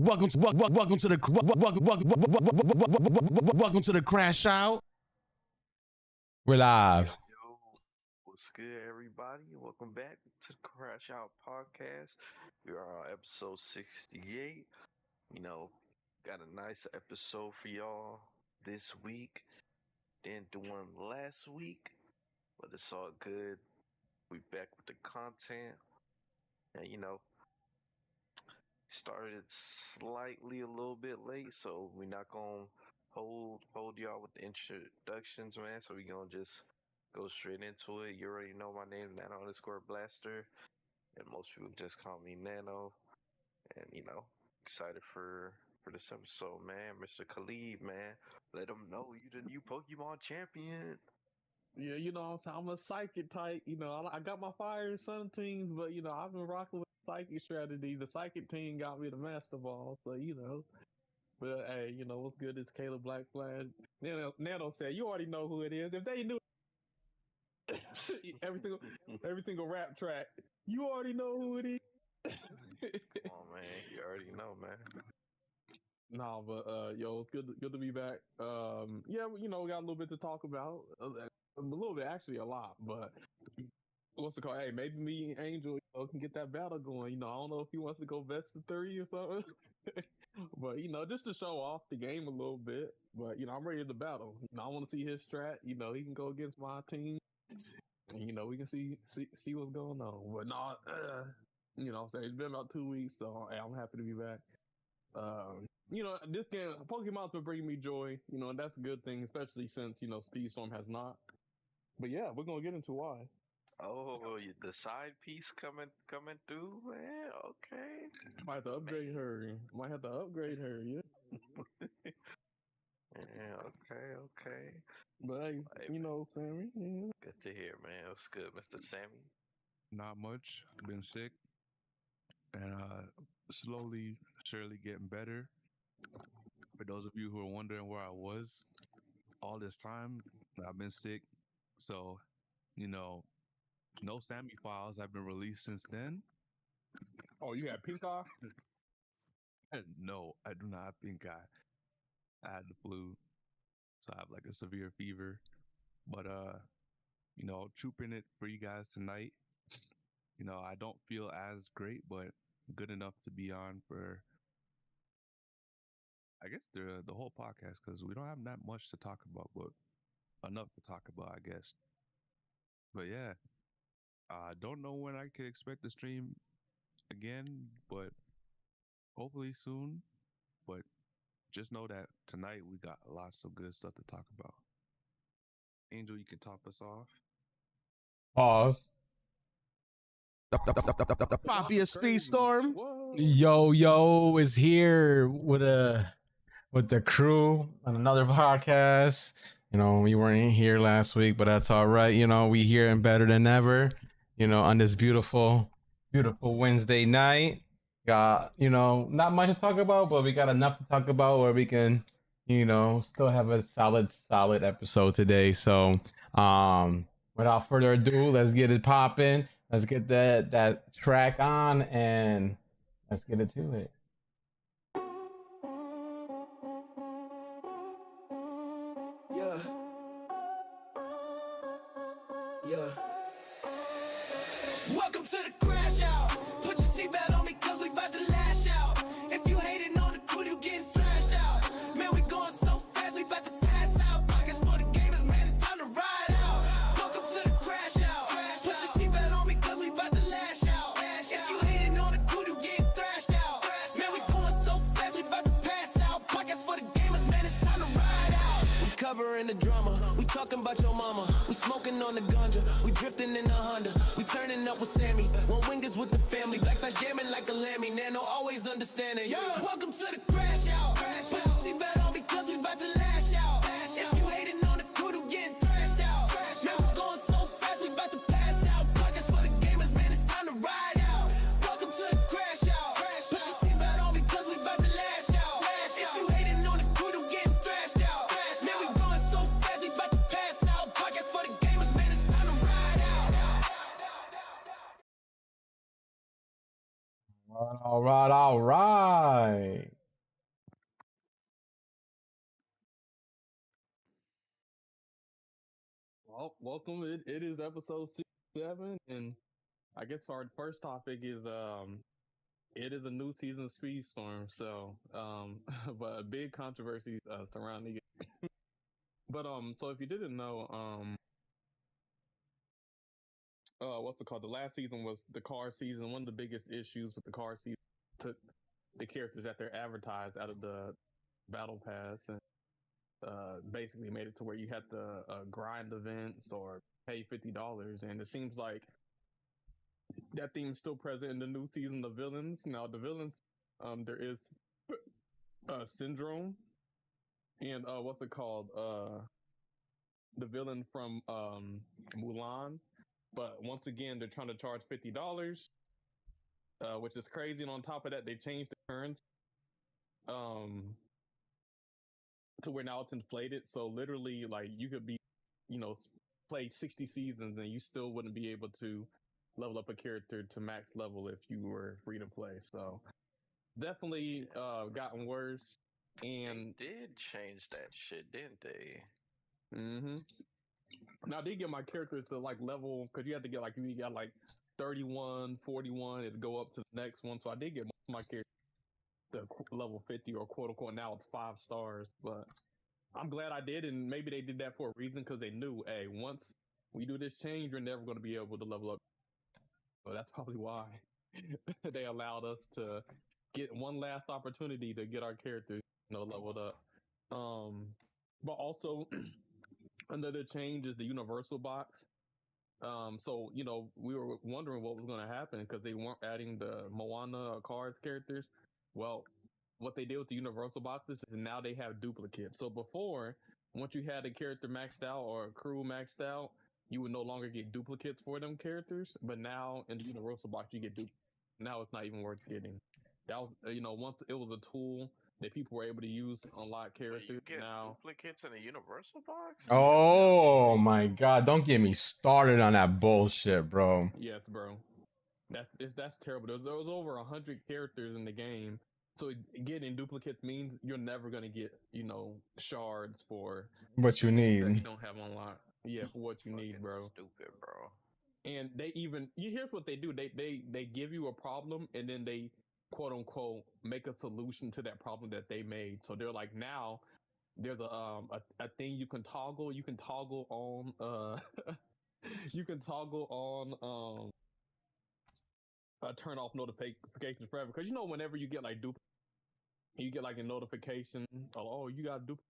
Welcome to the CrashOut. We're live. Yo, what's good, everybody? Welcome back to the CrashOut podcast. We are on episode 68. You know, got a nice episode for y'all this week. Didn't do one last week, but it's all good. We back with the content, and started slightly a little bit late, so we're not gonna hold y'all with the introductions, man. So we gonna just go straight into it. You already know my name, Nano_Blaster, and most people just call me Nano. And excited for this episode, man. Mr. Khalid, man, let them know you the new Pokemon champion. Yeah, you know what I'm saying? I'm a psychic type. I got my fire and sun teams, but I've been rocking with psychic strategy. The psychic team got me the master ball, so But hey, what's good is Caleb Black Flash. Nano said, you already know who it is. If they knew every single rap track, you already know who it is. Come on, man, you already know, man. Nah, but yo, it's good to be back. Yeah, we got a little bit to talk about. A little bit, actually, a lot. But what's the call? Hey, maybe me and Angel can get that battle going. I don't know if he wants to go best of 3 or something. But just to show off the game a little bit. But I'm ready to battle. I want to see his strat. He can go against my team. And we can see what's going on. But no, I'm saying it's been about 2 weeks, so hey, I'm happy to be back. This game, Pokemon's been bringing me joy, and that's a good thing, especially since, Speedstorm has not. But yeah, we're gonna get into why. Oh, the side piece coming through, man. Okay. Might have to upgrade her. Yeah. Yeah, okay. But hey, Sammy. Yeah. Good to hear, man. What's good, Mr. Sammy? Not much. Been sick. And slowly, surely getting better. For those of you who are wondering where I was all this time, I've been sick. So, no Sammy files have been released since then. Oh, you had pink eye? No, I do not have pink eye. I had the flu. So I have like a severe fever. But trooping it for you guys tonight. I don't feel as great, but good enough to be on for, I guess, the whole podcast, because we don't have that much to talk about, but enough to talk about, I guess. But yeah, I don't know when I could expect to stream again, but hopefully soon. But just know that tonight we got lots of good stuff to talk about. Angel, you can top us off. Pause. The Poppy of Speedstorm. Yo is here with the crew on another podcast. We weren't here last week, but that's all right. We here and better than ever. On this beautiful Wednesday night. Got not much to talk about, but we got enough to talk about where we can still have a solid episode today. So without further ado, let's get it popping. Let's get that track on and let's get into it. Yeah. Welcome to the CrashOut. Put your seatbelt on me cause we about to lash out. If you hating on the crew, you getting thrashed out. Man, we going so fast, we about to pass out. Pockets for the gamers, man, it's time to ride out. Welcome to the CrashOut. Put your seatbelt on me cause we about to lash out. If you hating on the crew, you getting thrashed out. Man, we going so fast, we about to pass out. Pockets for the gamers, man, it's time to ride out. We covering the drama, we talking about your mama. We smoking on the ganja, we drifting in the Honda. We turning up with Sammy, OneWing is with the family. Black flash jamming like a lammy, Nano always understanding. Yeah. Welcome to the CrashOut. Put your seatbelt on because we about to lash out. If you hating on the crew, you getting thrashed out. Man, we going so fast, we about to pass out. Pockets for the gamers, man, it's time to ride out. Welcome to the CrashOut. Put your seatbelt on because we about to lash out. If you hating on the crew, you getting thrashed out. Man, we going so fast, we about to pass out. Pockets for the gamers, man, it's time to ride out. All right. Well, welcome. It is episode 67, and I guess our first topic is it is a new season of Speedstorm. So but a big controversy surrounding it. But so if you didn't know, what's it called? The last season was the car season. One of the biggest issues with the car season took the characters that they're advertised out of the battle pass and basically made it to where you had to grind events or pay $50. And it seems like that theme's still present in the new season of villains. Now the villains, there is Syndrome and what's it called? The villain from Mulan. But once again, they're trying to charge $50, which is crazy. And on top of that, they changed the currency to where now it's inflated. So literally, like, you could be, play 60 seasons and you still wouldn't be able to level up a character to max level if you were free to play. So definitely gotten worse. And they did change that shit, didn't they? Mm-hmm. Now I did get my characters to like level, because you had to get like, you got like 31, 41, it'd go up to the next one. So I did get my character to level 50 or quote unquote, now it's 5 stars. But I'm glad I did, and maybe they did that for a reason, because they knew, hey, once we do this change, you're never going to be able to level up. So that's probably why they allowed us to get one last opportunity to get our characters, leveled up. But also another change is the universal box. So, we were wondering what was going to happen because they weren't adding the Moana cards characters. Well, what they did with the universal boxes is now they have duplicates. So before, once you had a character maxed out or a crew maxed out, you would no longer get duplicates for them characters. But now in the universal box, you get duplicates. Now it's not even worth getting. That was, once it was a tool that people were able to use to unlock characters. You get now duplicates in a universal box? Oh my god, don't get me started on that bullshit, bro. Yes, bro. That's terrible. There was over 100 characters in the game. So getting duplicates means you're never gonna get, shards for What you need. that you don't have unlocked. Yeah, for what you need, bro. Stupid, bro. And they even, here's what they do. They give you a problem and then they quote unquote make a solution to that problem that they made. So they're like, now there's a thing you can toggle. You can toggle on you can toggle on turn off notifications forever. Because whenever you get like duplicate, you get like a notification, oh, you got duplicate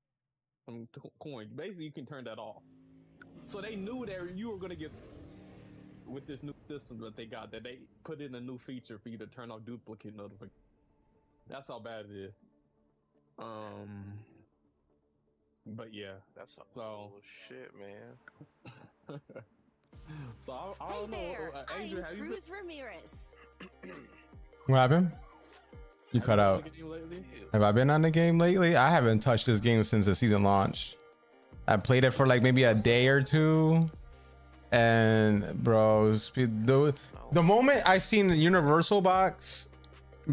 some coins. Basically, you can turn that off. So they knew that you were gonna get with this new system that they got, that they put in a new feature for you to turn off duplicate notifications. That's how bad it is. But yeah, that's some bullshit, man. So I Hey don't there, know. Angel, I'm Cruz Ramirez. What happened? You cut out. Have I been on the game lately? I haven't touched this game since the season launch. I played it for like maybe a day or two. And bro, the moment I seen the universal box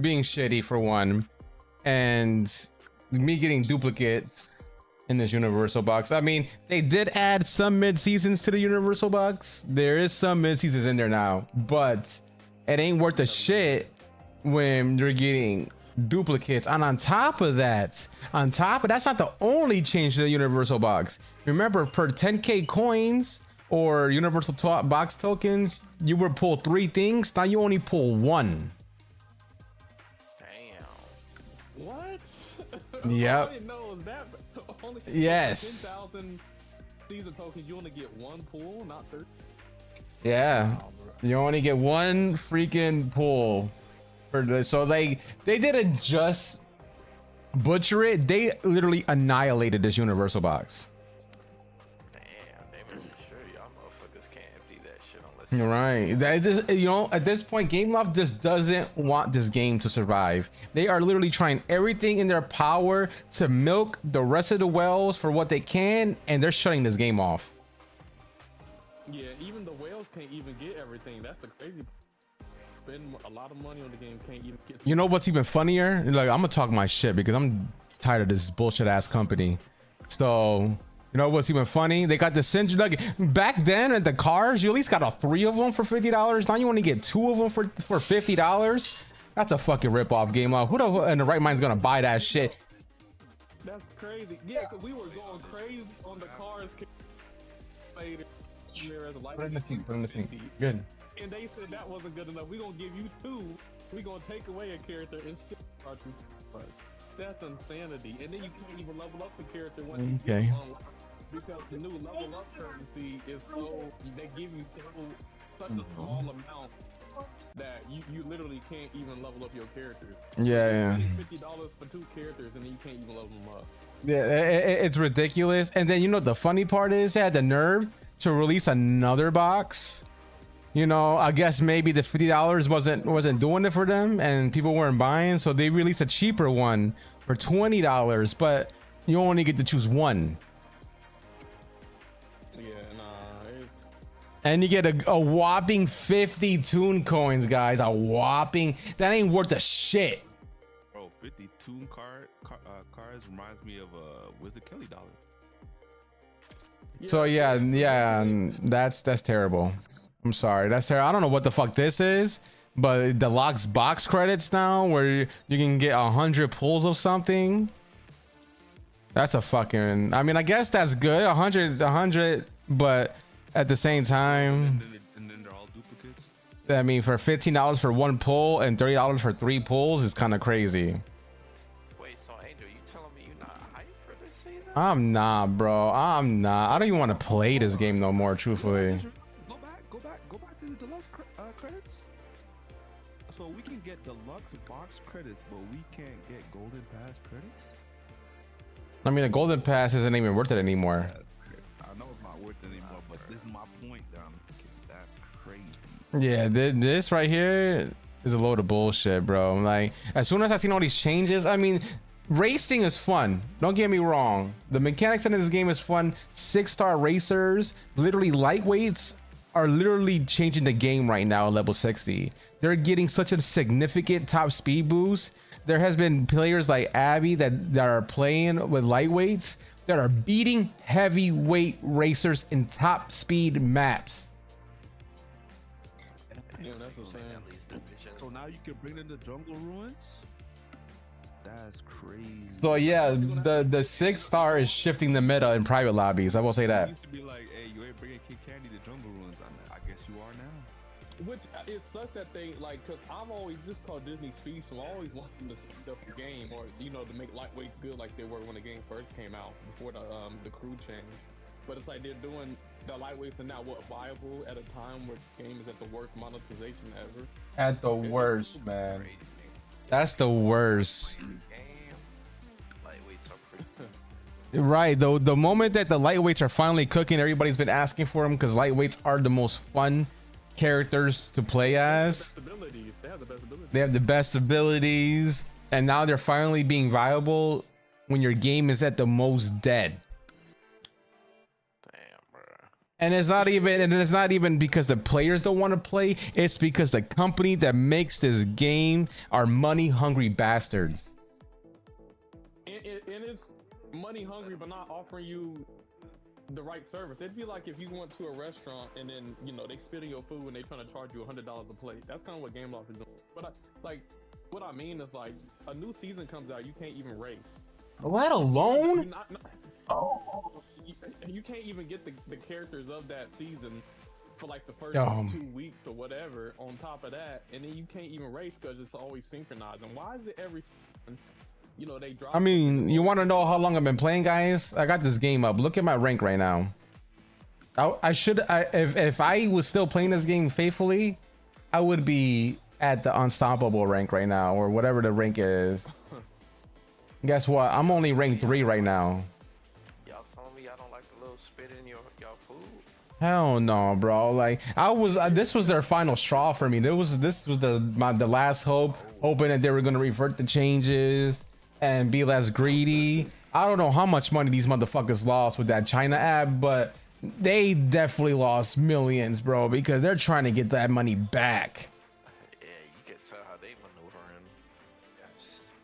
being shitty for one, and me getting duplicates in this universal box. I mean, they did add some mid seasons to the universal box. There is some mid seasons in there now, but it ain't worth a shit when you're getting duplicates. And on top of that, that's not the only change to the universal box. Remember, per 10k coins or universal box tokens, you would pull 3 things. Now you only pull 1. Damn. What? Yep. I didn't know it was that. Only Yes. 10,000 season tokens, you only get 1 pull, not 30. Yeah. You only get 1 freaking pull for this. So like they didn't just butcher it, they literally annihilated this universal box. Right. That is, at this point, Gameloft just doesn't want this game to survive. They are literally trying everything in their power to milk the rest of the whales for what they can, and they're shutting this game off. Yeah, even the whales can't even get everything. That's the crazy. Spend a lot of money on the game, can't even get. You know what's even funnier? Like, I'm gonna talk my shit because I'm tired of this bullshit ass company. So You know what's even funny? They got the Cinder, like back then at the cars, you at least got a 3 of them for $50. Now you only get 2 of them for $50. That's a fucking rip-off game. Who in the right mind's gonna buy that shit? That's crazy. Yeah, because we were going crazy on the cars. Put it in the seat. Put it in the seat. Good. And they said that wasn't good enough. We're gonna give you 2. We're gonna take away a character and still start you. That's insanity. And then you can't even level up the character once you get online. Because the new level up currency is so, they give you such a small amount that you literally can't even level up your characters. Yeah. $50 for 2 characters and then you can't even level them up. Yeah, it's ridiculous. And then you know the funny part is they had the nerve to release another box. You know, I guess maybe the $50 wasn't doing it for them and people weren't buying, so they released a cheaper one for $20, but you only get to choose one. Yeah, nah, it's... And you get a whopping 50 tune coins, guys. A whopping, that ain't worth a shit. Bro, 50 tune cards reminds me of a Wizard Kelly dollar. So yeah, that's terrible. I'm sorry, that's terrible. I don't know what the fuck this is, but the locks box credits now where you can get 100 pulls of something. That's a fucking, I mean, I guess that's good, 100, but at the same time, and then they're all duplicates. I mean, for $15 for 1 pull and $30 for 3 pulls is kind of crazy. Wait, so Angel, you telling me you're not hyped for this season? I'm not, bro. I'm not. I don't even want to play this game no more, truthfully. Go back to the deluxe credits. So we can get deluxe box credits, but we can't get golden pass credits. I mean, the golden pass isn't even worth it anymore. I know it's not worth it anymore, but this is my point. That's crazy. Yeah, this right here is a load of bullshit, bro. Like, as soon as I seen all these changes, I mean, racing is fun. Don't get me wrong. The mechanics in this game is fun. 6-star racers, literally lightweights, are literally changing the game right now at level 60. They're getting such a significant top speed boost. There has been players like Abby that are playing with lightweights that are beating heavyweight racers in top speed maps. Yeah, that's what I'm saying. So now you can bring in the jungle ruins. That's crazy. So yeah, the 6-star is shifting the meta in private lobbies. I will say It that. used to be like, hey, you ain't bringing Kid Candy to jungle ruins. I guess you are now. Which it sucks that they like, cause I've always just called Disney Speedstorm. I always want them to speed up the game, or you know, to make lightweights good like they were when the game first came out before the crew change. But it's like they're doing the lightweights are now viable at a time where the game is at the worst monetization ever. At the worst, man. That's the worst. Lightweights are pretty. Right, though, the moment that the lightweights are finally cooking, everybody's been asking for them because lightweights are the most fun characters to play as. They have the best abilities. They have the best abilities, and now they're finally being viable when your game is at the most dead. Damn, bro. And it's not even because the players don't want to play. It's because the company that makes this game are money hungry bastards. And it's money hungry, but not offering you the right service. It'd be like if you went to a restaurant and then, you know, they spit in your food and they trying to charge you $100 a plate. That's kind of what Gameloft is doing. But what I mean is, like, a new season comes out, you can't even race. Let alone? You can't even get the characters of that season for like the first 2 weeks or whatever on top of that, and then you can't even race because it's always synchronized. And why is it every season, you know, they drop? I mean, you want to know how long I've been playing, guys? I got this game up. Look at my rank right now. If I was still playing this game faithfully, I would be at the unstoppable rank right now, or whatever the rank is. Guess what? I'm only ranked 3 right now. Y'all telling me y'all don't like the little spit in y'all food? Hell no, bro. Like, this was their final straw for me. This was the last hope, hoping that they were gonna revert the changes and be less greedy. I don't know how much money these motherfuckers lost with that China app, but they definitely lost millions, bro, because they're trying to get that money back. Yeah, you can tell how they maneuvering.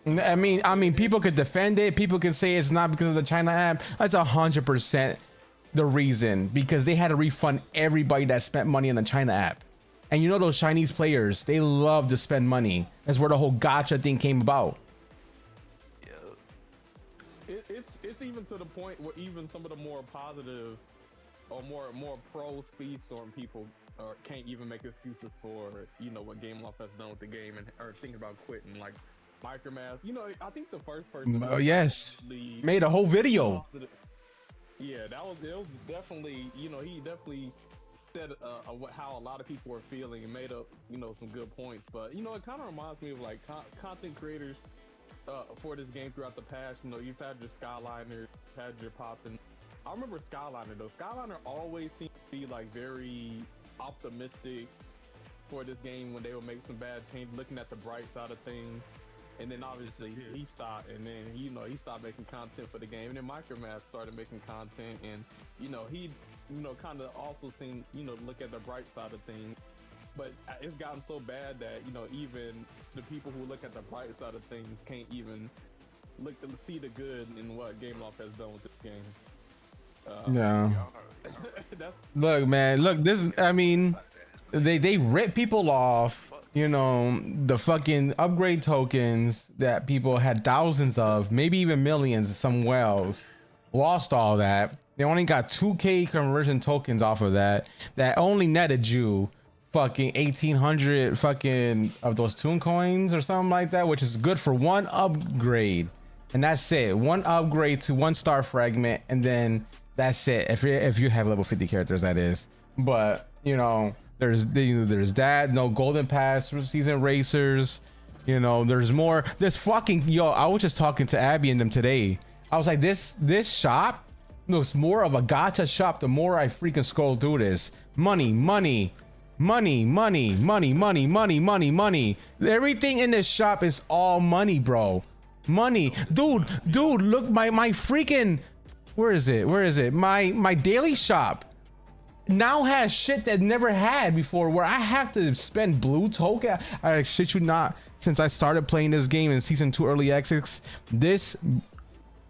I mean, people could defend it. People could say it's not because of the China app. That's 100% the reason, because they had to refund everybody that spent money on the China app. And you know those Chinese players, they love to spend money. That's where the whole gacha thing came about. Yeah. It's even to the point where even some of the more positive or more pro Speedstorm people can't even make excuses for, you know, what Game Loft has done with the game and are thinking about quitting. Like Micromath, you know, I think the first person yes, made a whole video. Yeah, it was definitely, you know, he definitely said how a lot of people were feeling and made up, you know, some good points. But, you know, it kind of reminds me of like content creators for this game throughout the past. You know, you've had your Skyliner, had your Poppin'. I remember Skyliner though. Skyliner always seemed to be like very optimistic for this game when they would make some bad changes, looking at the bright side of things. And then obviously he stopped, and then, you know, he stopped making content for the game, and then Micromath started making content, and, you know, he, you know, kind of also seemed, you know, look at the bright side of things. But it's gotten so bad that, you know, even the people who look at the bright side of things can't even see the good in what Game Loft has done with this game. Yeah. Look, man, look, this, I mean, they rip people off. You know, the fucking upgrade tokens that people had thousands of, maybe even millions, some whales, lost all that. They only got 2K conversion tokens off of that. That only netted you fucking 1,800 fucking of those Toon coins or something like that, which is good for one upgrade. And that's it. One upgrade to 1-star fragment, and then that's it. If you have level 50 characters, that is. But, you know, there's that, no golden pass for season racers, you know, there's more. This fucking, yo, I was just talking to Abby and them today. I was like, this shop looks more of a gacha shop the more I freaking scroll through this. Money. Everything in this shop is all money, bro. Money. Dude, look, my freaking, where is it? My daily shop now has shit that never had before, where I have to spend blue token. I shit you not, since I started playing this game in season 2 early access, this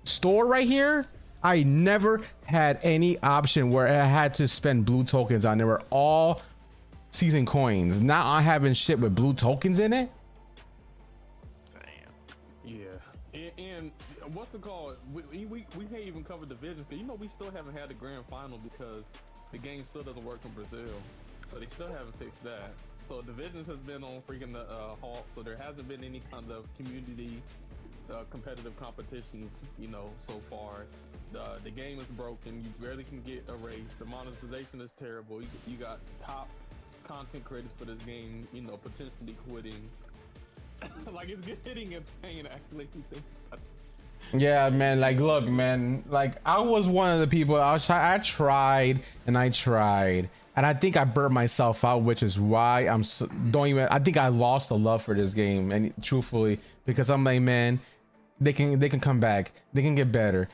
store right here, I never had any option where I had to spend blue tokens on. They were all season coins. Now I having shit with blue tokens in it. Damn. Yeah, and what's it called? We can't even cover divisions, because, you know, we still haven't had the grand final because the game still doesn't work in Brazil, so they still haven't fixed that. So divisions has been on freaking halt, so there hasn't been any kind of community competitive competitions, you know, so far. The game is broken. You barely can get a race. The monetization is terrible. You got top content creators for this game, you know, potentially quitting. Like, it's getting insane, actually. Yeah, man, like, look, man, like, I was one of the people, I tried, and I think I burnt myself out, which is why I think I lost the love for this game, and truthfully, because I'm like, man, they can come back, they can get better,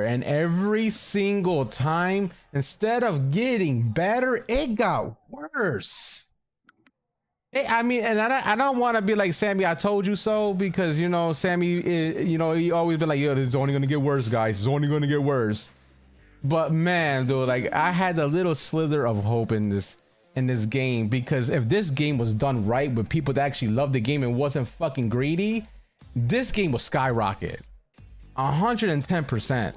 and every single time, instead of getting better, it got worse. I mean, and I don't want to be like Sammy, I told you so, because, you know, Sammy, you know, he always been like, yo, this is only gonna get worse, guys. It's only gonna get worse. But man, dude, like, I had a little slither of hope in this game, because if this game was done right with people that actually loved the game and wasn't fucking greedy, this game will skyrocket 110%.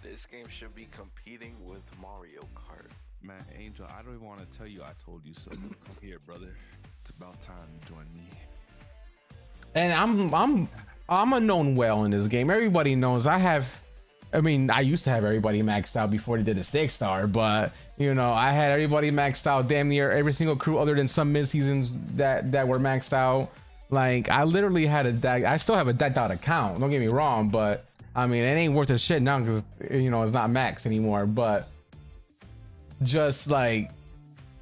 This game should be competing with Mario Kart. Man, Angel, I don't even want to tell you I told you so. Come here, brother. It's about time you join me. And I'm a known whale in this game. Everybody knows I used to have everybody maxed out before they did a 6-star, but, you know, I had everybody maxed out, damn near every single crew other than some mid-seasons that were maxed out. Like, I literally had I still have a decked out account, don't get me wrong, but I mean, it ain't worth a shit now because, you know, it's not max anymore. But just like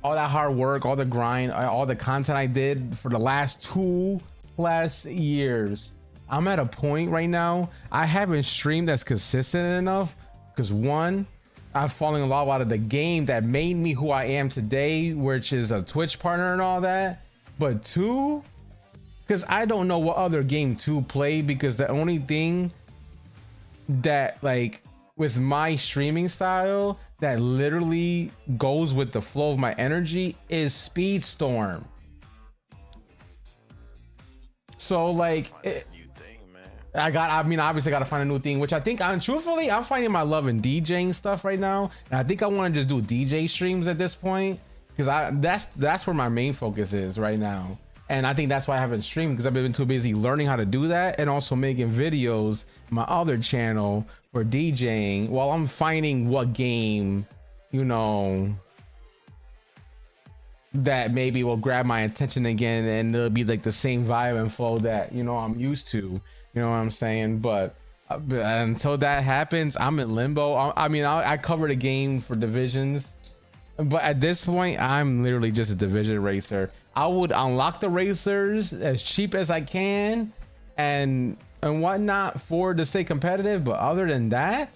all that hard work, all the grind, all the content I did for the last 2+ years, I'm at a point right now, I haven't streamed as consistent enough because, one, I've fallen in love out of the game that made me who I am today, which is a Twitch partner and all that. But two, because I don't know what other game to play, because the only thing that, like, with my streaming style that literally goes with the flow of my energy is Speedstorm. So like I mean obviously gotta find a new thing, which I think I'm finding my love in DJing stuff right now, and I think I want to just do DJ streams at this point, because that's where my main focus is right now. And I think that's why I haven't streamed, because I've been too busy learning how to do that, and also making videos on my other channel for DJing while I'm finding what game, you know, that maybe will grab my attention again, and it'll be like the same vibe and flow that, you know, I'm used to, you know what I'm saying? But until that happens, I'm in limbo. I mean, I covered a game for Divisions, but at this point I'm literally just a Division racer. I would unlock the racers as cheap as I can and whatnot for to stay competitive, but other than that,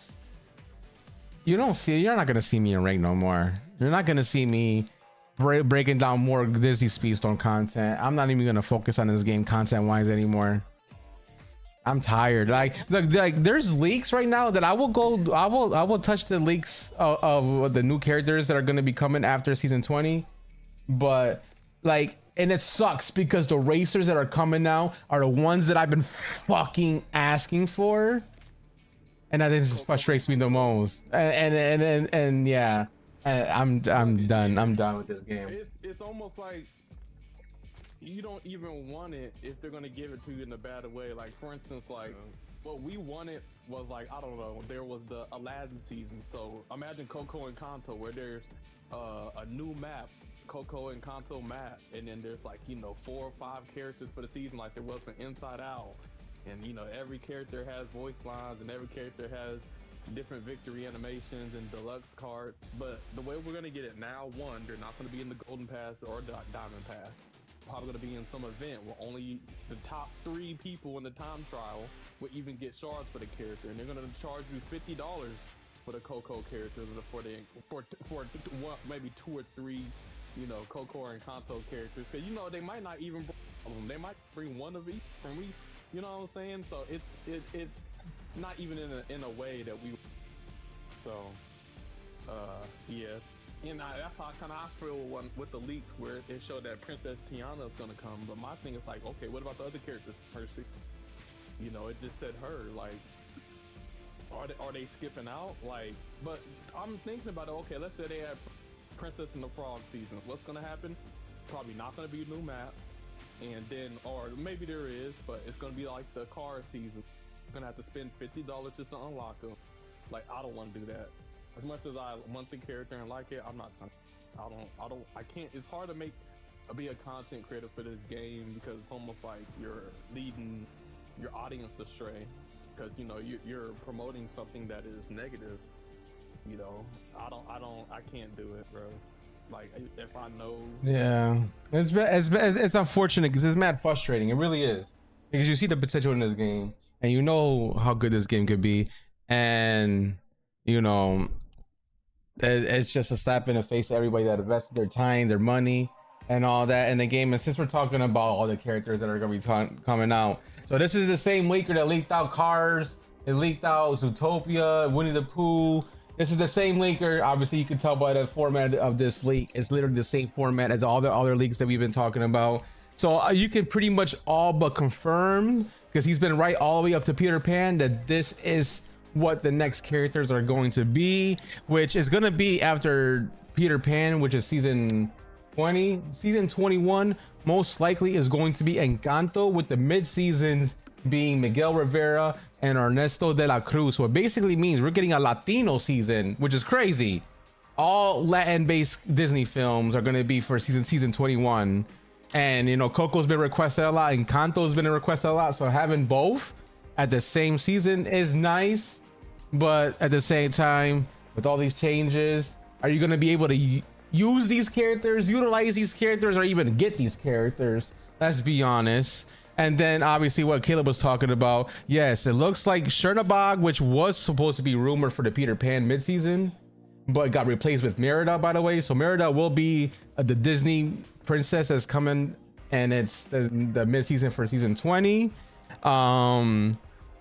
you're not gonna see me in rank no more. You're not gonna see me breaking down more Disney Speedstorm content. I'm not even gonna focus on this game content wise anymore. I'm tired. Like there's leaks right now that I will touch the leaks of the new characters that are gonna be coming after season 20, but like, and it sucks because the racers that are coming now are the ones that I've been fucking asking for, and I think this frustrates me the most. And yeah, I'm done. I'm done with this game. It's almost like you don't even want it if they're gonna give it to you in a bad way. Like, for instance, like what we wanted was, like, I don't know, there was the Aladdin season. So imagine Coco and Kanto, where there's a new map, Coco and Kanto map, and then there's, like, you know, 4 or 5 characters for the season, like there was for Inside Out. And, you know, every character has voice lines, and every character has different victory animations and deluxe cards. But the way we're gonna get it now, one, they're not gonna be in the Golden Pass or Diamond Pass. Probably gonna be in some event where only the top 3 people in the time trial will even get shards for the character, and they're gonna charge you $50 for the Coco characters, for maybe 2 or 3, you know, Coco and Kanto characters, because, you know, they might not even bring them. They might bring one of each from each. You know what I'm saying? So it's not even in a way that we. So yeah, and that's how I feel with the leaks, where it showed that Princess Tiana is gonna come. But my thing is, like, okay, what about the other characters? Percy, you know, it just said her. Like, are they skipping out? Like, but I'm thinking about it. Okay, let's say they have Princess and the Frog season. What's gonna happen? Probably not gonna be a new map. And then, or maybe there is, but it's gonna be like the car season. You're gonna have to spend $50 just to unlock them. Like, I don't want to do that. As much as I want the character and like it, I'm not. I can't. It's hard to be a content creator for this game, because it's almost like you're leading your audience astray, because, you know, you're promoting something that is negative. You know, I can't do it, bro. Like, if I know. Yeah, it's unfortunate, because it's mad frustrating. It really is, because you see the potential in this game, and you know how good this game could be, and, you know, it's just a slap in the face to everybody that invested their time, their money, and all that in the game. And since we're talking about all the characters that are gonna be coming out, so this is the same leaker that leaked out Cars, it leaked out Zootopia, Winnie the Pooh. This is the same leaker. Obviously, you can tell by the format of this leak. It's literally the same format as all the other leaks that we've been talking about. So you can pretty much all but confirm, because he's been right all the way up to Peter Pan, that this is what the next characters are going to be, which is going to be after Peter Pan, which is season 20. Season 21 most likely is going to be Encanto, with the mid-seasons being Miguel Rivera and Ernesto de la Cruz. So it basically means we're getting a Latino season, which is crazy. All Latin-based Disney films are going to be for season 21. And, you know, Coco's been requested a lot, and Encanto's been requested a lot. So having both at the same season is nice, but at the same time, with all these changes, are you going to be able to use these characters, utilize these characters, or even get these characters? Let's be honest. And then obviously what Caleb was talking about, yes, it looks like Chernabog, which was supposed to be rumored for the Peter Pan midseason, but got replaced with Merida, by the way. So Merida will be the Disney princess that's coming and it's the mid-season for season 20.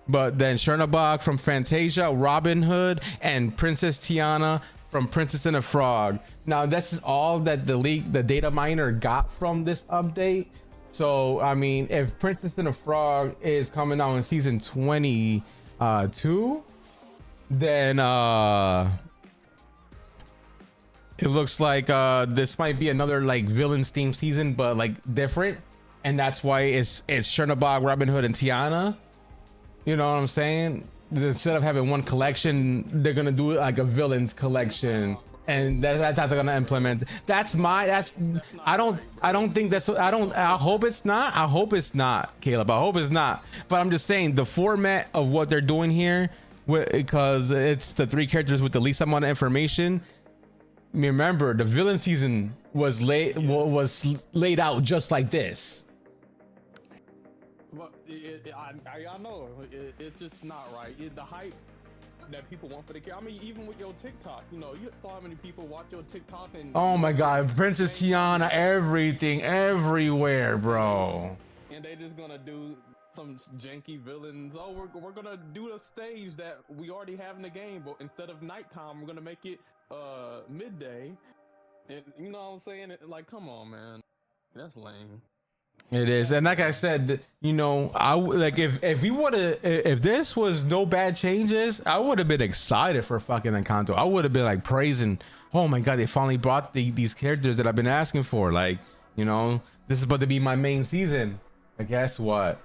But then Chernobog from Fantasia, Robin Hood, and Princess Tiana from Princess and the Frog. Now this is all that the data miner got from this update. So I mean, if Princess and the Frog is coming out in season 22, then it looks like this might be another like villains theme season, but like different, and that's why it's Chernobog, Robin Hood, and Tiana. You know what I'm saying? Instead of having one collection, they're gonna do it like a villains collection, and that's how they're gonna implement. I don't think that's. I hope it's not, Caleb. I hope it's not. But I'm just saying the format of what they're doing here, because it's the 3 characters with the least amount of information. Remember, the villain season was laid out just like this. But I know it's just not right. The hype that people want for the game. I mean, even with your TikTok, you saw how many people watch your TikTok and. Oh my God, Princess Tiana, everything, everywhere, bro. And they just gonna do some janky villains. Oh, we're gonna do a stage that we already have in the game, but instead of nighttime, we're gonna make it midday. And you know what I'm saying? Like, come on, man, that's lame. It is, and like I said, I like if we would have, if this was no bad changes, I would have been excited for fucking Encanto. I would have been like praising, oh my God, they finally brought these characters that I've been asking for. Like, this is about to be my main season. But guess what?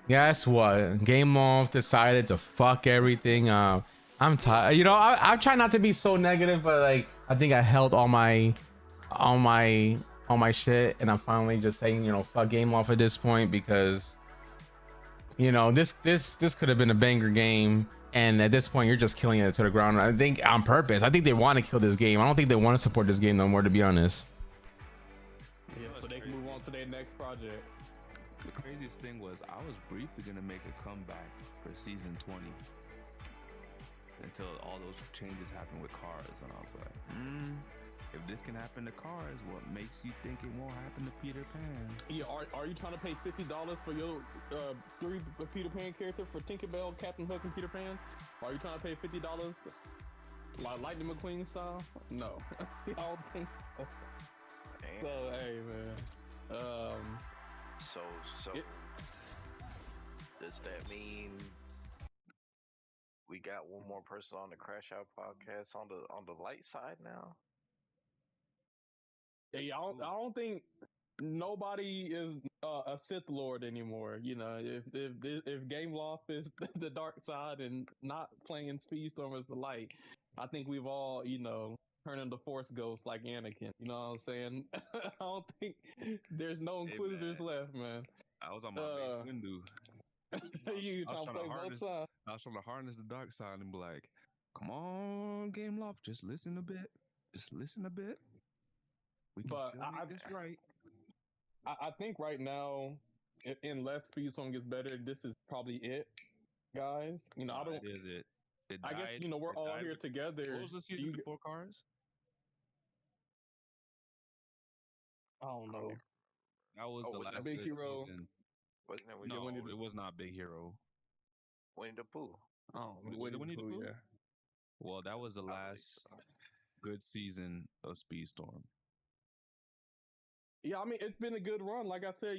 Game Loft decided to fuck everything up. I'm tired. I try not to be so negative, but like I think I held all my shit, and I'm finally just saying, fuck Game Loft at this point, because this could have been a banger game, and at this point you're just killing it to the ground. I think on purpose. I think they want to kill this game. I don't think they want to support this game no more, to be honest. Yeah, so they can move on to their next project. The craziest thing was I was briefly gonna make a comeback for season 20 until all those changes happened with cars, and I was like, if this can happen to cars, what makes you think it won't happen to Peter Pan? Yeah, are you trying to pay $50 for your 3 Peter Pan character for Tinkerbell, Captain Hook, and Peter Pan? Are you trying to pay $50 like Lightning McQueen style? No, I don't think so. Damn. So hey, man. Does that mean we got one more person on the CrashOut podcast on the light side now? Yeah, I don't think nobody is a Sith Lord anymore. If Game Loft is the dark side and not playing Speedstorm as the light, I think we've all turned into Force ghosts like Anakin. You know what I'm saying? I don't think there's no Inquisitors left, man. I was on my Mace Windu. You trying to play both sides? I was trying to harness the dark side and be like, "Come on, Game Loft, just listen a bit. Just listen a bit." But I think right now, unless Speedstorm gets better, this is probably it, guys. I don't. It is it. It I died, guess we're all here together. What was the season before Cars? I don't know. That was the last Big Hero. Season. Wasn't it? No, it was not Big Hero. Winnie the Pooh. Oh, Winnie the Pooh? Yeah. Well, that was the last good season of Speedstorm. Yeah, I mean, it's been a good run. Like I said,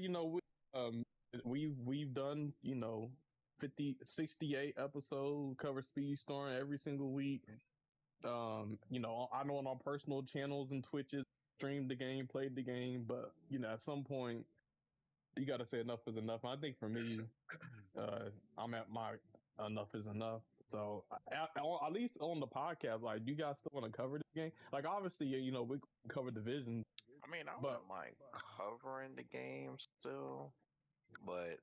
we've done 68 episodes, cover Speedstorm every single week. I know on our personal channels and Twitches, streamed the game, played the game, but at some point you got to say enough is enough. And I think for me, I'm at my enough is enough. So at least on the podcast, like, do you guys still want to cover this game? Like, obviously, we cover divisions. I mean, I wouldn't mind covering the game still, but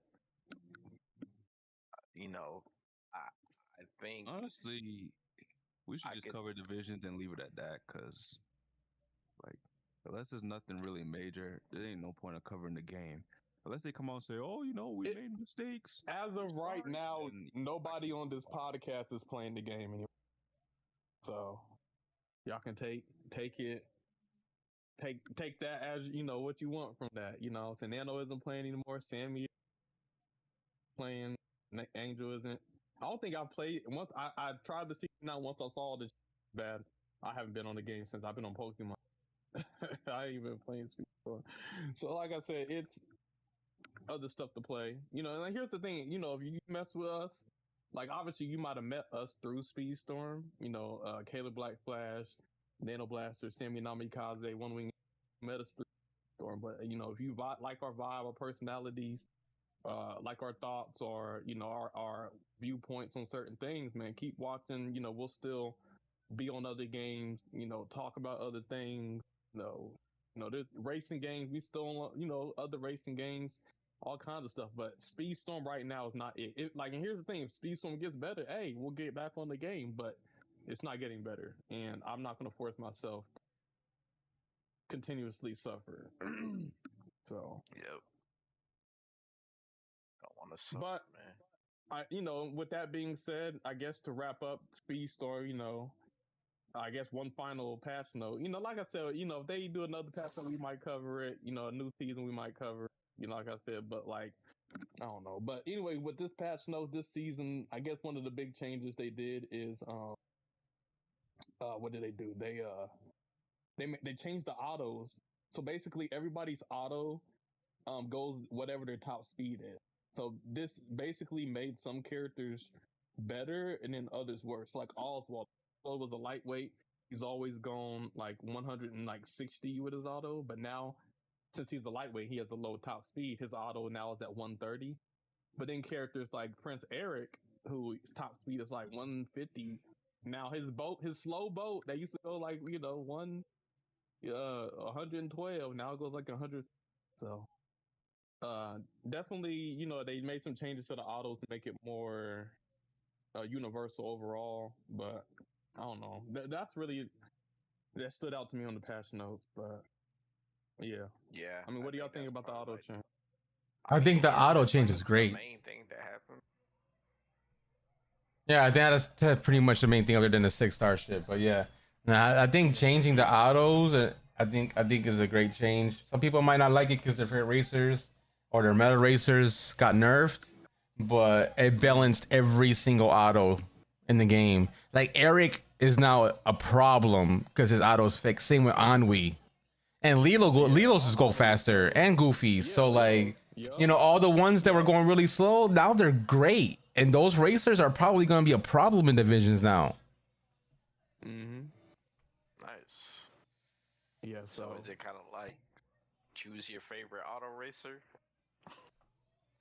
I think honestly, we should just cover divisions and leave it at that, because like, unless there's nothing really major, there ain't no point of covering the game. Unless they come out and say, "Oh, we made mistakes." As of right now, nobody on this podcast is playing the game anymore. So y'all can take it take that as what you want from that. So Nano isn't playing anymore. Sammy playing. Angel isn't. I don't think I played once. I tried the season out once I saw this bad. I haven't been on the game since I've been on Pokemon. I ain't been playing Speedstorm. So like I said, it's other stuff to play. And here's the thing. If you mess with us, like obviously you might have met us through Speedstorm. Caleb Black Flash, Nano Blaster, Sammy Namikaze, OneWing met us through Speedstorm. But if you like our vibe, our personalities, like our thoughts or our viewpoints on certain things, man, keep watching. We'll still be on other games, talk about other things. There's racing games. We still on, other racing games, all kinds of stuff. But Speedstorm right now is not it. And here's the thing: if Speedstorm gets better, hey, we'll get back on the game. But it's not getting better, and I'm not going to force myself to continuously suffer. So. Yep. Don't want to suffer, But man. with that being said, I guess to wrap up Speedstorm, I guess one final patch note. Like I said, if they do another patch note, we might cover it. A new season, we might cover it. Like I said, but I don't know. But anyway, with this patch note this season, I guess one of the big changes they did is what did they do? They changed the autos. So basically, everybody's auto goes whatever their top speed is. So this basically made some characters better and then others worse. Like Oswald was a lightweight. He's always gone like 160 with his auto, but now since he's a lightweight, he has a low top speed. His auto now is at 130. But then characters like Prince Eric, whose top speed is like 150. Now his slow boat that used to go like 112. Now it goes like 100. So definitely, they made some changes to the autos to make it more universal overall. But I don't know. That stood out to me on the patch notes. But yeah. I mean, what do y'all think about the auto change? I think the auto change is great. The main thing that happened. Yeah, I think that's pretty much the main thing, other than the 6-star shit. But yeah, I think changing the autos, I think is a great change. Some people might not like it because their favorite racers or their meta racers got nerfed, but it balanced every single auto in the game. Like Eric is now a problem because his auto's fixed. Same with Ennui. And Lilo's just go faster, and Goofy. So all the ones that were going really slow, now they're great. And those racers are probably going to be a problem in divisions now. Nice. Yeah. So is it kind of like choose your favorite auto racer?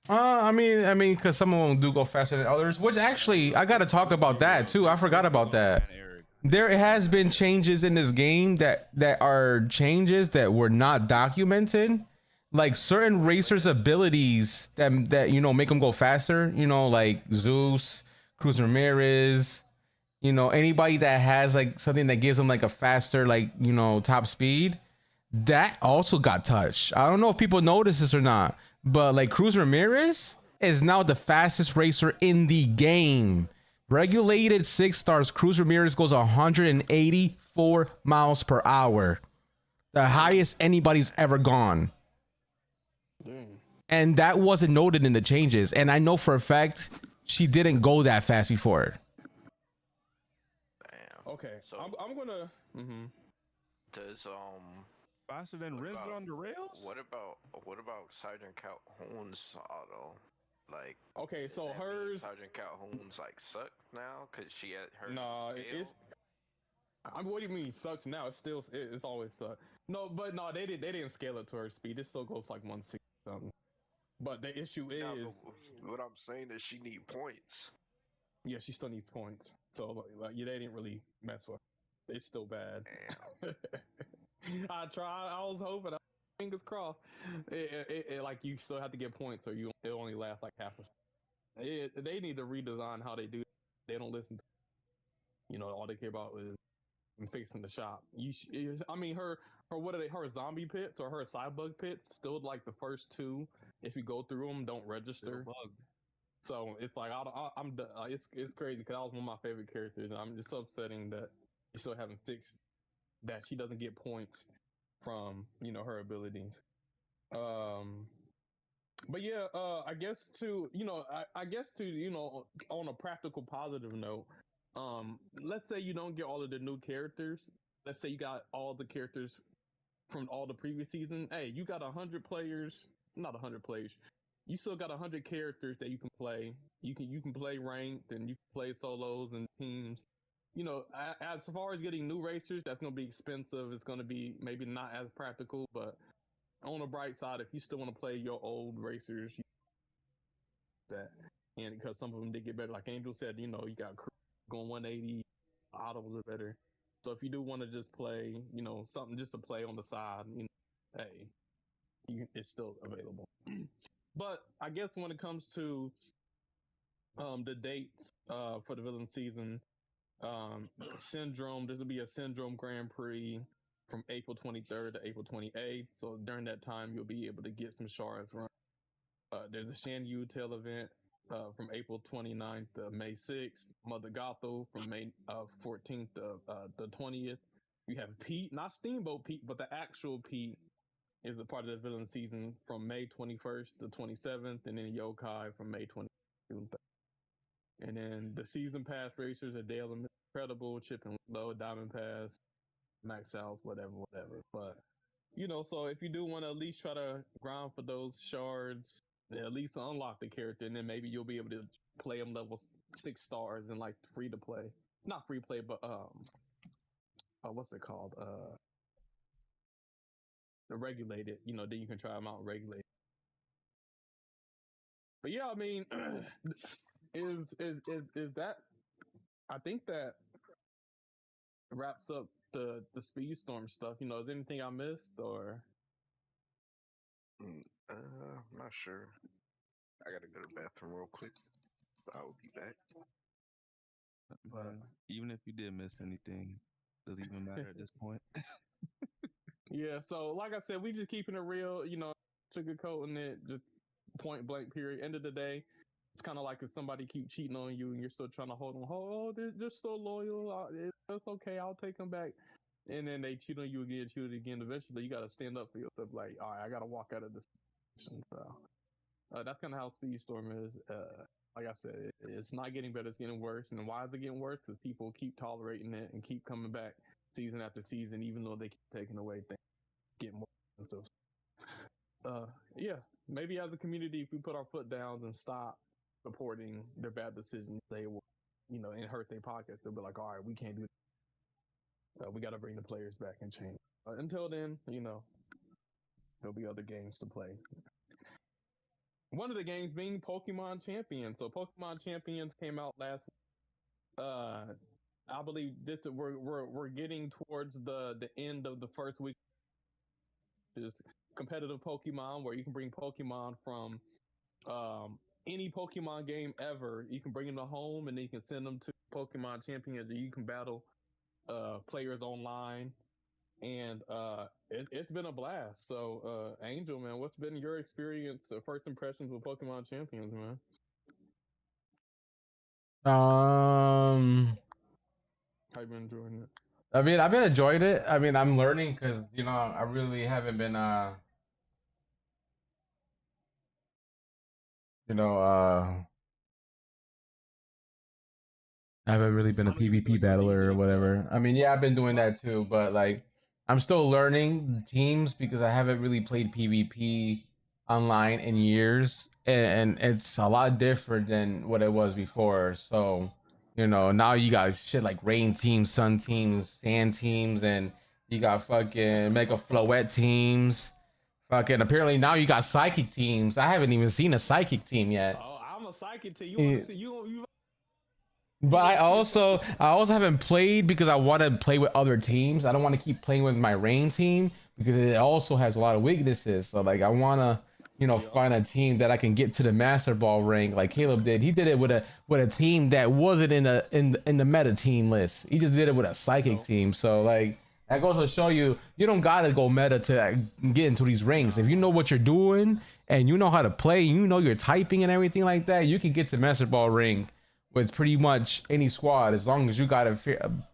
I mean, because some of them do go faster than others. Which actually, I got to talk about that too. I forgot about that. There has been changes in this game that are changes that were not documented, like certain racers' abilities that make them go faster. Like Zeus, Cruz Ramirez. Anybody that has like something that gives them like a faster top speed, that also got touched. I don't know if people notice this or not, but like Cruz Ramirez is now the fastest racer in the game. Regulated 6 stars, Cruz Ramirez goes 184 miles per hour. The highest anybody's ever gone. Dang. And that wasn't noted in the changes. And I know for a fact she didn't go that fast before. Damn. Okay. So I'm gonna. does Faster than Riz on the rails? What about Sergeant Calhoun's auto? Like, Okay, so that mean hers. Sergeant Calhoun's suck now because she had her. No, it's. What do you mean sucks now? It's always sucked. No, but no, they didn't scale it to her speed. It still goes like 160 something. But the issue is, what I'm saying is she need points. yeah, she still needs points. So they didn't really mess with her. It's still bad. I tried. I was hoping. Fingers crossed. It like you still have to get points, or it only lasts like half a second. They need to redesign how they do. They don't listen to. All they care about is fixing the shop. I mean, her what are they? Her zombie pits or her sidebug pits? Still like the first 2. If you go through them, don't register. So it's like I'm it's crazy because that was one of my favorite characters. And I'm just upsetting that you still haven't fixed that she doesn't get points from her abilities. But yeah, I guess to I guess to on a practical positive note, let's say you don't get all of the new characters. Let's say you got all the characters from all the previous season. Hey, you got 100 players, not 100 players. You still got 100 characters that you can play. You can play ranked and you can play solos and teams. As far as getting new racers, that's gonna be expensive. It's gonna be maybe not as practical, but on the bright side, if you still want to play your old racers, that and because some of them did get better, like Angel said, you got going 180, autos are better. So if you do want to just play, something just to play on the side, hey, it's still available. But I guess when it comes to the dates for the villain season, Syndrome, there's gonna be a Syndrome Grand Prix from April 23rd to April 28th. So during that time, you'll be able to get some shards run. There's a Shan Yu Tail event from April 29th to May 6th. Mother Gotho from May 14th to the 20th. You have Pete, not Steamboat Pete, but the actual Pete is a part of the villain season from May 21st to 27th, and then Yokai from May 22nd. And then the season pass racers are Dale and Incredible, Chip and Low, Diamond Pass, Max South, whatever. But so if you do want to at least try to grind for those shards, at least unlock the character, and then maybe you'll be able to play them level 6 stars and like free to play, not free play, but what's it called? The regulated. Then you can try them out regulated. But yeah, I mean, is that? I think that wraps up the Speedstorm stuff. Is there anything I missed or? I'm not sure. I gotta go to the bathroom real quick. I will be back. But even if you did miss anything, does it even matter at this point? Yeah, so like I said, we just keeping it real, sugarcoating it, just point blank period. End of the day, it's kind of like if somebody keep cheating on you and you're still trying to hold on, they're so loyal, it's okay, I'll take them back. And then they cheat on you again, eventually you got to stand up for yourself, like, all right, I got to walk out of this. So that's kind of how Speedstorm is. Like I said, it's not getting better, it's getting worse. And why is it getting worse? Because people keep tolerating it and keep coming back season after season, even though they keep taking away things, get more expensive. Yeah, maybe as a community, if we put our foot down and stop supporting their bad decisions, they will, and hurt their pockets. They'll be like, all right, we can't do that. We got to bring the players back and change. Until then, there'll be other games to play. One of the games being Pokémon Champions. So Pokémon Champions came out last week. I believe we're getting towards the end of the first week. Is competitive Pokemon, where you can bring Pokemon from any Pokemon game ever. You can bring them to home, and then you can send them to Pokemon Champions, and you can battle players online. And it's been a blast. So Angel, man, what's been your experience, first impressions with Pokemon Champions, man? How you been enjoying it? I mean, I've been enjoying it. I mean, I'm learning because I really haven't been I haven't really been a PvP battler or whatever. I mean, yeah, I've been doing that too, but like I'm still learning teams because I haven't really played PvP online in years, and it's a lot different than what it was before. So now you got shit like rain teams, sun teams, sand teams, and you got fucking Mega Floette teams. Fucking apparently now you got psychic teams. I haven't even seen a psychic team yet. Oh, I'm a psychic team. You But I also haven't played because I want to play with other teams. I don't want to keep playing with my rain team because it also has a lot of weaknesses. So like I want to find a team that I can get to the Master Ball rank like Caleb did. He did it with a team that wasn't in the meta team list. He just did it with a psychic team. So like that goes to show you don't gotta go meta to get into these ranks. If you know what you're doing and you know how to play, your typing and everything like that, you can get to Master Ball rank with pretty much any squad as long as you got it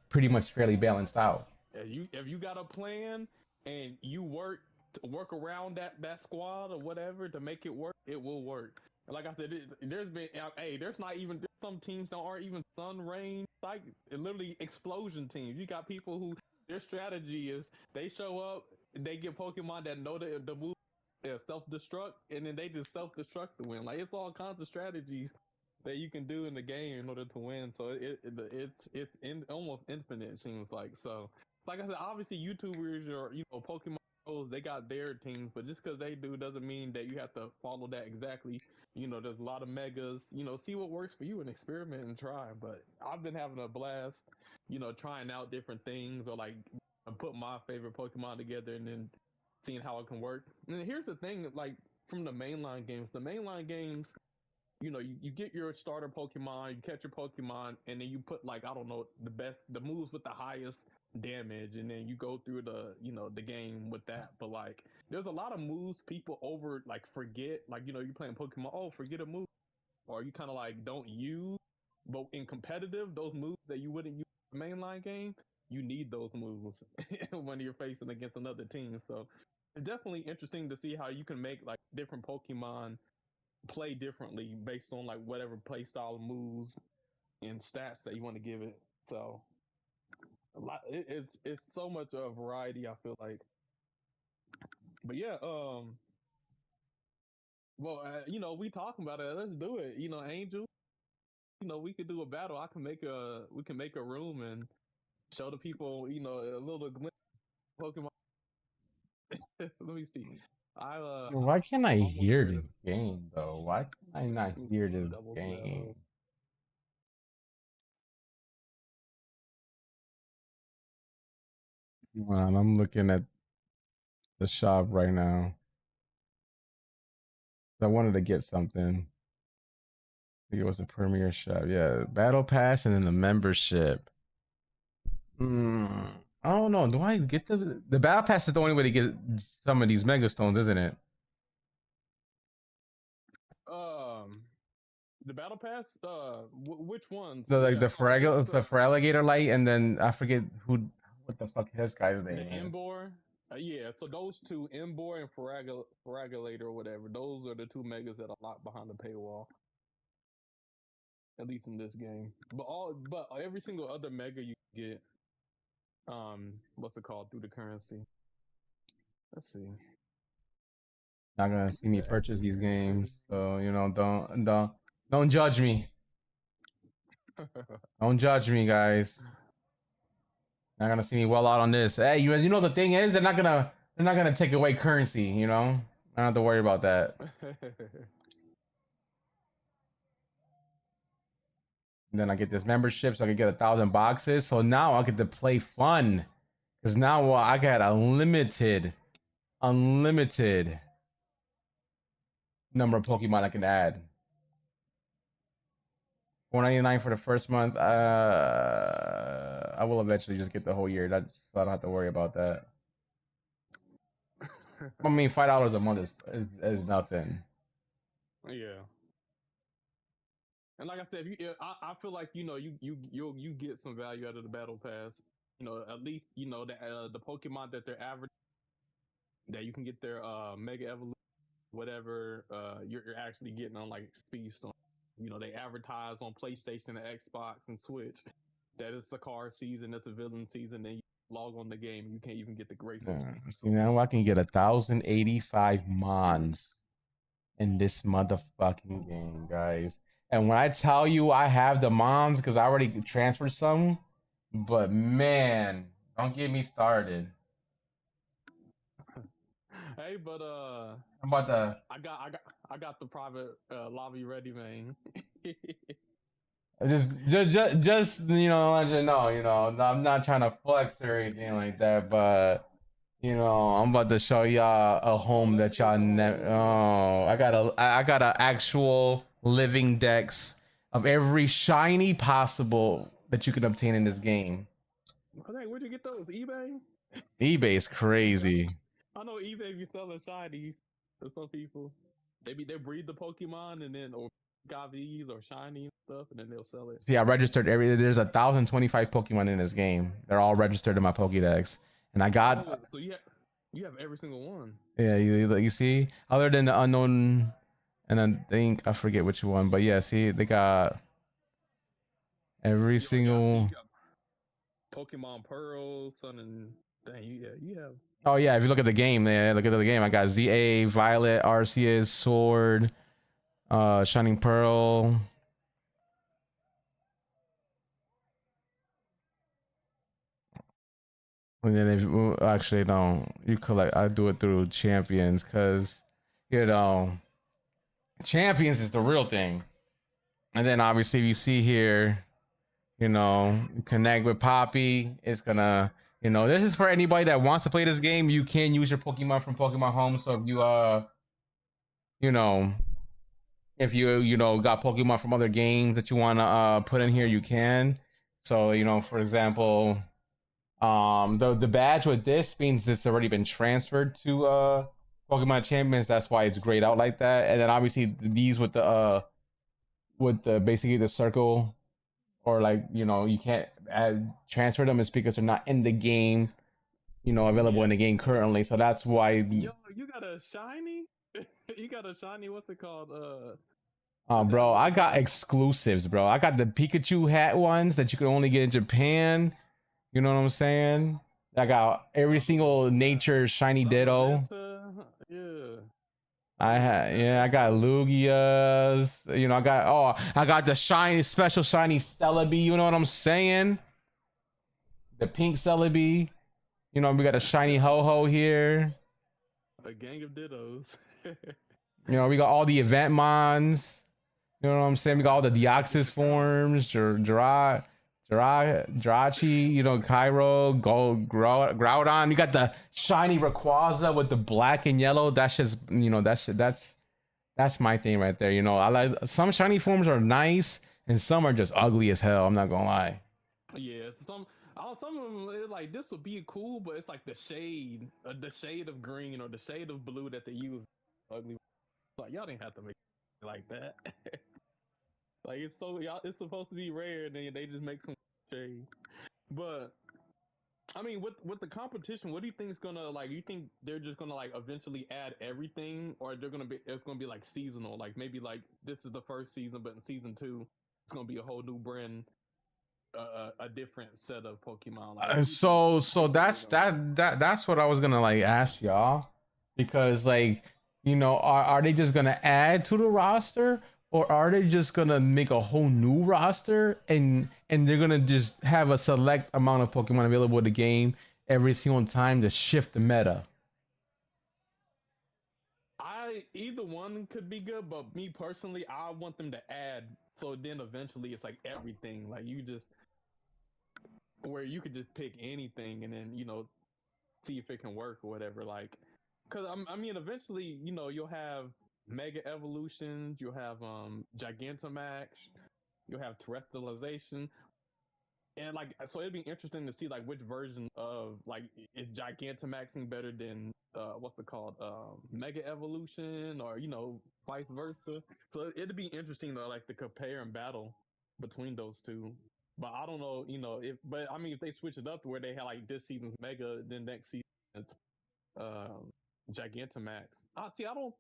pretty much fairly balanced out. If you got a plan and you work around that squad or whatever to make it work, it will work. And like I said, there's not even there's some teams that aren't even sun rain like literally explosion teams. You got people who their strategy is they show up, they get Pokemon that know the move, self destruct, and then they just self destruct to win. Like it's all kinds of strategies that you can do in the game in order to win. So it's almost infinite. It seems like so. Like I said, obviously YouTubers or Pokemon pros, they got their teams, but just because they do doesn't mean that you have to follow that exactly. There's a lot of megas. See what works for you and experiment and try. But I've been having a blast. Trying out different things or like put my favorite Pokemon together and then seeing how it can work. And here's the thing, like from the mainline games, you get your starter Pokemon, you catch your Pokemon, and then you put like I don't know the moves with the highest damage, and then you go through the game with that. But like, there's a lot of moves people forget. Like you're playing Pokemon, oh forget a move, or you kind of like don't use. But in competitive, those moves that you wouldn't use in the mainline game, you need those moves when you're facing against another team. So it's definitely interesting to see how you can make like different Pokemon play differently based on like whatever play style moves and stats that you want to give it. So it's so much a variety. I feel like, but yeah, we talking about it. Let's do it. Angel. We could do a battle. We can make a room and show the people. A little glimpse of Pokemon. Let me see. Why can't I hear this game though? Why can I not hear this game? I'm looking at the shop right now. I wanted to get something. I think it was the premier shop. Yeah, battle pass and then the membership. I don't know. Do I get the battle pass? Is the only way to get some of these mega stones, isn't it? The battle pass. Which ones? The like the Feraligatr light, and then I forget what the fuck his guy's name. The Embor. Yeah, so those two, Embor and Feraligatr or whatever, those are the two megas that are locked behind the paywall. At least in this game. But every single other mega you get, what's it called, through the currency. Let's see. Not gonna see me purchase these games, so don't judge me. Don't judge me, guys. Not gonna see me well out on this. Hey, the thing is, they're not gonna take away currency. I don't have to worry about that. And then I get this membership, so I can get 1,000 boxes. So now I get to play fun, because now I got unlimited number of Pokemon I can add. $4.99 for the first month. I will eventually just get the whole year. So I don't have to worry about that. I mean, $5 a month is nothing. Yeah. And like I said, I feel like you get some value out of the battle pass. At least the Pokemon that they're average, that you can get their Mega Evolution, whatever you're actually getting on like Speedstorm. They advertise on PlayStation and Xbox and Switch that it's the car season, it's a villain season, and you log on the game, you can't even get the great. See, now I can get 1,085 Mons in this motherfucking game, guys. And when I tell you I have the Mons, because I already transferred some, but man, don't get me started. Hey, but I'm about to. I got the private lobby ready, man. just let you know, I'm not trying to flex or anything like that, but I'm about to show y'all a home that y'all never. Oh, I got a actual living dex of every shiny possible that you can obtain in this game. Hey, where'd you get those? eBay? eBay is crazy. I know eBay be selling shinies to some people. They breed the Pokemon and then or Gavis or shiny stuff, and then they'll sell it. See, I registered there's 1,025 Pokemon in this game. They're all registered in my Pokédex, and I got. You have every single one. Yeah, you see, other than the unknown, and I think I forget which one, but yeah, see, they got every Yo, yeah, I see single. you got Pokemon Pearl, Sun and dang, you have. Oh yeah, if you look at the game, yeah, look at the game. I got ZA, Violet, Arceus, Sword, Shining Pearl. And then if well, actually no, you collect. I do it through Champions because you know Champions is the real thing. And then obviously you see here, you know, connect with Poppy. It's gonna, you know, this is for anybody that wants to play this game. You can use your Pokemon from Pokemon Home. So if you you know, if you know got Pokemon from other games that you wanna put in here, you can. So you know, for example, the badge with this means it's already been transferred to Pokemon Champions. That's why it's grayed out like that. And then obviously these with the basically the circle, or like, you know, you can't transfer them is because they're not in the game, you know, available in the game currently. So that's why. Yo, you got a shiny? You got a shiny? What's it called? Bro, I got exclusives, bro. I got the Pikachu hat ones that you can only get in Japan. You know what I'm saying? I got every single nature shiny Ditto. Yeah. I got Lugias. You know, I got the shiny special shiny Celebi. You know what I'm saying? The pink Celebi. You know, we got a shiny Ho-Ho here. A gang of Dittos. You know, we got all the event mons. You know what I'm saying? We got all the Deoxys forms, Jirachi, you know, Cairo, Gold, Groudon. You got the shiny Rayquaza with the black and yellow. That's just, you know, that's my thing right there. You know, I like some shiny forms are nice and some are just ugly as hell. I'm not gonna lie. Yeah, some of them it's like this would be cool, but it's like the shade of green or the shade of blue that they use ugly. Like y'all didn't have to make it like that. Like it's supposed to be rare, and they just make some shade. But I mean, with the competition, what do you think is gonna like? You think they're just gonna like eventually add everything, or it's gonna be like seasonal? Like maybe like this is the first season, but in season 2, it's gonna be a whole new brand, a different set of Pokemon. Like, So that's what I was gonna like ask y'all, because like, you know, are they just gonna add to the roster, or are they just gonna make a whole new roster and they're gonna just have a select amount of Pokemon available in the game every single time to shift the meta? Either one could be good, but me personally, I want them to add, so then eventually it's like everything. Like you just where you could just pick anything and then, you know, see if it can work or whatever. Like, cause I mean, eventually, you know, you'll have Mega Evolutions, you'll have Gigantamax, you'll have Terrestrialization, and like, so it'd be interesting to see like which version of like is Gigantamaxing better than what's it called, Mega Evolution, or you know, vice versa. So it'd be interesting though, like to compare and battle between those two. But I don't know, you know, but I mean, if they switch it up to where they had like this season's Mega, then next season it's Gigantamax. See, I don't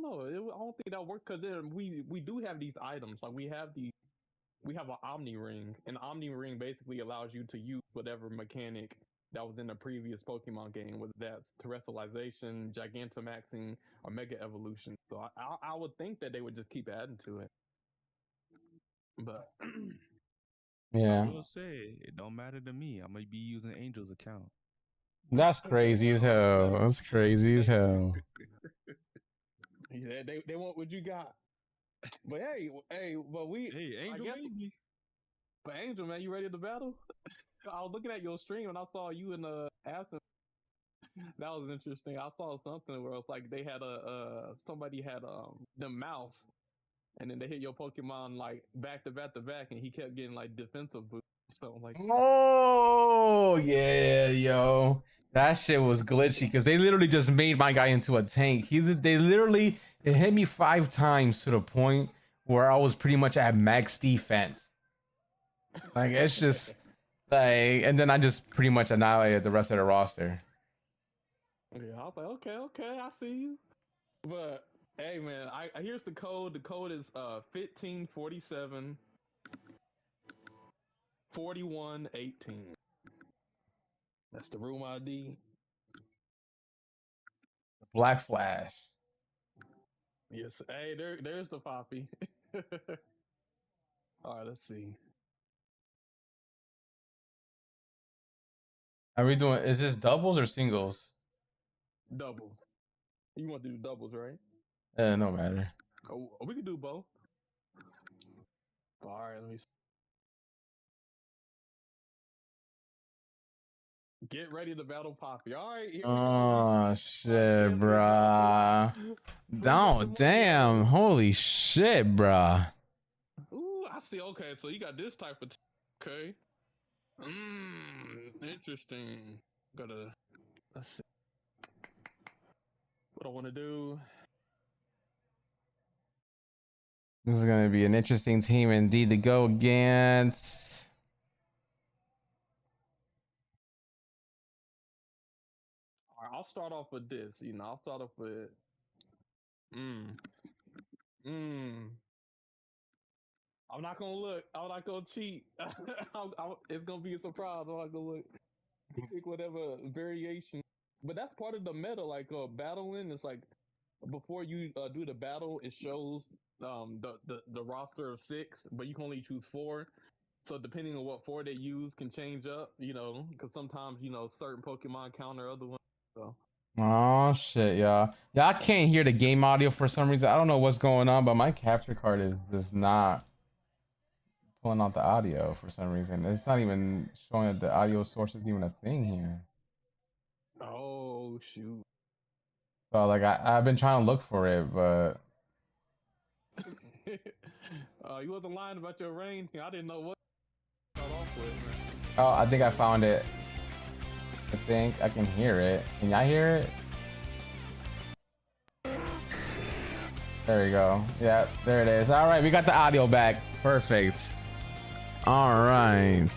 know. I don't think that'll work, because then we do have these items. Like we have an Omni Ring, and Omni Ring basically allows you to use whatever mechanic that was in the previous Pokemon game, whether that's Terrestrialization, Gigantamaxing, or Mega Evolution. So I would think that they would just keep adding to it. But Yeah, I will say it don't matter to me. I might be using Angel's account. that's crazy as hell. That's crazy as hell. Yeah, they want what you got. But hey, but Angel made me. But Angel, man, you ready to battle? I was looking at your stream and I saw you and Aston. That was interesting. I saw something where it's like they had somebody had the mouse, and then they hit your Pokemon like back to back to back, and he kept getting like defensive boosts. So like, Oh yeah, yo, that shit was glitchy because they literally just made my guy into a tank. They literally, it hit me 5 times to the point where I was pretty much at max defense. Like it's just like, and then I just pretty much annihilated the rest of the roster. Yeah, I was like, okay, I see you. But hey, man, I here's the code. The code is 1547 4118. That's the room ID. Black Flash. Yes. Hey, there's the poppy. All right, let's see. Are we doing? Is this doubles or singles? Doubles. You want to do doubles, right? No matter. Oh, we can do both. All right, let me see. Get ready to battle Poppy. All right. Here we go. Oh shit, bruh. Oh damn! Holy shit, bruh. Ooh, I see. Okay, so you got this type of. Okay. Interesting. Let's see. What I want to do. This is gonna be an interesting team indeed to go against. All right, I'll start off with this. I'll start off with. I'm not gonna look. I'm not gonna cheat. It's gonna be a surprise. I'm not gonna look. Pick whatever variation. But that's part of the meta. Like battling, it's like before you do the battle, it shows the roster of 6, but you can only choose 4. So depending on what 4 they use can change up. Because sometimes certain Pokemon counter other ones. So. Oh shit, yeah. Yeah, I can't hear the game audio for some reason. I don't know what's going on, but my capture card is just not pulling out the audio for some reason. It's not even showing that the audio source isn't even a thing here. Oh shoot. So like I've been trying to look for it, but you wasn't lying about your range. I didn't know what to start off with, man. oh, I think I found it. I think I can hear it. Can y'all hear it? There we go. Yeah, there it is. All right, we got the audio back. Perfect. All right.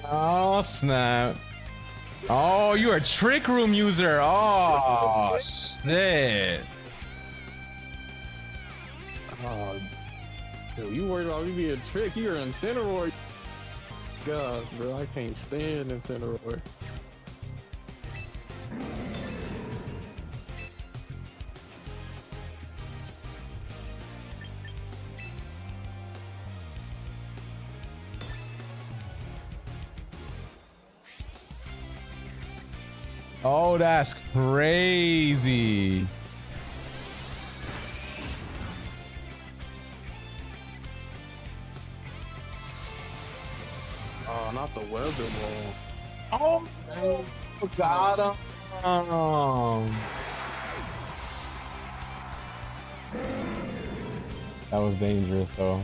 Oh snap! Oh, you're a trick room user. Oh shit! Oh, dude, you worried about me being a trick? You're in Incineroar. Gosh, bro, I can't stand Incineroar. Oh, that's crazy. Oh, not the weather ball. Oh, got him. That was dangerous though.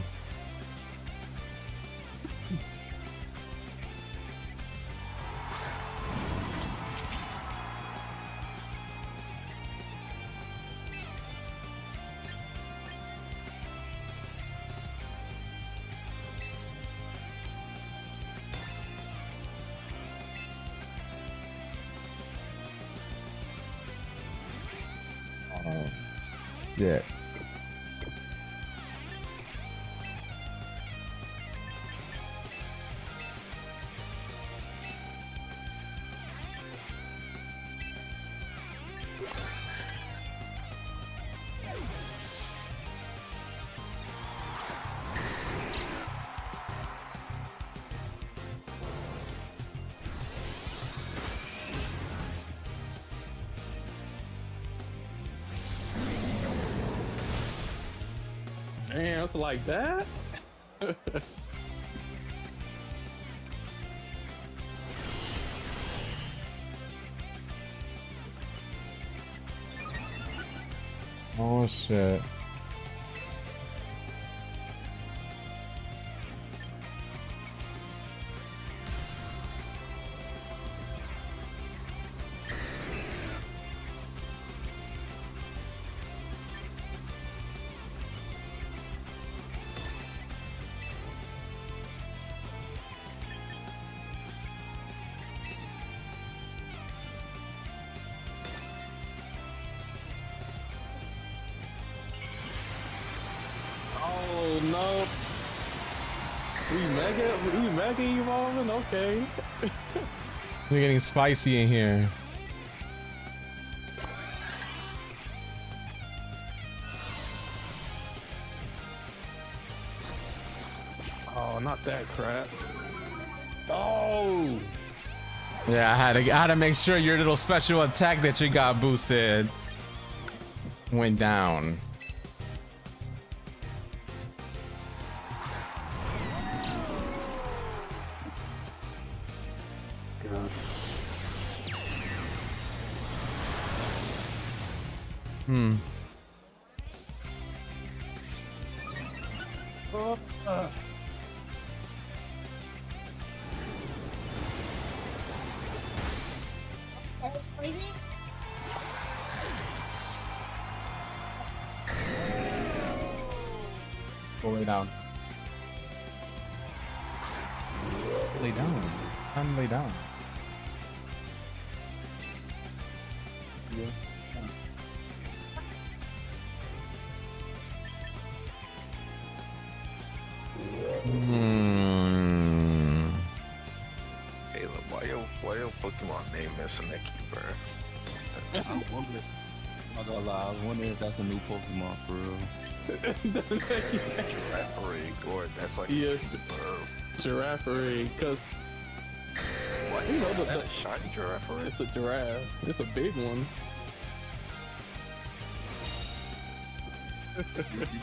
Yeah. Damn, it's like that? Oh shit. Oh no. We mega evolving? Okay. We're getting spicy in here. Oh, not that crap. Oh. Yeah, I had to make sure your little special attack that you got boosted went down. Hmm. Go lay down. Lay down. Time to lay down. Yeah. Caleb, why your Pokemon name missing that key, bro? I'm wondering. I'm not gonna lie, I was wondering if that's a new Pokemon for real. Giraffe or that's like Yeah. a Giraffe, cause what? you know That's a shiny giraffe. it's a giraffe. It's a big one. You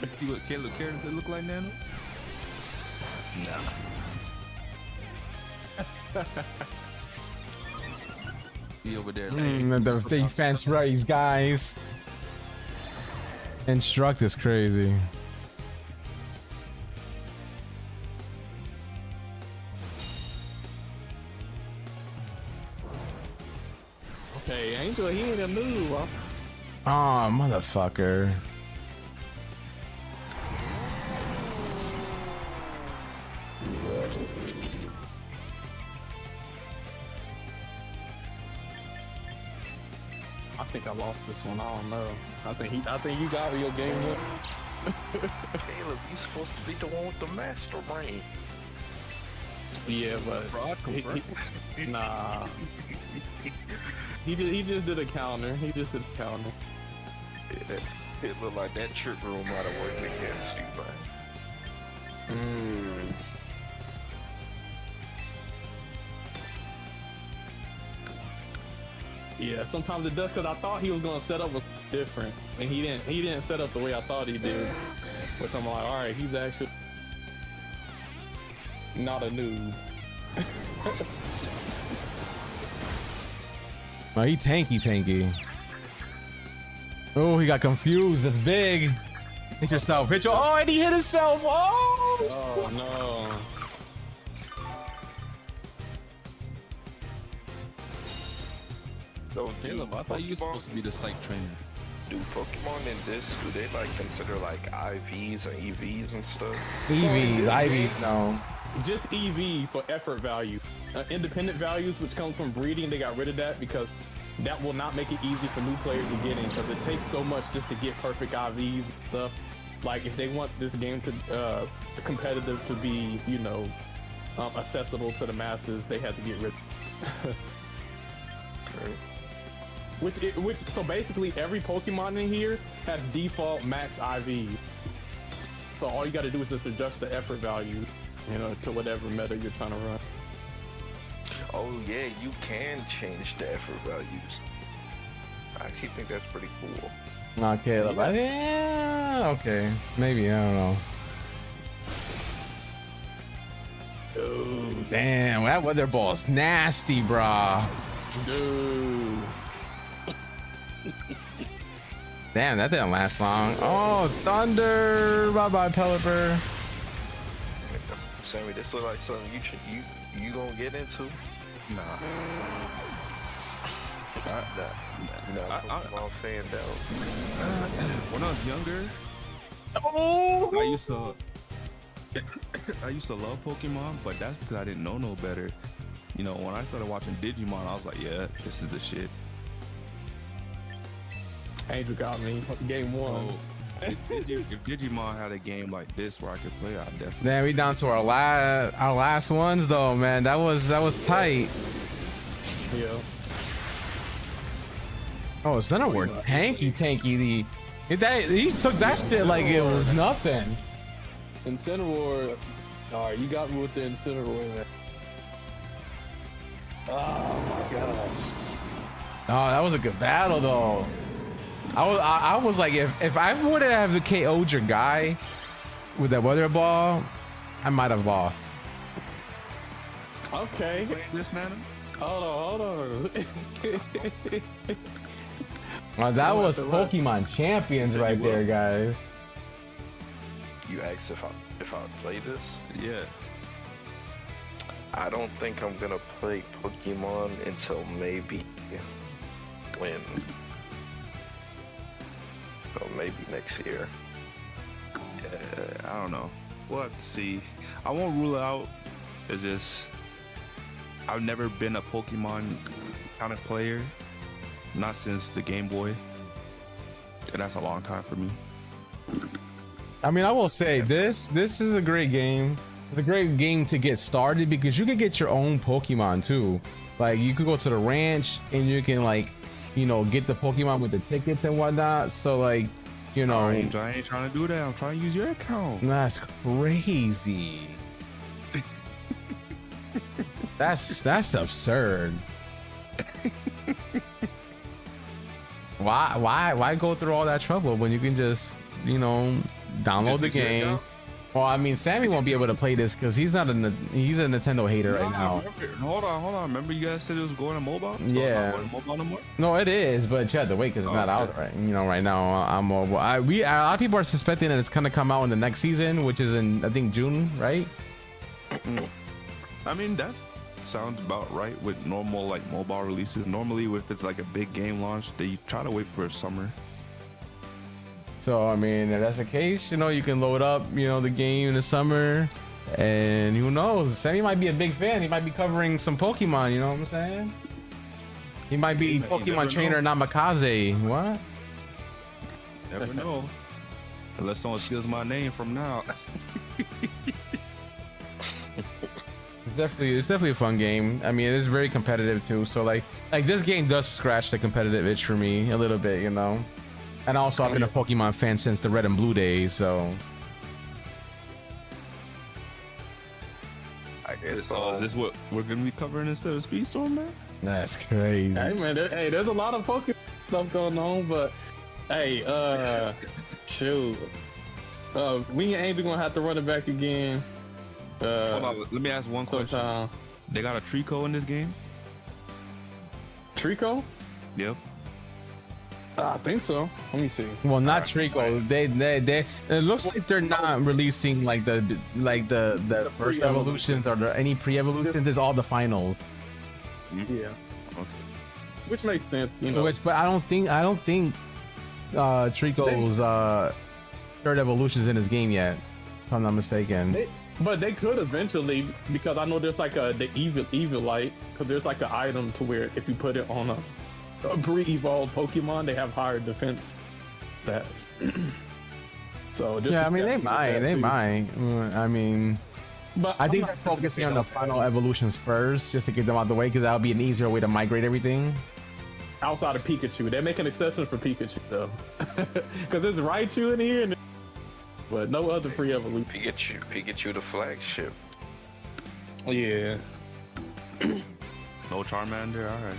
see what Caleb character look like, Nano? He over there. The defense raise, guys. Instruct is crazy. Okay, Angel, he ain't a noob. Huh? Oh, motherfucker. I think I lost this one. I don't know. I think you got your game win. Caleb, you supposed to be the one with the master brain. Yeah, but nah. He just did a counter. He just did a counter. It looked like that trick room might have worked against you, man. Yeah, sometimes it does, because I thought he was gonna set up was different, and he didn't set up the way I thought he did. Which I'm like, all right, he's actually not a noob. Oh, he tanky. Oh, he got confused. That's big. Hit yourself. Hit your. Oh, and he hit himself. Oh. Oh no. So, Caleb, I thought you were supposed to be the psych trainer. Do Pokemon in this, do they like consider like IVs and EVs and stuff? IVs, no. Just EV for effort value. Independent values, which come from breeding, they got rid of that because that will not make it easy for new players to get in, because it takes so much just to get perfect IVs and stuff. Like if they want this game to competitive to be, you know, accessible to the masses, they had to get rid of Okay. Which so basically every Pokemon in here has default max IV. So all you got to do is just adjust the effort value, you know, to whatever meta you're trying to run. Oh yeah, you can change the effort values. I actually think that's pretty cool. Okay, yeah, okay. Maybe, I don't know. Dude. Damn, that weather ball is nasty, brah. Dude. Damn, that didn't last long. Oh, thunder! Bye bye, Pelipper. Sammy, this look like something you gonna get into? Nah. No, I'm a fan though. When I was younger, Oh! I used to love Pokemon, but that's because I didn't know no better. You know, when I started watching Digimon, I was like, yeah, this is the shit. Angel got me. Game 1. So, if Digimon had a game like this where I could play, I'd definitely. Damn, we down to our last ones though, man. That was tight. Yeah. Oh, Centerward, tanky. He took that shit like it was nothing. Incineroar. Alright, you got me with the Incineroar, man. Oh my gosh. Oh, that was a good battle though. I was like, if I would have KO'd your guy with that weather ball, I might have lost. Okay. This man. Hold on. Well, that was Pokemon Champions right there, guys. You asked if I play this? Yeah. I don't think I'm gonna play Pokemon until maybe when. So maybe next year. Yeah, I don't know. We'll have to see. I won't rule it out. It's just I've never been a Pokemon kind of player. Not since the Game Boy. And that's a long time for me. I mean, I will say this is a great game. It's a great game to get started because you can get your own Pokemon too. Like you could go to the ranch and you can like, you know, get the Pokemon with the tickets and whatnot. So like, you know, I ain't trying to do that. I'm trying to use your account. That's crazy. That's absurd. Why go through all that trouble when you can just, you know, download the game? Well, I mean, Sammy won't be able to play this because he's a Nintendo hater right now. Hold on. Remember you guys said it was going to mobile? So Yeah. Not going to mobile no more? No, it is, but you had to wait because it's not out right. You know, right now I'm mobile. A lot of people are suspecting that it's gonna come out in the next season, which is in I think June, right? I mean that sounds about right with normal like mobile releases. Normally, if it's like a big game launch, they try to wait for summer. So I mean, if that's the case, you know, you can load up, you know, the game in the summer, and who knows? Sammy might be a big fan. He might be covering some Pokemon. You know what I'm saying? He might be Pokemon trainer Namikaze. What? Never know. Unless someone steals my name from now. It's definitely a fun game. I mean, it is very competitive too. So like this game does scratch the competitive itch for me a little bit, you know. And also, I've been a Pokemon fan since the Red and Blue days, so. I guess So is this what we're gonna be covering instead of Speedstorm, man? That's crazy. Hey man, there's a lot of Pokemon stuff going on, but hey, shoot. Me and Angel gonna have to run it back again. Hold on, let me ask one question. Sometime. They got a Trico in this game? Trico? Yep. I think so. Let me see. Well, not Trico. They it looks like they're not releasing like the first evolutions or any pre-evolutions. It's all the finals. Yeah. Okay. Which makes sense, you know. But I don't think Trico's third evolution's in his game yet, if I'm not mistaken. But they could eventually, because I know there's like the evil light, because there's like an item to where if you put it on a pre-evolved Pokemon, they have higher defense stats. So just Yeah, I mean they might. I mean, but I think they're focusing on the final evolutions first, just to get them out of the way, because that'll be an easier way to migrate everything. outside of Pikachu, they make an exception for Pikachu though, because there's Raichu in here, but no other pre-evolution. Pikachu the flagship. Yeah. No Charmander, alright.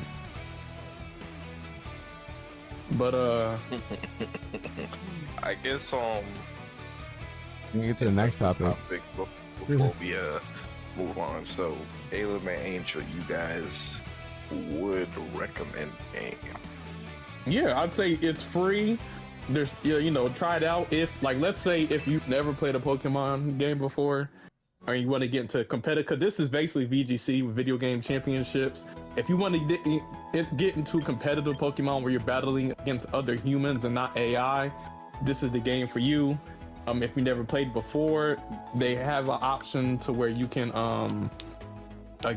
But I guess We get to the next topic. before we move on. So, Alien and Angel, you guys would recommend a game? Yeah, I'd say it's free. There's, you know, try it out. If, like, let's say if you've never played a Pokemon game before, or you want to get into competitive, because this is basically VGC, Video Game Championships. If you want to get into competitive Pokemon where you're battling against other humans and not AI, this is the game for you. If you never played before, they have an option to where you can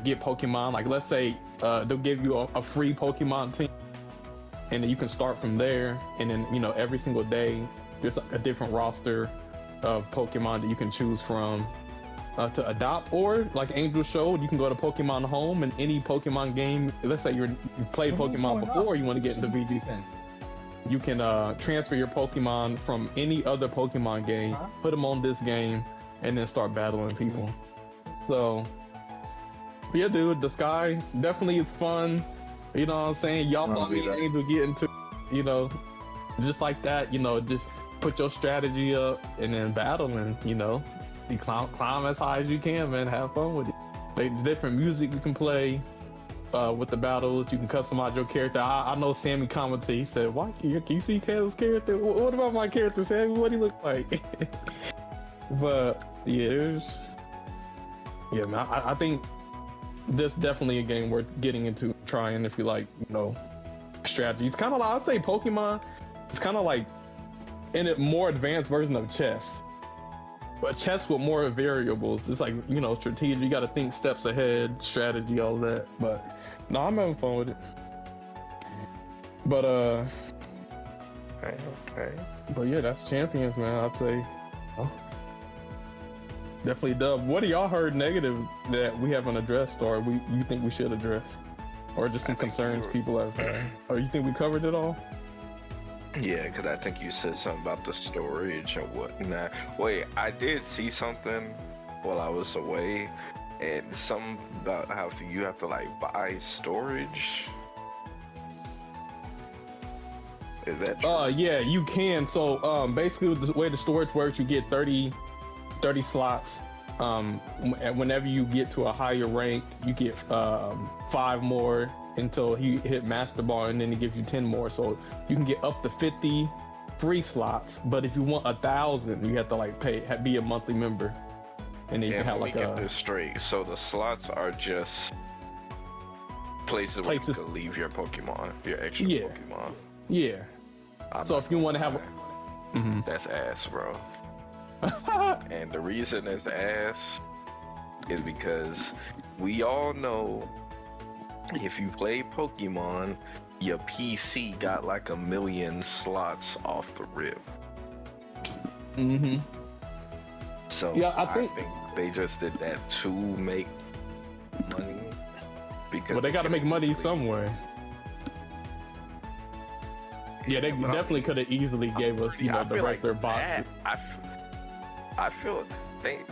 get Pokemon. Like, let's say they'll give you a free Pokemon team, and then you can start from there. And then, you know, every single day there's a different roster of Pokemon that you can choose from to adopt. Or like Angel showed, you can go to Pokemon Home, and any Pokemon game, let's say you played Pokemon before, you want to get into VGC, you can transfer your Pokemon from any other Pokemon game, put them on this game, and then start battling people. So yeah, dude, the Sky definitely is fun. You know what I'm saying? Y'all want me to get into, you know, just like that, you know, just put your strategy up and then battle, and, you know, you climb as high as you can, man. Have fun with it. There's different music you can play with the battles. You can customize your character. I know Sammy commented, he said, "Why can you see Taylor's character? What about my character, Sammy? What do he look like?" But yeah, man, I think this definitely a game worth getting into, trying if you like, you know, strategy. It's kind of like, I'd say Pokemon, it's kind of like in a more advanced version of chess, but chess with more variables. It's like, you know, strategic, you got to think steps ahead, strategy, all that. But no, I'm having fun with it. But Okay. but yeah, that's Champions, man. I'd say definitely dub. What do y'all heard negative that we haven't addressed, or you think we should address, or just some concerns people have had? Or you think we covered it all? Yeah, because I think you said something about the storage and whatnot. Wait, I did see something while I was away, and something about how you have to like buy storage. Is that true? Yeah, you can. So basically the way the storage works, you get 30 slots. And whenever you get to a higher rank, you get 5 more until you hit Master Ball, and then it gives you 10 more. So you can get up to 50 free slots. But if you want 1,000, you have to like be a monthly member, and then you can have like get this straight. So the slots are just places where you can leave your Pokemon, your extra Pokemon. Yeah. So if you want to have, that's ass, bro. And the reason it's ass is because we all know if you play Pokemon, your PC got like 1 million slots off the rip. So yeah, I think they just did that to make money. Because they got to make money somewhere. Yeah, they definitely could have easily gave us, you know, the regular boxes. I feel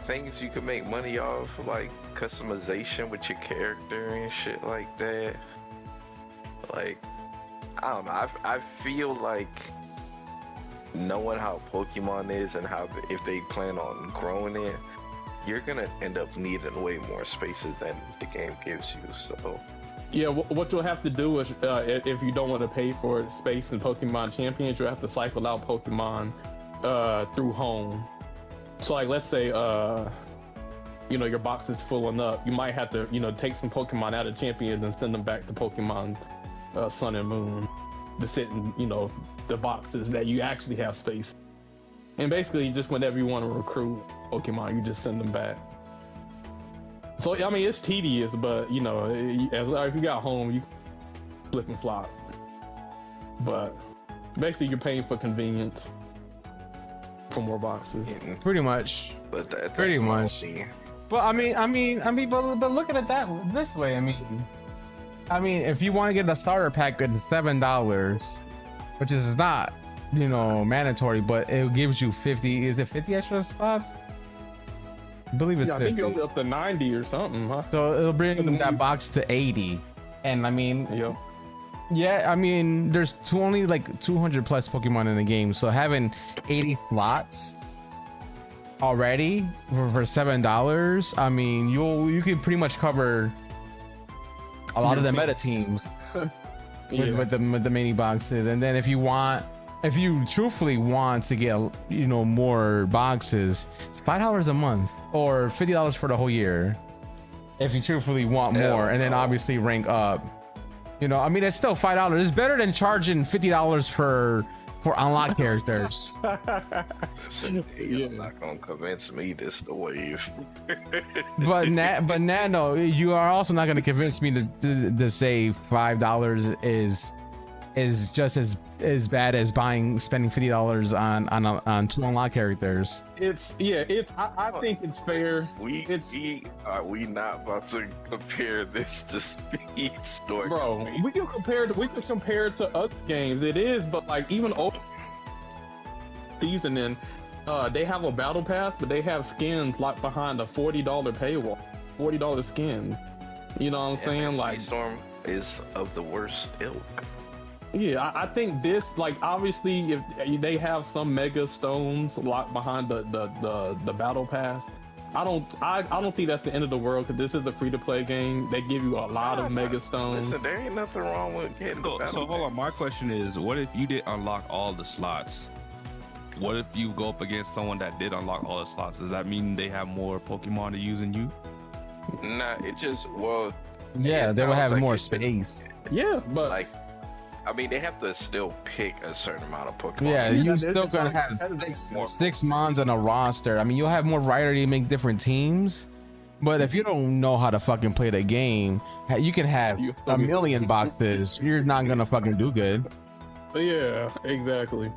things you can make money off, like customization with your character and shit like that. Like, I don't know. I feel like knowing how Pokemon is and how if they plan on growing it, you're gonna end up needing way more spaces than the game gives you. So. Yeah, what you'll have to do is, if you don't want to pay for space in Pokemon Champions, you'll have to cycle out Pokemon through home. So like, let's say, you know, your box is filling up, you might have to, you know, take some Pokemon out of Champions and send them back to Pokemon Sun and Moon to sit in, you know, the boxes that you actually have space. And basically, just whenever you want to recruit Pokemon, you just send them back. So, I mean, it's tedious, but, you know, if you got home, you flip and flop. But basically, you're paying for convenience for more boxes. Pretty much. But that's pretty much. But I mean, but look at it this way. I mean, if you want to get a starter pack, it's $7, which is not, you know, mandatory, but it gives you 50. Is it 50 extra spots? I believe it's 50. I think it goes up to 90 or something, huh? So it'll bring that box to 80. And I mean, yeah, I mean, there's only like 200 plus Pokemon in the game, so having 80 slots already for $7. I mean, you can pretty much cover a lot of the meta teams with the mini boxes. And then if you truthfully want to get, you know, more boxes, it's $5 a month or $50 for the whole year. If you truthfully want more, and then obviously rank up. You know, I mean, it's still $5. It's better than charging $50 for unlocked characters. You're not gonna convince me this the wave. but Nano, you are also not gonna convince me to say $5 is just as bad as spending $50 on 2 unlocked characters. I think it's fair. Are we not about to compare this to Speedstorm? Bro, we can compare it to other games. It is, but like even season in, they have a battle pass, but they have skins locked behind a $40 paywall. $40 skins. You know what I'm saying? Like Speedstorm is of the worst ilk. Yeah, I think this, like, obviously, if they have some mega stones locked behind the battle pass, I don't think that's the end of the world, because this is a free-to-play game. They give you a lot of mega stones. Listen, there ain't nothing wrong with getting the battle So hold on, my question is, what if you did unlock all the slots? What if you go up against someone that did unlock all the slots? Does that mean they have more Pokemon to use than you? Nah, it just, yeah, they would have more space. Yeah, but like, I mean, they have to still pick a certain amount of Pokemon. Yeah, you still gonna have six mons on a roster. I mean, you'll have more variety to make different teams. But if you don't know how to fucking play the game, you can have a million boxes. You're not gonna fucking do good. Yeah, exactly.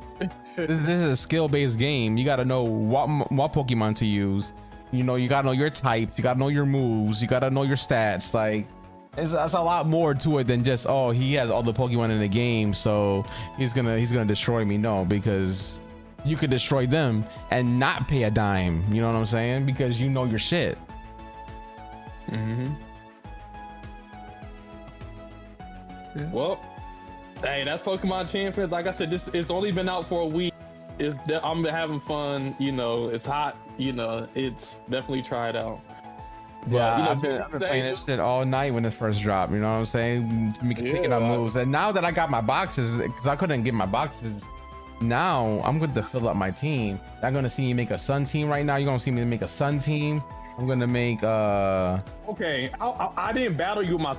This is a skill-based game. You gotta know what Pokemon to use. You know, you gotta know your types. You gotta know your moves. You gotta know your stats. Like, that's a lot more to it than just, oh, he has all the Pokemon in the game, so he's gonna destroy me. No, because you could destroy them and not pay a dime. You know what I'm saying? Because you know your shit. Mm-hmm. Yeah. Well, hey, that's Pokemon Champions. Like I said, it's only been out for a week. I'm having fun. You know, it's hot. You know, it's definitely try it out. Yeah, you know, I've been playing this shit all night when it first dropped. You know what I'm saying? Picking up moves. And now that I got my boxes, because I couldn't get my boxes, now I'm going to fill up my team. I'm going to see me make a Sun team right now. You're going to see me make a Sun team. I'm going to make Okay, I didn't battle you. My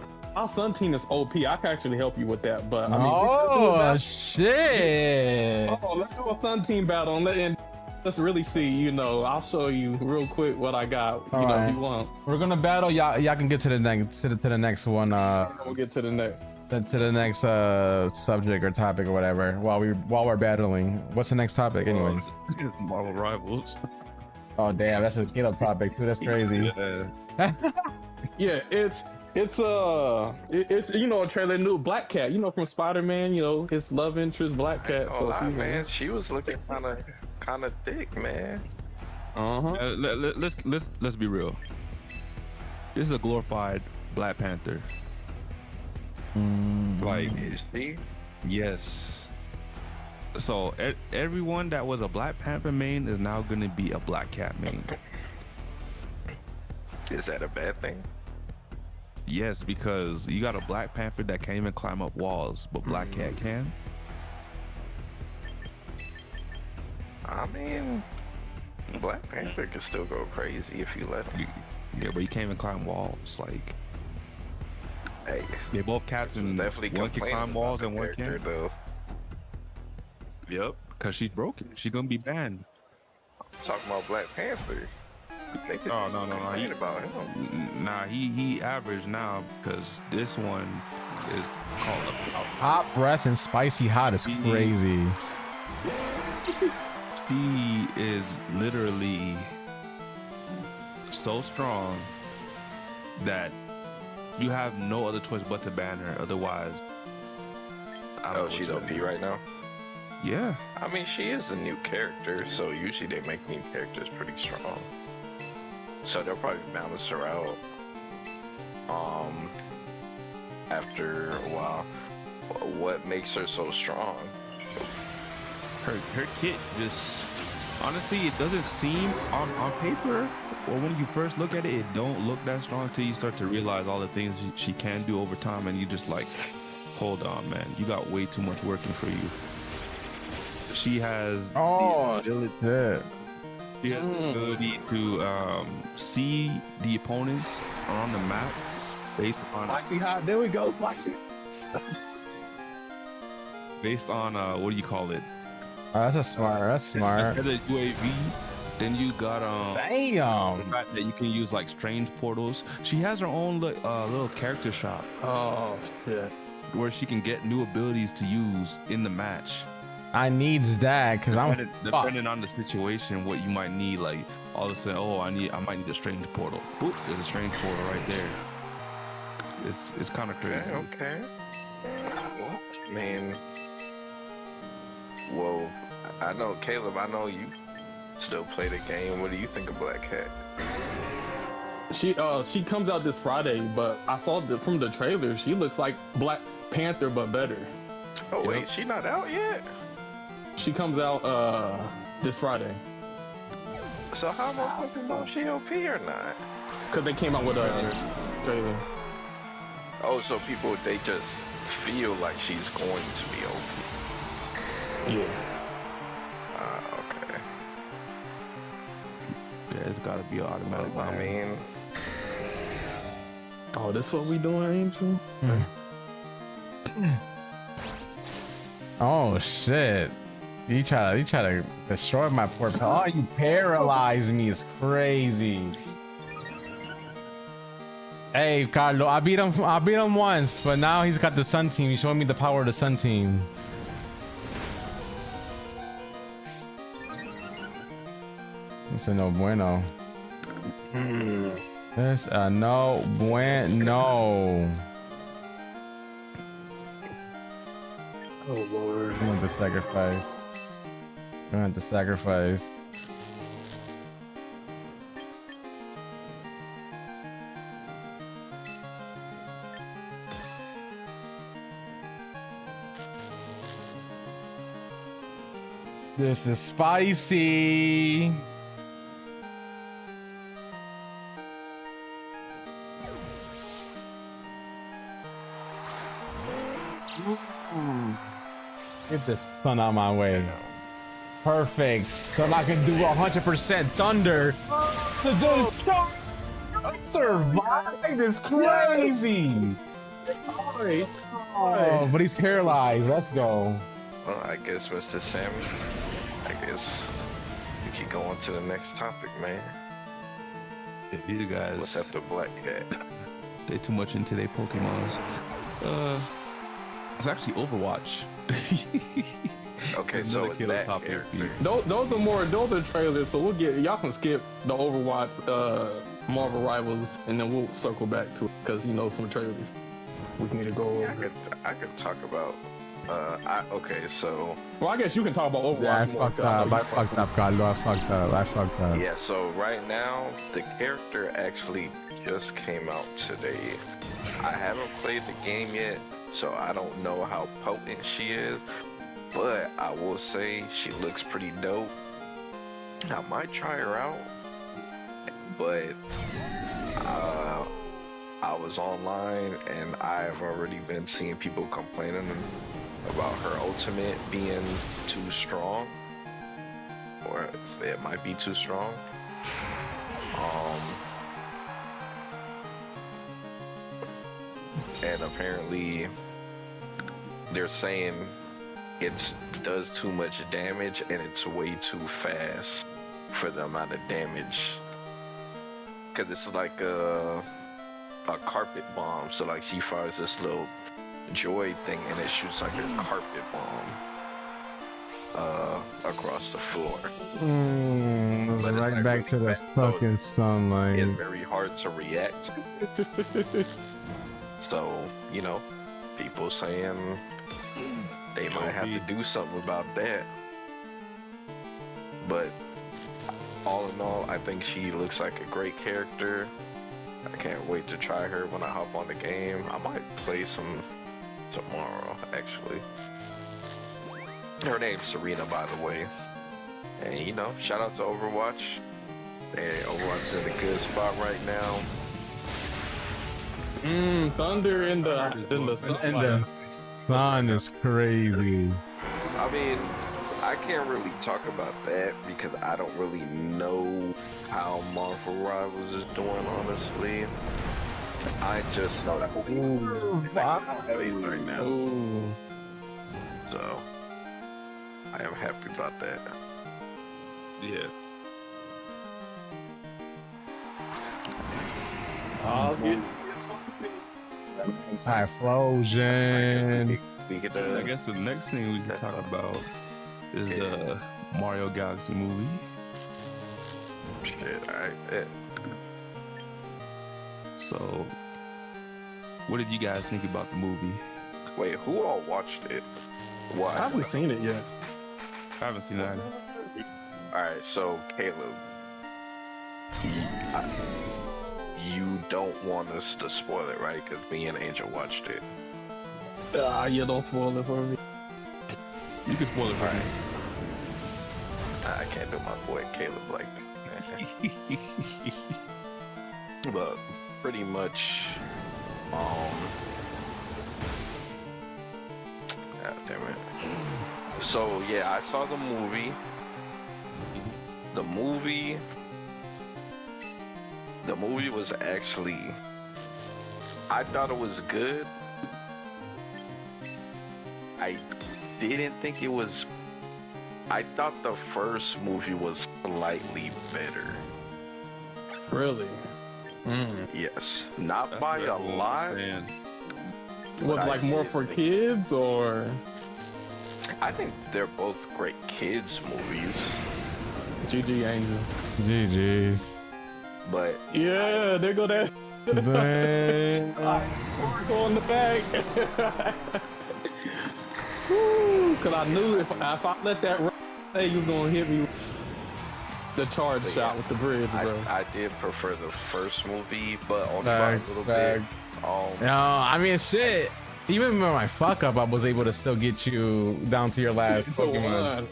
Sun team is OP. I can actually help you with that. But I mean, shit. Let's do a Sun team battle and let's really see. You know, I'll show you real quick what I got. You know, if you want. We're gonna battle. Y'all can get to the next one. We'll get to the next subject or topic or whatever while we're battling. What's the next topic, anyways? Marvel Rivals. Oh damn, that's a Halo topic too. That's crazy. Yeah, it's you know, a trailer, new Black Cat, you know, from Spider-Man, you know, his love interest Black Cat. Man, she was looking kind of thick, man. Let's be real. This is a glorified Black Panther. Like, yes. So everyone that was a Black Panther main is now gonna be a Black Cat main. Is that a bad thing? Yes, because you got a Black Panther that can't even climb up walls, but Black Cat can. I mean, Black Panther can still go crazy if you let him. Yeah, but you can't even climb walls. Like, hey, they both cats and definitely one can climb walls and one can't. Though. Yep, because she's broken. She's gonna be banned. Talking about Black Panther. They could no. about him. Nah, he average now because this one is called Hot breath and spicy hot is crazy. She is literally so strong that you have no other choice but to ban her. Otherwise, she's OP right now. Yeah, I mean, she is a new character, so usually they make new characters pretty strong. So they'll probably balance her out. After a while, what makes her so strong? her kit just Honestly, it doesn't seem on paper, or when you first look at it, it don't look that strong until you start to realize all the things she can do over time, and you just like, hold on, man, you got way too much working for you. She has the ability to see the opponents on the map based on. Foxy hot. There we go, Foxy. Based on what do you call it? That's smart. The UAV. Then you got Damn. the fact that you can use like strange portals. She has her own little character shop. Oh shit. Where she can get new abilities to use in the match. I needs that because I'm depending on the situation, what you might need. Like all of a sudden, I might need a strange portal. Boop, there's a strange portal right there. It's kind of crazy. Okay. What? Man. Whoa. I know, Caleb, I know you still play the game. What do you think of Black Cat? She comes out this Friday, but I saw from the trailer, she looks like Black Panther but better. Oh wait, she not out yet? She comes out this Friday. So how am I supposed to know she OP or not? Cause they came out with a trailer. Oh, so people, they just feel like she's going to be OP. Yeah. Okay. Yeah, it's gotta be automatic. I mean, oh, this what we doing, Angel? Oh shit. You try to destroy my poor pal. Oh, you paralyzed me. It's crazy. Hey, Carlo, I beat him once, but now he's got the Sun Team. He's showing me the power of the Sun Team. It's a no bueno. It's a no bueno. Oh Lord. I want the sacrifice. I want the sacrifice. This is spicy. Get this sun out my way. Perfect. So I can do 100% thunder. Survive is crazy. Oh, but he's paralyzed. Let's go. well, I guess Mr. Sam, I guess we can go on to the next topic, man. These guys, What's after Black Cat? they too much into their Pokemons. It's actually Overwatch. Okay, It's so another it's killer that topic. character. Those are trailers, so y'all can skip the Overwatch Marvel Rivals, and then we'll circle back to it because some trailers we can either go Yeah, over. I could talk about. Okay, so Well, I guess you can talk about Overwatch. Yeah, I more, fucked up. I fucked up, Carlo. I fucked up. yeah, so right now the character actually just came out today. I haven't played the game yet, so I don't know how potent she is, but I will say she looks pretty dope. I might try her out, but I was online and I've already been seeing people complaining about her ultimate being too strong, or it might be too strong. And apparently they're saying it does too much damage and it's way too fast for the amount of damage, because it's like a carpet bomb. So like she fires this little joy thing and it shoots like a carpet bomb across the floor. But it's Right not back really to the fast, so fucking sunlight. it's very hard to react. So, people saying they might have to do something about that. But all in all, I think she looks like a great character. I can't wait to try her when I hop on the game. I might play some tomorrow, actually. Her name's Serena, by the way. And you know, shout out to Overwatch. Overwatch is in a good spot right now. Thunder in the sun is crazy. I mean, I can't really talk about that because I don't really know how Marvel Rivals is doing, honestly. I just know that right now. So I am happy about that. Yeah. Typhlosion. I guess the next thing we can talk about is the Mario Galaxy movie. Shit, alright. So, what did you guys think about the movie? Wait, who all watched it? Why? I haven't seen it yet. I haven't seen that. Alright, so Caleb, you don't want us to spoil it, right? Because me and Angel watched it. Yeah, don't spoil it for me. You can spoil it for me. I can't do my boy Caleb like that. But pretty much, God damn it. So yeah, I saw the movie. The movie was actually, I thought it was good. I didn't think it was, I thought the first movie was slightly better. Really? Yes. Not That's by what a I don't lot. understand. Was I like more did for think- kids or I think they're both great kids movies. GG Angel? GG's. But Yeah, there go that. Dang. Go on the back. Woo, cause I knew if I let that run, hey, you was gonna hit me with the charge But shot yeah, with the bridge, bro. I did prefer the first movie, but only by a Facts, little facts. bit. No, I mean, shit. Even with my fuck up, I was able to still get you down to your last Go Pokemon. on.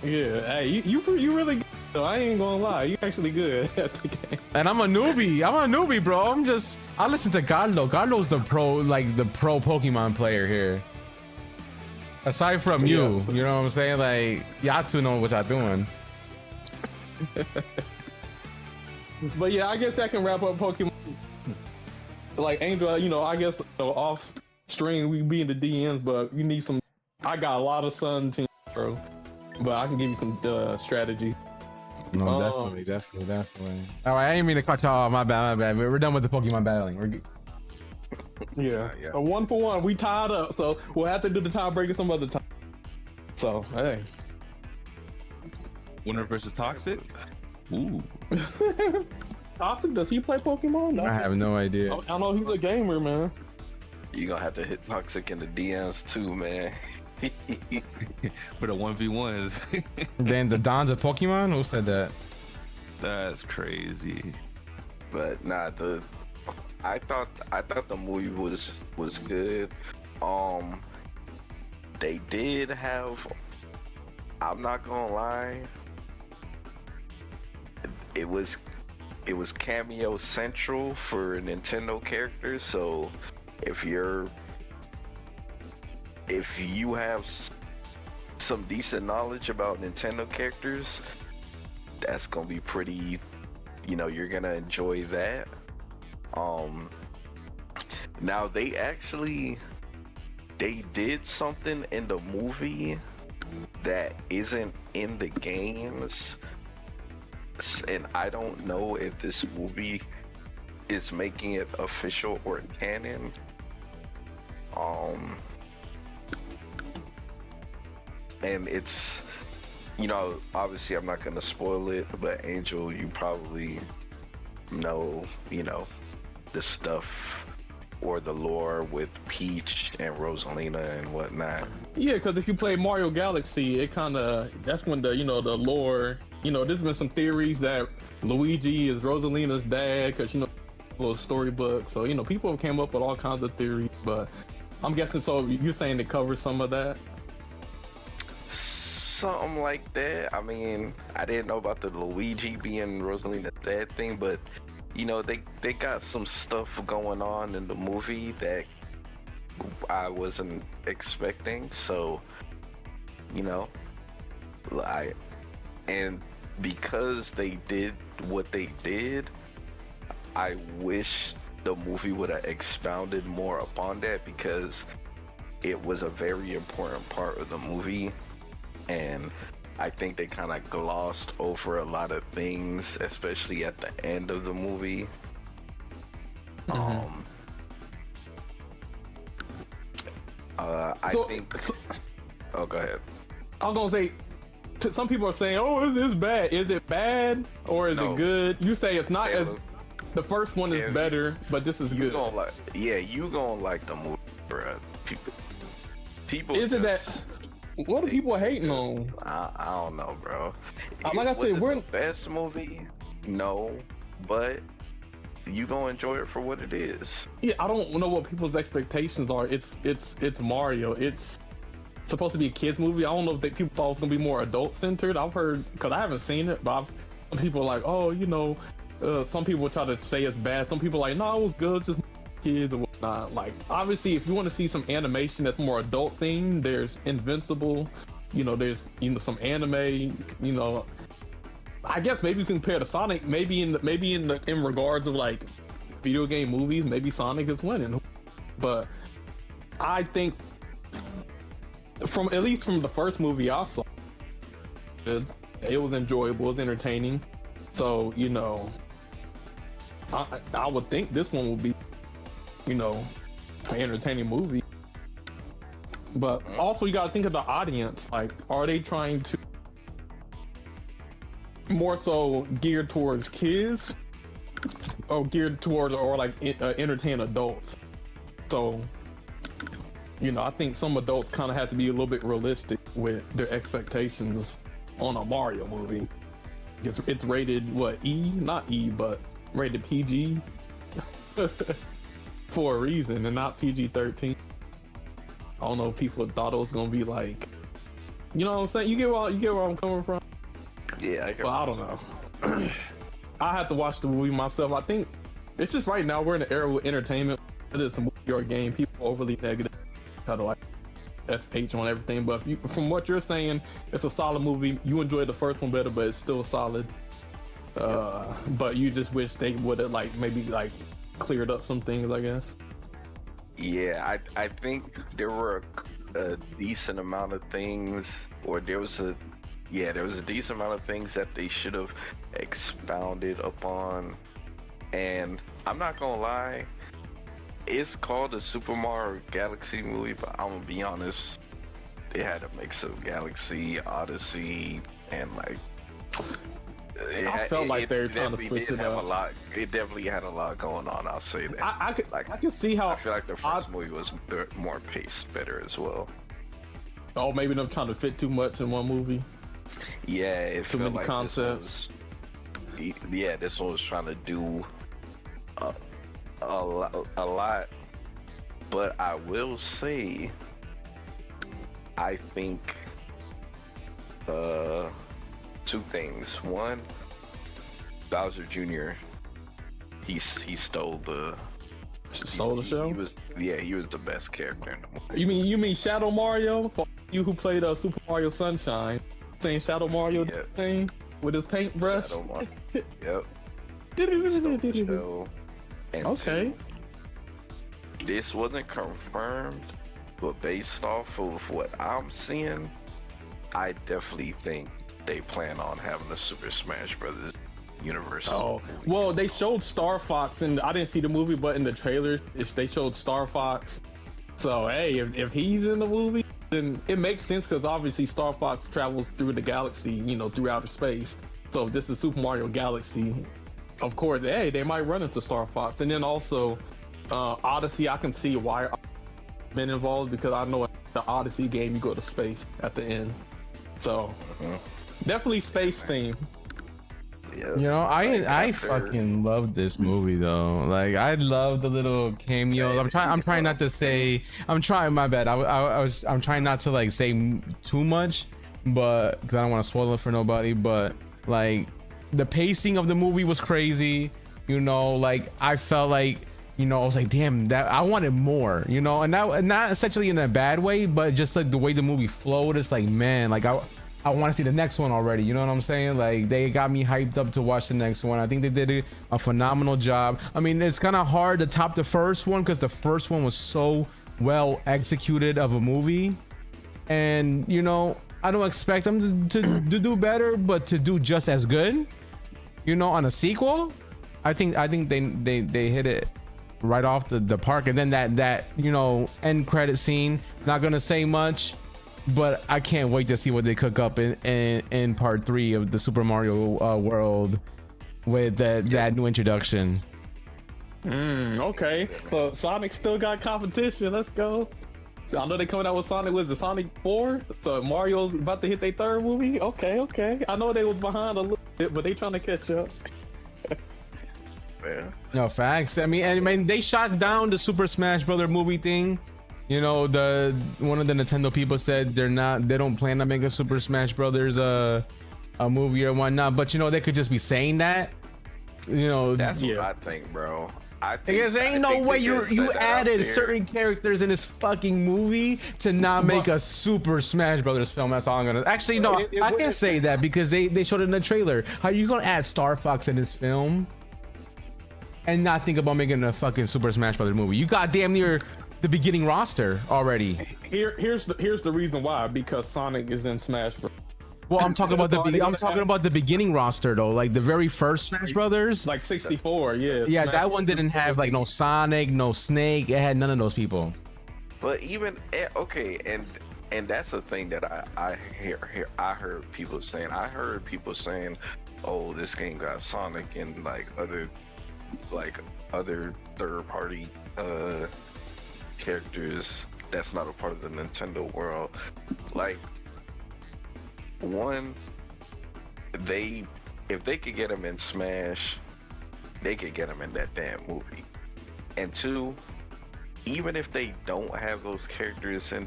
Yeah, hey, you really good. Though. I ain't gonna lie, you actually good at the game. And I'm a newbie, bro. I listen to Carlo. Carlo's the pro Pokemon player here. Aside from you, Yeah. you know what I'm saying? Like, y'all two know what y'all doing. But yeah, I guess that can wrap up Pokemon. Like Angel, you know, I guess off stream we be in the DMs, but you need some. I got a lot of Sun teams, bro. But I can give you some strategy. No, definitely. All right, I didn't mean to cut y'all off. My bad. We're done with the Pokemon battling. We're good. Yeah. Yeah. A 1-for-1. We tied up, so we'll have to do the tiebreaker some other time. So hey. Winner versus Toxic? Ooh. Toxic, does he play Pokemon? No. I have no idea. I know he's a gamer, man. You're gonna have to hit Toxic in the DMs too, man. For the 1v1s. Then the Don's a Pokemon? Who said that? That's crazy. But nah, I thought the movie was good. They did have, I'm not gonna lie, it was cameo central for Nintendo characters. So if you have some decent knowledge about Nintendo characters, that's gonna be pretty, you're gonna enjoy that. Now they did something in the movie that isn't in the games, and I don't know if this movie is making it official or canon. And it's, obviously I'm not gonna spoil it, but Angel, you probably know, the stuff or the lore with Peach and Rosalina and whatnot. Yeah, because if you play Mario Galaxy, it that's when the the lore. There's been some theories that Luigi is Rosalina's dad because little storybook. So people have came up with all kinds of theories, but I'm guessing so. You're saying it covers some of that. something like that. I mean, I didn't know about the Luigi being Rosalina's dad thing, but you know, they got some stuff going on in the movie that I wasn't expecting. So, you know, and because they did what they did, I wish the movie would have expounded more upon that, because it was a very important part of the movie, and I think they kind of glossed over a lot of things, especially at the end of the movie. I think. Oh, go ahead. I was gonna say, some people are saying, "Oh, is this bad? Is it bad or is it good?" You say it's not as. The first one is better, but this is good. You gonna like the movie, bro. People. Is it that? What are people hating on? I don't know, bro. Like I said, we're the best movie. No, but you gonna enjoy it for what it is. Yeah, I don't know what people's expectations are. It's Mario. It's supposed to be a kids movie. I don't know if people thought it was gonna be more adult centered. I've heard, because I haven't seen it, but some people are like, oh, you know, some people try to say it's bad. Some people are like, no, it was good, just kids or whatnot. Like, obviously, if you want to see some animation that's more adult themed, there's Invincible. You know, there's some anime. You know, I guess maybe you compare to Sonic. Maybe in regards of like video game movies, maybe Sonic is winning. But I think at least from the first movie I saw, it was enjoyable, it was entertaining. So, you know, I would think this one will be, you know, an entertaining movie. But also you gotta think of the audience. Like, are they trying to more so geared towards kids, or geared towards entertain adults? So, you know, I think some adults kind of have to be a little bit realistic with their expectations on a Mario movie. It's rated what, E? Not E, but rated PG for a reason, and not PG-13. I don't know if people thought it was gonna be like, you know what I'm saying? You get where I'm coming from? Yeah, I don't know. I have to watch the movie myself. I think it's just right now we're in an era with entertainment. It is a movie or a game. People are overly negative, kind of like SH on everything. But from what you're saying, it's a solid movie. You enjoyed the first one better, but it's still solid. But you just wish they would have maybe cleared up some things, I guess. Yeah, I think there were a decent amount of things, or there was a decent amount of things that they should have expounded upon. And I'm not gonna lie, it's called the Super Mario Galaxy movie, but I'm gonna be honest, it had a mix of Galaxy, Odyssey, and I felt like they were trying to switch it up. It definitely had a lot going on, I'll say that. I can see how. I feel like the first movie was more paced better as well. Oh, maybe them trying to fit too much in one movie. Yeah, it too felt many like concepts. This one was trying to do a lot. But I will say, I think two things. One, Bowser Jr. He stole the show. He was the best character in the movie. You mean Shadow Mario? For you who played Super Mario Sunshine, saying Shadow Mario thing with his paintbrush. Shadow Mario. Yep. Okay. This wasn't confirmed, but based off of what I'm seeing, I definitely think they plan on having a Super Smash Brothers universe. Oh, well, they showed Star Fox, and I didn't see the movie, but in the trailers, they showed Star Fox. So, hey, if he's in the movie, then it makes sense, because obviously Star Fox travels through the galaxy, you know, through outer space. So if this is Super Mario Galaxy, of course, hey, they might run into Star Fox. And then also, Odyssey, I can see why I've been involved, because I know the Odyssey game, you go to space at the end. So, definitely space theme. You know, I fucking love this movie though. Like, I love the little cameos. I'm trying not to say. I'm trying. My bad. I'm trying not to say too much, but because I don't want to spoil it for nobody, but like the pacing of the movie was crazy, you know, like I felt like, you know, I was like, damn, that I wanted more, you know, and not essentially in a bad way, but just like the way the movie flowed, it's like, man, like I want to see the next one already, you know what I'm saying? Like they got me hyped up to watch the next one. I think they did a phenomenal job. I mean, it's kind of hard to top the first one because the first one was so well executed of a movie, and you know, I don't expect them to do better, but to do just as good, you know, on a sequel, I think they hit it right off the park. And then that you know, end credit scene, not gonna say much, but I can't wait to see what they cook up in part 3 of the Super Mario world with that new introduction. Okay, so Sonic still got competition. Let's go. I know they coming out with Sonic. Was the Sonic 4? So Mario's about to hit their 3rd movie. Okay. I know they was behind a little bit, but they trying to catch up. Yeah. No, facts. I mean, they shot down the Super Smash Brother movie thing. You know, one of the Nintendo people said they don't plan on making Super Smash Brothers a movie or whatnot. But you know, they could just be saying that. You know, That's what I think, bro. Because ain't no way you added certain characters in this fucking movie to not make a Super Smash Brothers film. That's all I'm gonna. Actually, no, I can't say that because they showed it in the trailer. How you gonna add Star Fox in this film and not think about making a fucking Super Smash Brothers movie? You got damn near the beginning roster already. Here's the reason why. Because Sonic is in Smash Bros. Well, I'm talking about the beginning roster though, like the very first Smash Brothers, like 64. Yeah, Smash that one didn't have like no Sonic, no Snake. It had none of those people. But even okay, and that's the thing that I heard people saying. I heard people saying, "Oh, this game got Sonic and like other third party characters that's not a part of the Nintendo world." Like, one, if they could get him in Smash, they could get him in that damn movie. And two, even if they don't have those characters in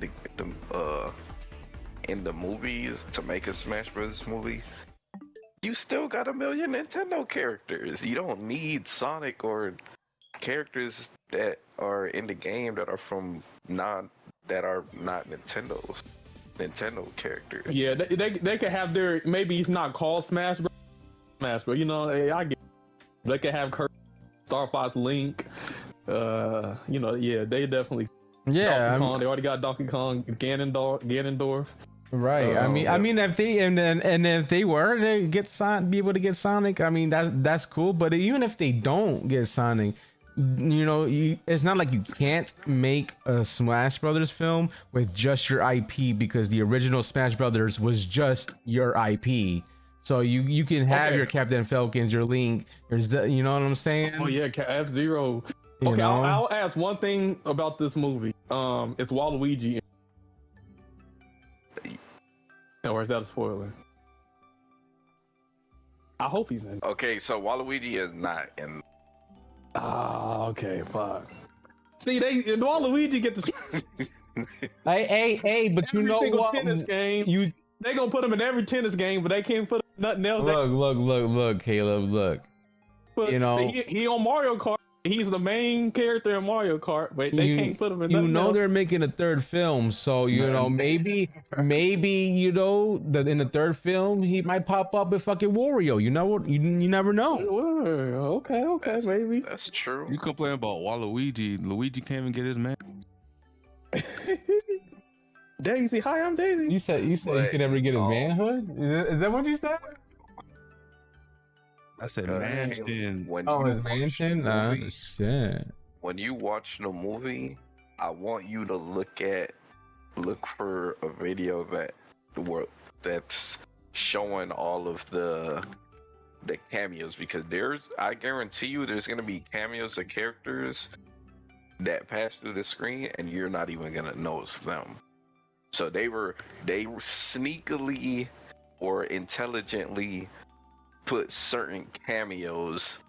the movies to make a Smash Bros. Movie, you still got a million Nintendo characters. You don't need Sonic or characters that are in the game that are not Nintendo characters. Yeah, they could have their, maybe it's not called Smash Bros. You know, I get. They could have Kirby, Star Fox, Link. You know, yeah, they definitely. Yeah, Donkey Kong, they already got Donkey Kong, Ganondorf. Right. I mean, if they if they were to be able to get Sonic, I mean that's cool. But even if they don't get Sonic, you know, it's not like you can't make a Smash Brothers film with just your IP, because the original Smash Brothers was just your IP. So you can have your Captain Falcons, your Link, you know what I'm saying? Oh yeah, F-Zero. Okay, I'll ask one thing about this movie. It's Waluigi. Or is that a spoiler? I hope he's in. Okay, so Waluigi is not in. Ah, okay, fuck. See, Waluigi get the. Hey, but every you know what? Tennis game, they gonna put him in every tennis game, but they can't put nothing else. Look, Caleb, look. But you know, he on Mario Kart. He's the main character in Mario Kart, but they can't put him in. You know, else. They're making a third film, so you know maybe you know that in the third film he might pop up with fucking Wario. You know what? You never know. Okay, maybe that's true. You complain about Waluigi. Luigi can't even get his man. Daisy, hi, I'm Daisy. You said he could never get his manhood. Is that what you said? I said mansion. His mansion? Shit. When you watch the movie, I want you to look for a video that's showing all of the cameos, because I guarantee you there's gonna be cameos of characters that pass through the screen and you're not even gonna notice them. So they were sneakily or intelligently put certain cameos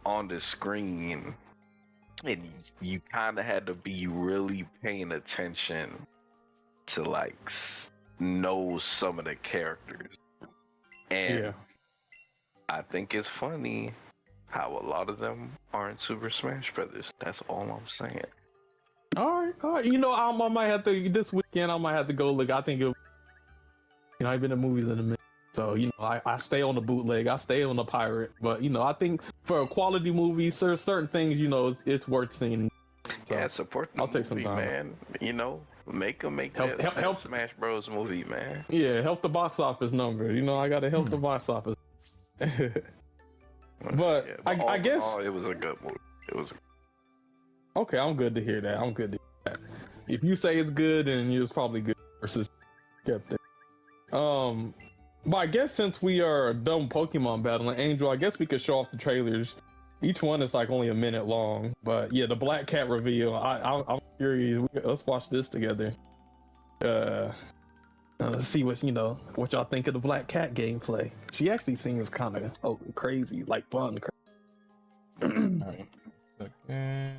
on the screen, and you kind of had to be really paying attention to like knows some of the characters. And Yeah. I think it's funny how a lot of them aren't Super Smash Brothers. That's all I'm saying. All right. You know, I might have to this weekend. I might have to go look. I think I've been to movies in a minute, so you know, I stay on the bootleg. I stay on the pirate. But you know, I think for a quality movie, certain things, you know, it's worth seeing. So, Yeah, support the I'll take some movie, time. man. You know, make Help- that help- Smash Bros. Movie, man. Yeah, help the box office number. You know, I gotta help the box office. But Yeah, I guess overall, it was a good movie. It was. okay. I'm good to hear that. I'm good to hear that. If you say it's good, then it's probably good versus skeptic. But I guess since we are done Pokemon battling, Angel, I guess we could show off the trailers. Each one is like only a minute long. But yeah, the Black Cat reveal. I'm curious. Let's watch this together. Let's see what y'all think of the Black Cat gameplay. She actually seems kind of crazy, like fun. Alright. Okay.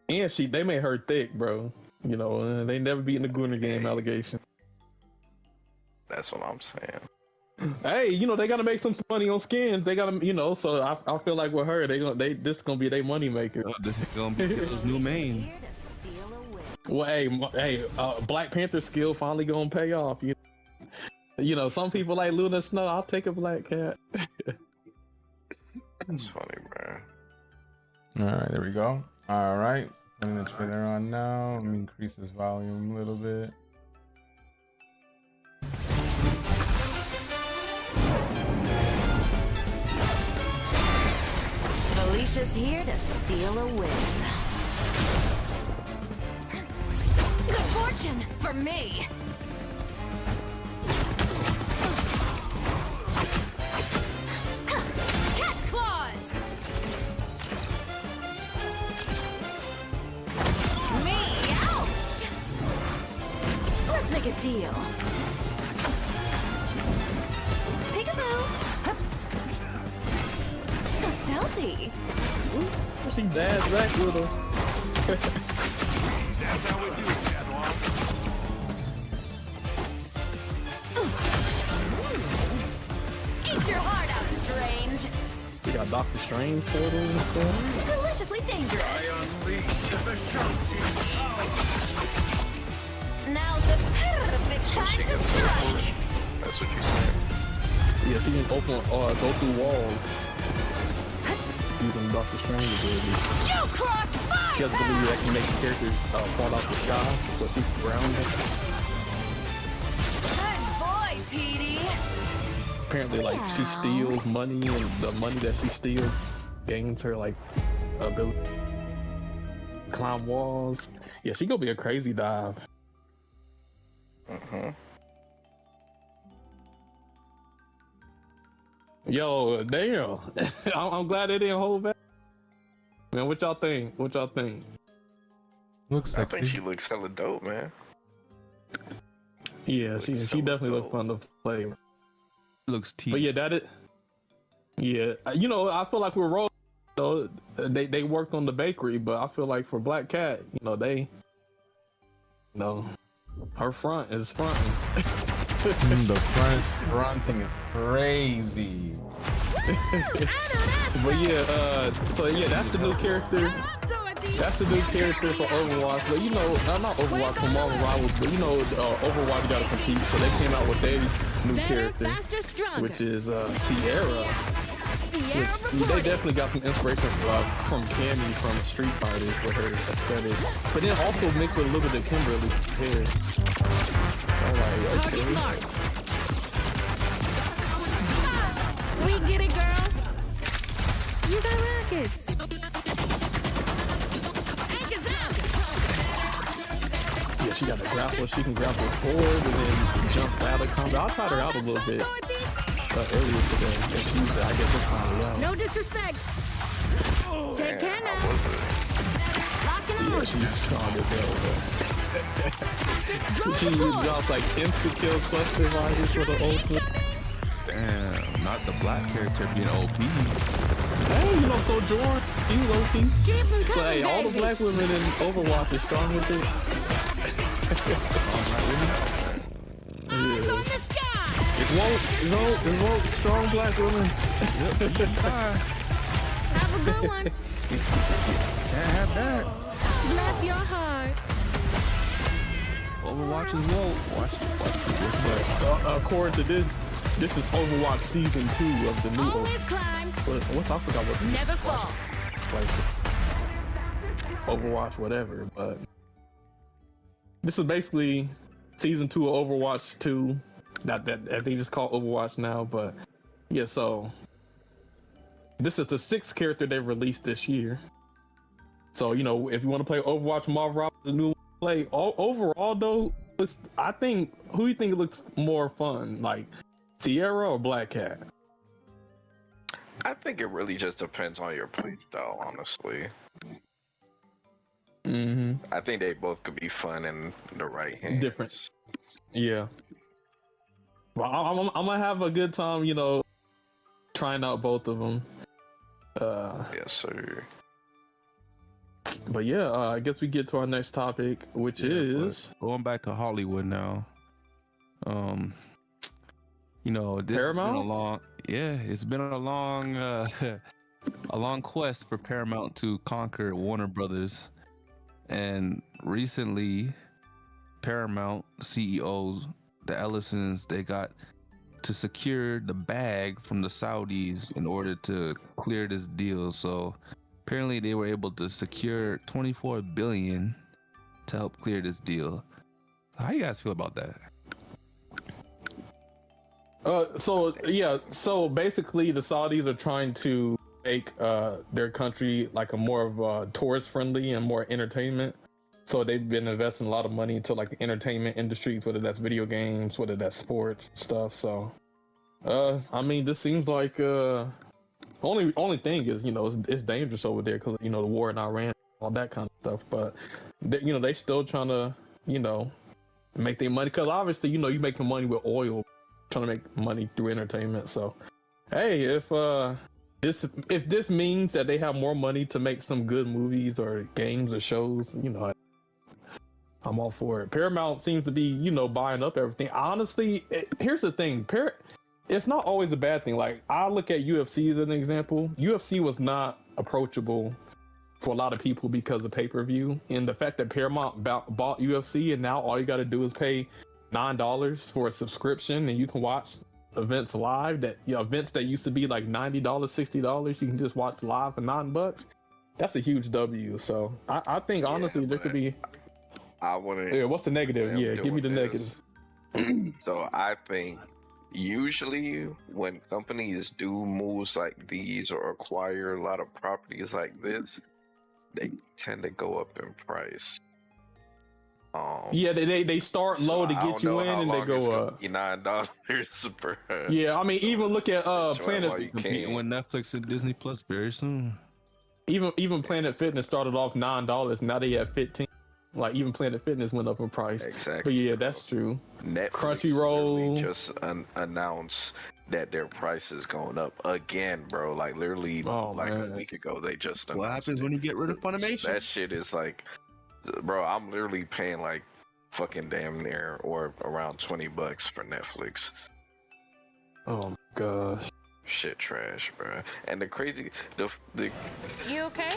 And they made her thick, bro. You know, they never beaten the Gunner game allegation. That's what I'm saying. Hey, you know, they gotta make some money on skins. They gotta, you know, so I feel like with her, this is gonna be their money maker. This is gonna be his new main. Here to steal away. Well, hey, Black Panther skill finally gonna pay off. You know, some people like Luna Snow. I'll take a Black Cat. That's funny, bro. Alright, there we go. Alright. Putting the trailer on now. Let me increase this volume a little bit. Felicia's here to steal a win. Good fortune for me. Cat's claws. Me, ouch. Let's make a deal. Peekaboo. Hup. So stealthy. She danced back with her. That's how we do it, Cadwell. Eat your heart out, strange. We got Doctor Strange portal and stuff. Deliciously dangerous. Unleash the show team. Now's the perfect time to strike. That's what you said. Yeah, she can go through walls using Doctor Strange ability. You crossed fire! She has the ability that can make characters fall out the sky, so she can ground them. Good boy, Petey. Apparently, like, she steals money, and the money that she steals gains her, like, ability to climb walls. Yeah, she gonna be a crazy dive. Yo, damn. I'm glad they didn't hold back. Man, what y'all think? What y'all think? Looks I think sexy. she looks hella dope, man. Yeah, Looks she so definitely looked dope. fun to play. Looks T. But yeah, you know, I feel like we're rolling. You know, they worked on the bakery, but I feel like for Black Cat, you know, her front is fronting. The front fronting is crazy. But yeah, so yeah, that's the new character. That's the new character for Overwatch. But you know, not Overwatch for Marvel Rivals, but you know, Overwatch got to compete, so they came out with their new character, faster, stronger. which is Sierra. Which they definitely got some inspiration from Cammy from Street Fighter for her aesthetic, but then also mixed with a little bit of Kimberly hair. Target Okay. marked. We get it, girl. You got rockets. Anchor's out. Yeah, she got a grapple. She can grapple forward and then jump out of combat. I tried her out a little bit earlier today, and she's, I guess, it's finally out. No disrespect. Take care now. Locking Yeah, on. she's strong as hell. She drops like insta kill cluster rises for the ultimate. Damn, not the black character being OP. Hey, you know, so Jordan, he's OP. Keep them So hey, coming, all the baby. black women in Overwatch are strong with it. Eyes on the sky. It's woke, strong black women. Have a good one. Can't have that. Bless your heart. Overwatch is woke. Watch this. According to this is Overwatch season 2 of the new. Always climb, What's I forgot what never fall. like Overwatch, whatever. But this is basically season 2 of Overwatch 2. That they just call Overwatch now, but yeah. So this is the 6th character they've released this year. So if you want to play Overwatch, Marvel Rob, the new one to play. Overall though, I think who you think looks more fun, like Sierra or Black Cat? I think it really just depends on your play style, honestly. Mm-hmm. I think they both could be fun in the right hands. Different. Yeah. Well, I'm gonna have a good time, trying out both of them. Yes, sir. But yeah, I guess we get to our next topic, which is going back to Hollywood now. This Paramount? It's been a long a long quest for Paramount to conquer Warner Brothers. And recently Paramount CEOs, the Ellisons, they got to secure the bag from the Saudis in order to clear this deal. So apparently they were able to secure $24 billion to help clear this deal. How you guys feel about that? So basically the Saudis are trying to make their country like a more of a tourist friendly and more entertainment. So they've been investing a lot of money into like the entertainment industries, whether that's video games, whether that's sports stuff. So this seems like only thing is it's dangerous over there because the war in Iran, all that kind of stuff. But they still trying to make their money, because obviously you making money with oil, trying to make money through entertainment. So hey, if this means that they have more money to make some good movies or games or shows, I'm all for it. Paramount seems to be buying up everything. Honestly, here's the thing, it's not always a bad thing. Like, I look at UFC as an example. UFC was not approachable for a lot of people because of pay-per-view, and the fact that Paramount bought UFC, and now all you got to do is pay $9 for a subscription and you can watch events live. That events that used to be like $90, $60, you can just watch live for $9. That's a huge W. So I think honestly there could be. I wouldn't. Yeah, what's the negative? Yeah, give me the negative. So I think usually when companies do moves like these or acquire a lot of properties like this, they tend to go up in price. They start low to get you in, and they go up. $9 per. Yeah, even look at Planet. Competing with Netflix and Disney Plus very soon. Even Planet Fitness started off $9. Now they at $15. Like even Planet Fitness went up in price. Exactly. But yeah, that's true. Netflix Crunchyroll just announced that their price is going up again, bro. Like literally, a week ago they just. What happens when you get rid of Funimation? That shit is like, bro. I'm literally paying like fucking damn near or around $20 for Netflix. Oh my gosh. Shit trash, bro. And the crazy, the You okay?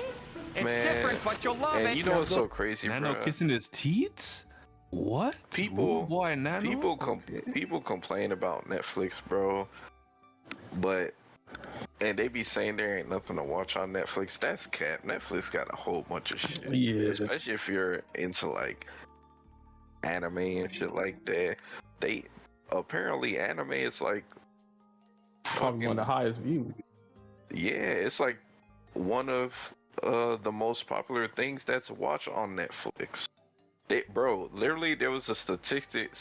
It's man, different, but you'll love and it. you know what's so crazy, Nano bro? kissing his teeth? What? People, boy, Nano? people complain about Netflix, bro. And they be saying there ain't nothing to watch on Netflix. That's cap. Netflix got a whole bunch of shit. Yeah. Especially if you're into like anime and shit like that. They apparently anime is like Probably one of the highest views. Yeah, it's like one of the most popular things that's watched on Netflix. Bro, literally there was a statistic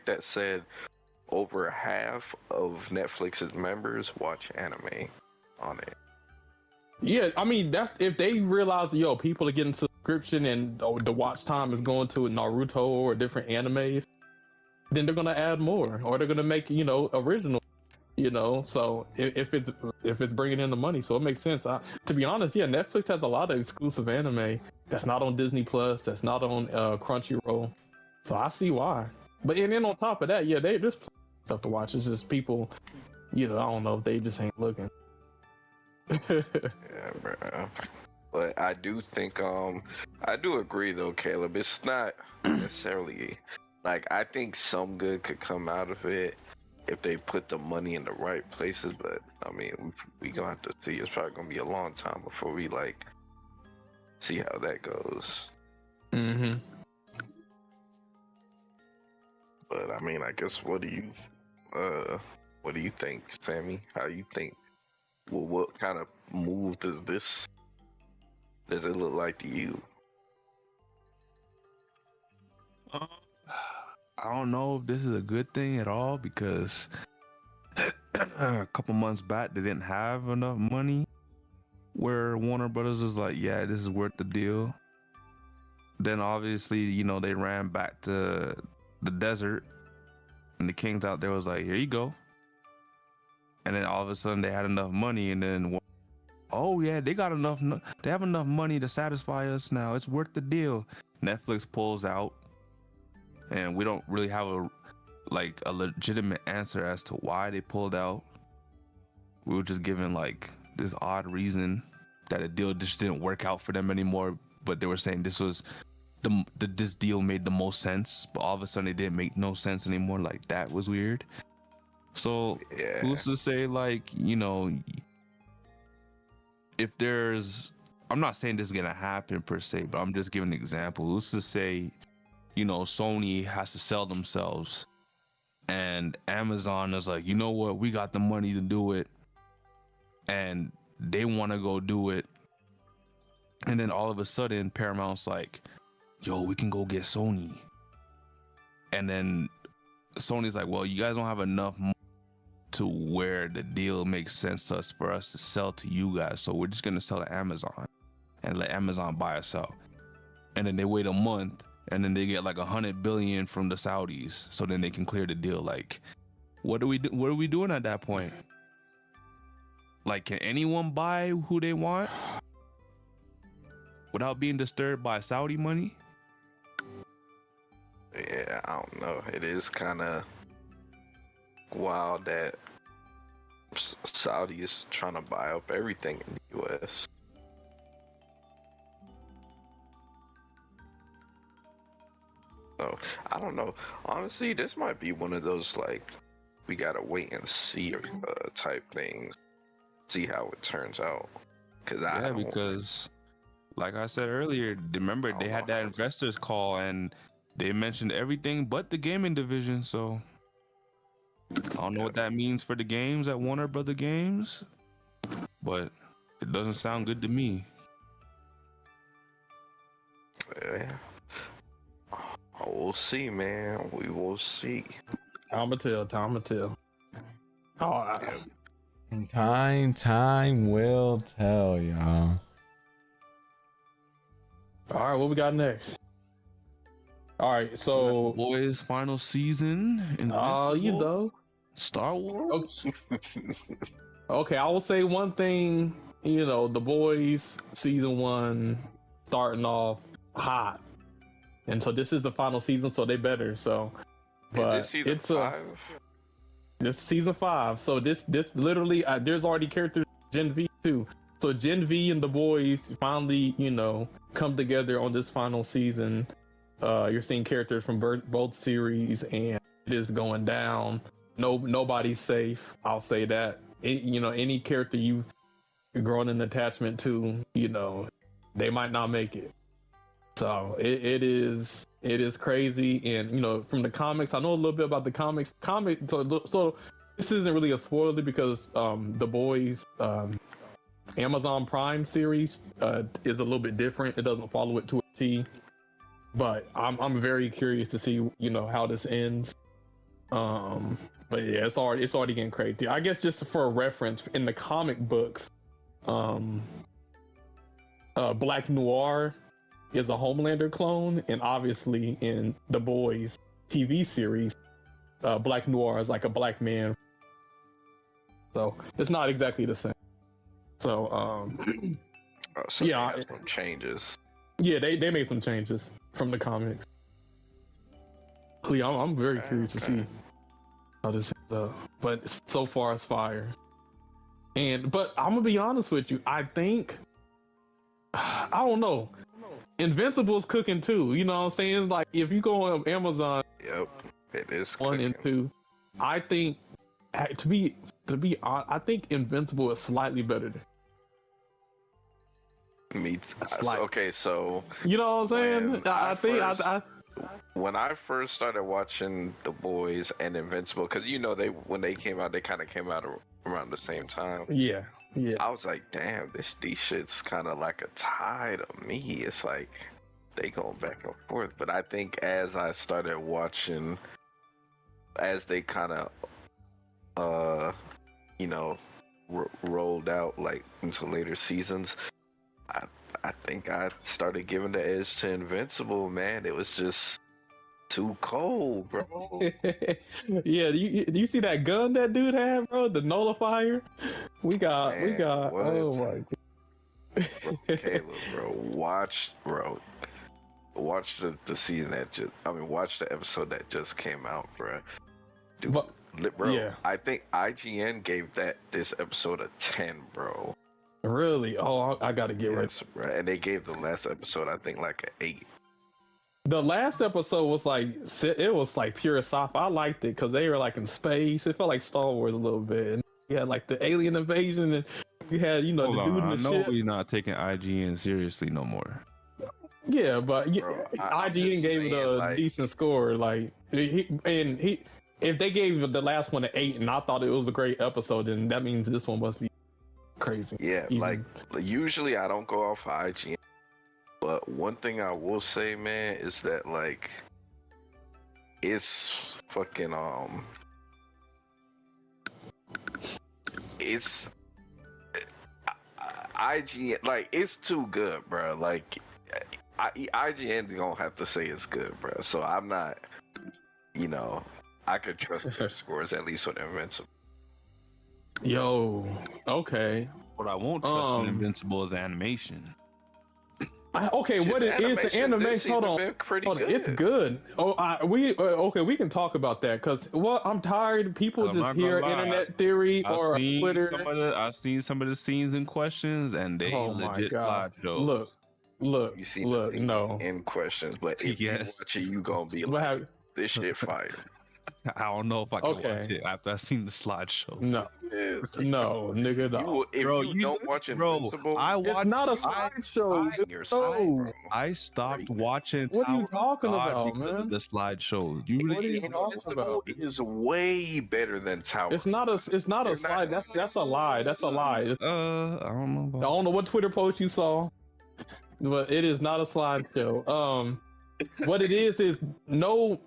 that said over half of Netflix's members watch anime on it. Yeah, that's if they realize people are getting subscription and the watch time is going to Naruto or different animes, then they're gonna add more, or they're gonna make original. So if it's bringing in the money, so it makes sense. To be honest, Netflix has a lot of exclusive anime that's not on Disney Plus, that's not on Crunchyroll. So I see why. But and then on top of that, yeah, there's stuff to watch. It's just people, I don't know if they just ain't looking. Yeah, bro. But I do think I do agree though, Caleb. It's not necessarily like I think some good could come out of it if they put the money in the right places. But I mean, we gonna have to see. It's probably gonna be a long time before we like see how that goes. Mm-hmm. But I mean, I guess what do you think, Sammy? How you think? What kind of move does it look like to you? I don't know if this is a good thing at all because a couple months back they didn't have enough money where Warner Brothers was like, yeah, this is worth the deal. Then obviously, they ran back to the desert and the Kings out there was like, here you go. And then all of a sudden they had enough money and then, oh yeah, they have enough money to satisfy us now. It's worth the deal. Netflix pulls out and we don't really have a legitimate answer as to why they pulled out. We were just given like this odd reason that a deal just didn't work out for them anymore, but they were saying this was this deal made the most sense, but all of a sudden it didn't make no sense anymore. Like that was weird. So Yeah. who's to say if there's, I'm not saying this is gonna happen per se, but I'm just giving an example. Who's to say Sony has to sell themselves and Amazon is like, you know what, we got the money to do it and they want to go do it, and then all of a sudden Paramount's like, yo, we can go get Sony, and then Sony's like, well, you guys don't have enough money to where the deal makes sense to us for us to sell to you guys, so we're just gonna sell to Amazon and let Amazon buy us out. And then they wait a month and then they get like 100 billion from the Saudis, so then they can clear the deal. Like, what are we doing at that point? Like, can anyone buy who they want without being disturbed by Saudi money? Yeah, I don't know. It is kind of wild that Saudi is trying to buy up everything in the U.S. So I don't know. Honestly, this might be one of those like we gotta wait and see type things. See how it turns out. Because like I said earlier, remember they had that investors call and they mentioned everything but the gaming division. So I don't know what that means for the games at Warner Brother Games, but it doesn't sound good to me. Yeah. We'll see, man. We will see. Time will tell. Oh, Time will tell, y'all. all right, what we got next? All right, so Boys' final season. Star Wars. Okay, I will say one thing. The Boys season 1 starting off hot, and so this is the final season, so they better. So, but it's 5? This is season 5. So this literally there's already characters Gen V too. So Gen V and the Boys finally come together on this final season. You're seeing characters from both series, and it is going down. Nobody's safe. I'll say that. Any character you've grown an attachment to, they might not make it. So it is crazy. And from the comics, I know a little bit about the comics. So this isn't really a spoiler because the Boys Amazon Prime series is a little bit different. It doesn't follow it to a T. But I'm very curious to see how this ends. But yeah, it's already getting crazy. I guess just for a reference, in the comic books, Black Noir is a Homelander clone, and obviously in the Boys TV series, Black Noir is like a black man. So it's not exactly the same. So yeah, some changes. Yeah, they made some changes from the comics. I'm very curious to see how this ends up. But so far it's fire. But I'm gonna be honest with you. I think I don't know. Invincible's cooking too. You know what I'm saying? Like if you go on Amazon, Yep, it is 1 and 2. I think to be honest, I think Invincible is slightly better than. Okay, so You know what I'm saying? When I think first- when I first started watching The Boys and Invincible, because when they came out, they kind of came out around the same time. yeah. I was like, damn, these shits kind of like a tie to me. It's like they going back and forth. But I think as I started watching, as they kind of, rolled out like into later seasons, I think I started giving the edge to Invincible. Man, it was just too cold, bro. Yeah, do you see that gun that dude had, bro? The nullifier. We got. Man, what? Oh my god. Caleb, bro, watch the season watch the episode that just came out, bro. Dude, bro, yeah. I think IGN gave this episode a 10, bro. Really? Oh, I gotta get right. Yes, bro. And they gave the last episode, I think, like an 8. The last episode was like pure sci-fi. I liked it because they were like in space. It felt like Star Wars a little bit. And you had like the alien invasion, and you had the dude in the ship. We're not taking IGN seriously no more. Yeah, but Bro, IGN gave it a decent score. Like if they gave the last one an 8, and I thought it was a great episode, then that means this one must be crazy. Yeah, like usually I don't go off of IGN, but one thing I will say, man, is that like it's fucking it's IGN, like it's too good, bro. Like IGN's gonna have to say it's good, bro. So I'm not, I could trust their scores at least with Invincible. Yo, okay. What I won't trust in Invincible is animation. What it is the animation? Hold on, it's good. We can talk about that because I'm tired. People just hear internet theory or Twitter. I've seen some of the scenes in questions, and they legit slideshow. Look, You see no. in questions, but if you watch it, you gonna be What like, happened? this shit fire. I don't know if I can watch it after I've seen the slideshow. No, nigga, no. If you don't watch Invincible, it's not a slideshow. I stopped watching. What are you talking about, because man? of the slideshows. What are you talking about? It is way better than Tower. It's not a slide. That's a lie. That's a lie. I don't know. I don't know what Twitter post you saw, but it is not a slideshow. What it is no.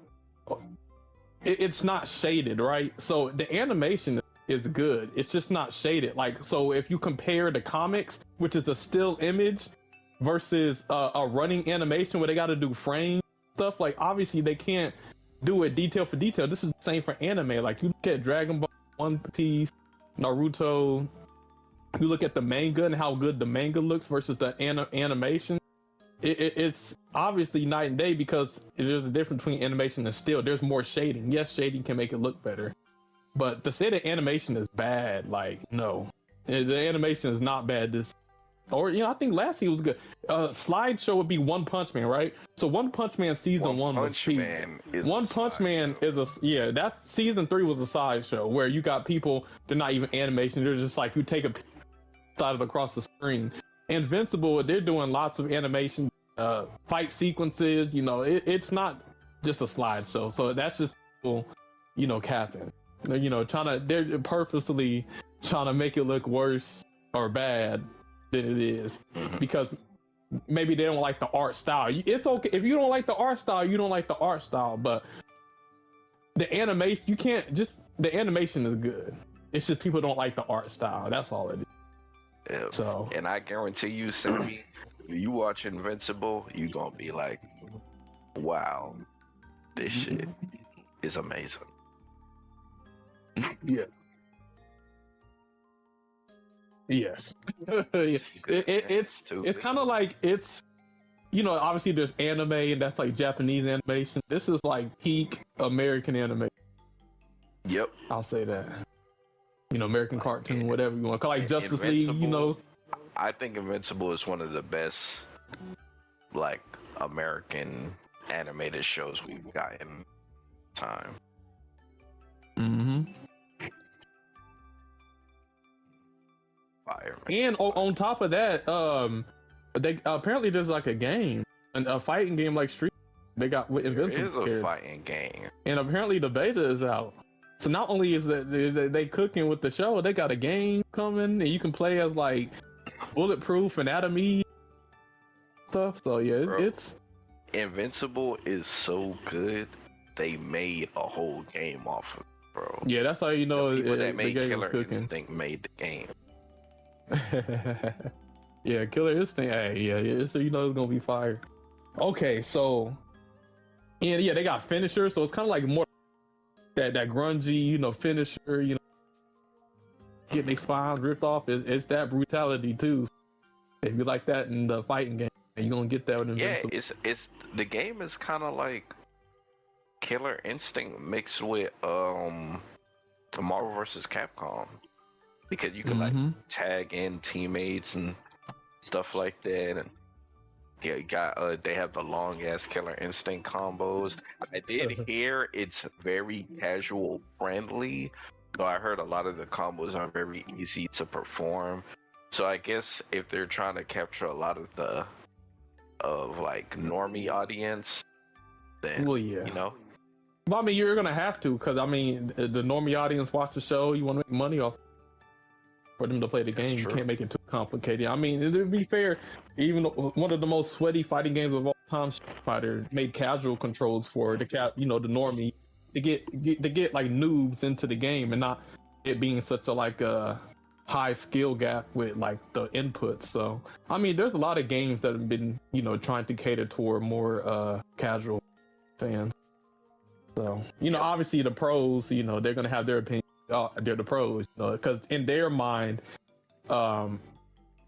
It's not shaded, right? So the animation is good. It's just not shaded. Like, so if you compare the comics, which is a still image, versus a running animation where they got to do frame stuff, like obviously they can't do it detail for detail. This is the same for anime. Like you look at Dragon Ball, One Piece, Naruto. You look at the manga and how good the manga looks versus the animation. It's obviously night and day because there's a difference between animation and still. There's more shading. Yes, shading can make it look better, but to say the animation is bad, like no, the animation is not bad. I think last season was good. Slideshow would be One Punch Man, right? So One Punch Man season 1 was cheap. One Punch Man is that season 3 was a sideshow where you got people. They're not even animation. They're just like you take a side of across the screen. Invincible, they're doing lots of animation, fight sequences. It's not just a slideshow. So that's just people, capping. They're purposely trying to make it look worse or bad than it is because maybe they don't like the art style. It's okay if you don't like the art style. You don't like the art style, but the animation the animation is good. It's just people don't like the art style. That's all it is. Yeah. So, and I guarantee you, Sammy, you watch Invincible, you gonna be like, "Wow, this shit is amazing." Yeah. Yes. It's kind of like you know, obviously there's anime and that's like Japanese animation. This is like peak American anime. Yep. I'll say that. You know, American Like, cartoon, whatever you want. Like Justice League, you know. I think Invincible is one of the best, like, American animated shows we've got in time. Mm-hmm. Fire. And on top of that, they apparently there's like a game, a fighting game like Street. They got with Invincible. It is a fighting game, and apparently the beta is out. So not only is that they cooking with the show, they got a game coming, and you can play as like bulletproof anatomy stuff. So yeah, it's Invincible is so good. They made a whole game off of it, bro. Yeah, that's how you know the people that the made game Killer is cooking. Instinct made the game. Yeah, Killer Instinct. Hey, yeah, so you know it's gonna be fire. Okay, so and yeah, they got finishers, so it's kind of like more that grungy, you know, finisher, you know, getting their spines ripped off. It's that brutality too. If you like that in the fighting game, you're gonna get that with Invincible. Yeah, it's the game is kind of like Killer Instinct mixed with Marvel vs. Capcom, because you can like tag in teammates and stuff like that, and yeah, you got they have the long ass Killer Instinct combos. I did hear it's very casual friendly, so I heard a lot of the combos are very easy to perform. So I guess if they're trying to capture a lot of the like normie audience, then Well, yeah. you know. Well, I mean, you're gonna have to, because I mean, the normie audience watch the show. You want to make money off for them to play the game. You can't make it too complicated. I mean, to be fair, even one of the most sweaty fighting games of all time, Street Fighter, made casual controls for the the normie to get like noobs into the game, and not it being such a like a high skill gap with like the inputs. So I mean, there's a lot of games that have been trying to cater toward more casual fans. So obviously the pros, they're gonna have their opinion. They're the pros, because in their mind,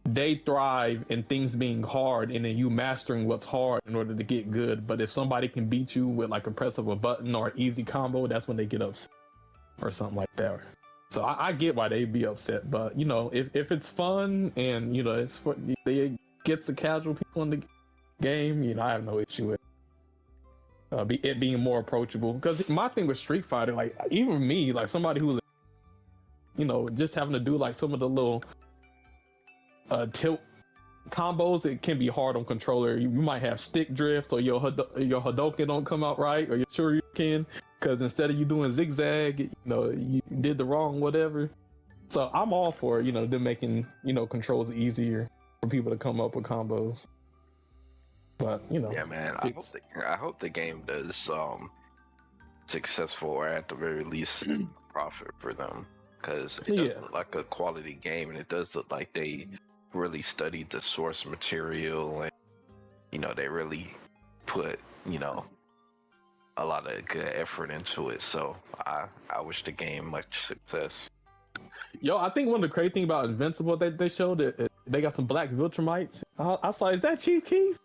they thrive in things being hard, and then you mastering what's hard in order to get good. But if somebody can beat you with like a press of a button or an easy combo, that's when they get upset or something like that. So I get why they'd be upset, but if it's fun and it's for it gets the casual people in the game, I have no issue with it being more approachable. Because my thing with Street Fighter, like even me, like somebody who's just having to do like some of the little tilt combos, it can be hard on controller. You might have stick drift, or your Hadouken don't come out right, or your Shuriken, because instead of you doing zigzag, you did the wrong whatever. So I'm all for them making controls easier for people to come up with combos. But yeah, man, I hope the game does successful, or at the very least profit for them, because it does look like a quality game, and it does look like they really studied the source material, and they really put a lot of good effort into it. So I wish the game much success. Yo, I think one of the crazy things about Invincible that they showed, it they got some black Viltrumites. I saw, is that Chief Keef?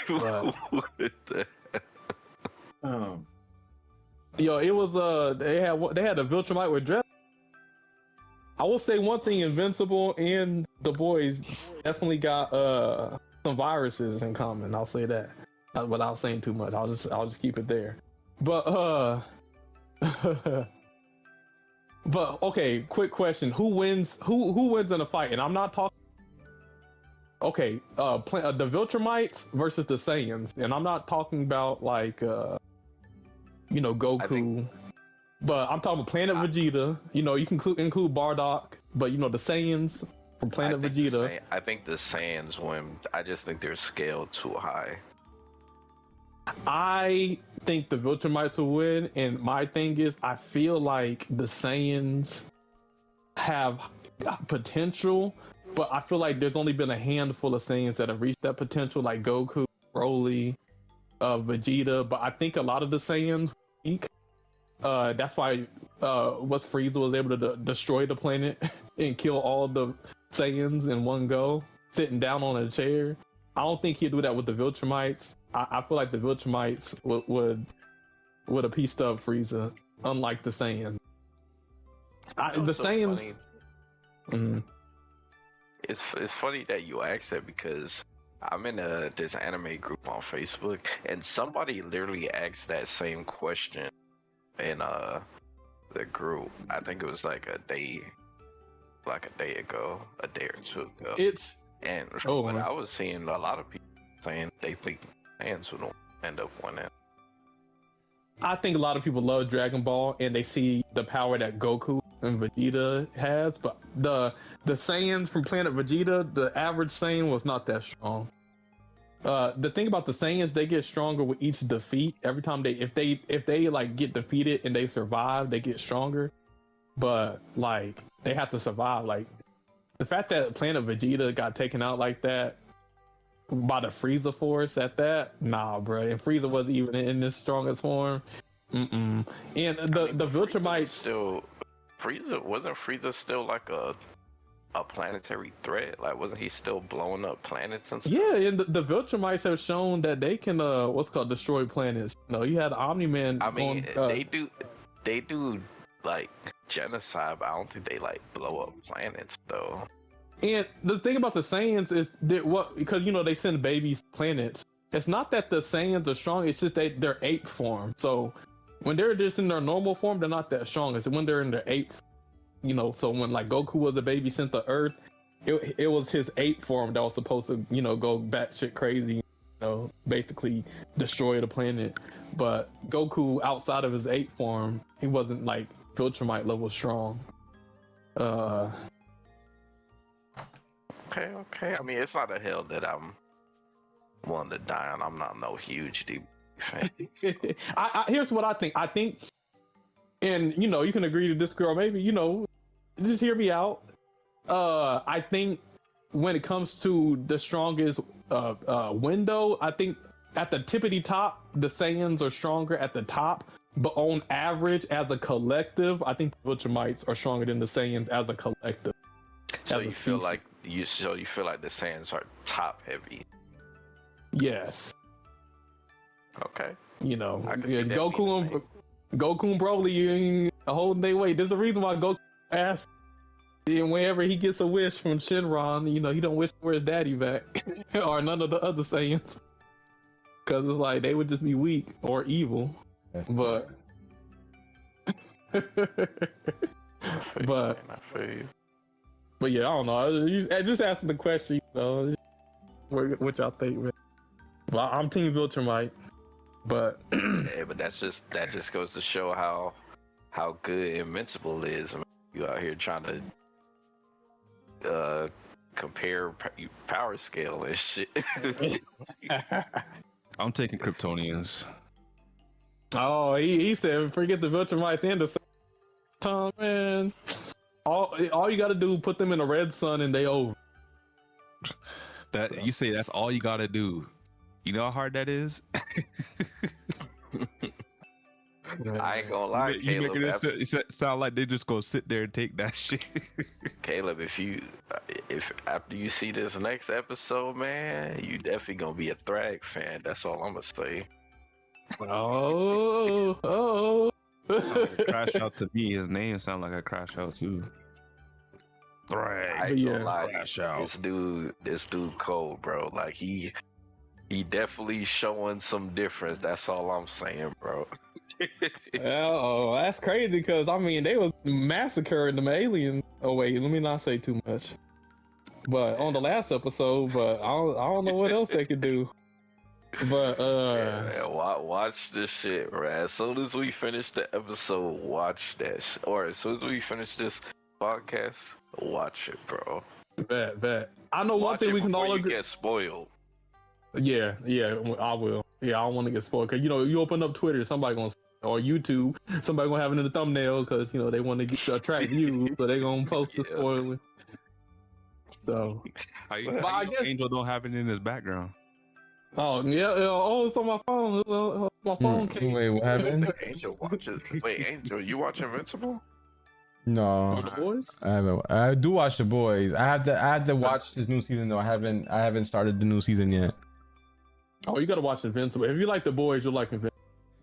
Yo, it was they had a Viltrumite with dress. I will say one thing: Invincible and the boys definitely got some viruses in common. I'll say that without saying too much. I'll just keep it there. But but okay, quick question: Who wins? Who wins in a fight? And I'm not talking. Okay, the Viltrumites versus the Saiyans, and I'm not talking about like Goku, but I'm talking about Planet Vegeta. You can include Bardock, but the Saiyans from Planet Vegeta. I think the Saiyans win. I just think they're scaled too high. I think the Viltrumites will win, and my thing is, I feel like the Saiyans have potential, but I feel like there's only been a handful of Saiyans that have reached that potential, like Goku, Broly, Vegeta. But I think a lot of the Saiyans weak. That's why Frieza was able to destroy the planet and kill all the Saiyans in one go, sitting down on a chair. I don't think he'd do that with the Viltrumites. I feel like the Viltrumites would have pieced up Frieza, unlike the Saiyans. The so Saiyans. funny. Mhm. It's funny that you asked that because I'm in this anime group on Facebook, and somebody literally asked that same question in the group. I think it was like a day ago, a day or two ago. And but I was seeing a lot of people saying they think fans would end up winning. I think a lot of people love Dragon Ball and they see the power that Goku and Vegeta has, but the Saiyans from Planet Vegeta, the average Saiyan was not that strong. The thing about the Saiyans, they get stronger with each defeat. Every time if they like get defeated and they survive, they get stronger. But like they have to survive. Like the fact that Planet Vegeta got taken out like that by the Frieza Force at that, nah, bro. And Frieza wasn't even in his strongest form. And the Viltrumites still wasn't Frieza still like a planetary threat? Like wasn't he still blowing up planets and stuff? Yeah, and the Viltrumites have shown that they can destroy planets. You know, you had Omni-Man. I mean, they do like genocide, but I don't think they like blow up planets though. And the thing about the Saiyans is that because you know they send babies to planets. It's not that the Saiyans are strong, it's just they're ape form. So when they're just in their normal form, they're not that strong. It's when they're in their ape, you know, so when like Goku was a baby sent to Earth, it was his ape form that was supposed to, you know, go batshit crazy, you know, basically destroy the planet. But Goku outside of his ape form, he wasn't like Viltrumite level strong. Okay. I mean, it's not a hill that I'm willing to die on. I'm not no huge deep fan. Here's what I think. I think, and you know, you can agree to disagree, or maybe, you know, just hear me out. I think when it comes to the strongest window, I think at the tippity top, the Saiyans are stronger at the top. But on average, as a collective, I think the Viltrumites are stronger than the Saiyans as a collective. So you feel like the Saiyans are top heavy? Yes. Okay. You know, yeah, Goku and Broly are holding their weight. There's a reason why Goku asks, and whenever he gets a wish from Shenron, you know, he don't wish for his daddy back or none of the other Saiyans, because it's like they would just be weak or evil. But yeah, I don't know. Just asking the question, you know, what y'all think, man. Well, I'm Team Viltrumite, but yeah, but that just goes to show how good Invincible is. I mean, you out here trying to compare power scale and shit. I'm taking Kryptonians. Oh, he said forget the Viltrumites and the Tom, man. All you gotta do put them in a red sun and they over. That you say that's all you gotta do. You know how hard that is? I ain't gonna lie, you making it sound like they just gonna sit there and take that shit. Caleb, if after you see this next episode, man, you definitely gonna be a Thrag fan. That's all I'm gonna say. Oh. Like a CrashOut to me. His name sound like a CrashOut too. Thrag. I ain't gonna lie, this dude cold, bro. Like he definitely showing some difference. That's all I'm saying, bro. Oh, that's crazy because I mean they was massacring them aliens. Oh wait, let me not say too much. But on the last episode, but I don't know what else they could do. But yeah, watch this shit, bro. As soon as we finish the episode, watch that or as soon as we finish this podcast, watch it, bro. Bet. I know one thing we can all agree. Get spoiled. Yeah, I will. Yeah, I don't want to get spoiled because you know you open up Twitter, somebody gonna or YouTube, somebody gonna have it in the thumbnail because you know they want to attract views, so they gonna post the spoiler. So, I guess Angel don't have it in his background. Oh yeah, it's on my phone. My phone case. Wait, what happened? Angel watches. Wait, Angel, you watch Invincible? No, The Boys? I haven't. I do watch The Boys. I had to watch this new season though. I haven't started the new season yet. Oh, you gotta watch Invincible. If you like The Boys, you'll like Invincible.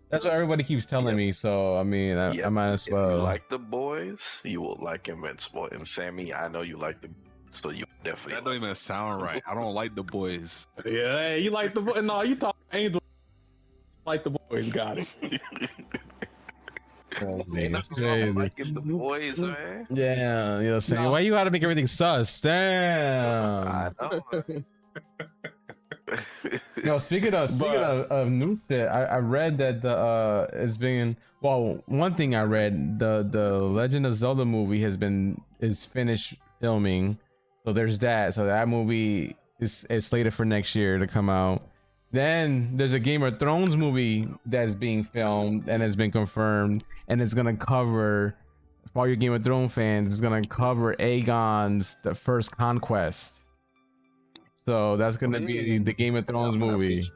That's what everybody keeps telling me. So I mean, I Yep. might as If you well. like The Boys, you will like Invincible. And Sammy, I know you like the, so you definitely. That don't even sound right. I don't like the boys. Yeah, hey, you like The Boys? No, you talk Angel. Like The Boys, got it. Crazy. It's Nothing wrong with crazy. liking The Boys, man. Yeah, you know, saying No. why you gotta make everything sus? Damn. I know. No, speaking of new shit, I read that the it's been one thing I read, the Legend of Zelda movie is finished filming. So there's that. So that movie is slated for next year to come out. Then there's a Game of Thrones movie that's being filmed and has been confirmed, and it's gonna cover, for all your Game of Thrones fans, it's gonna cover Aegon's the first conquest. So that's gonna be the Game of Thrones movie.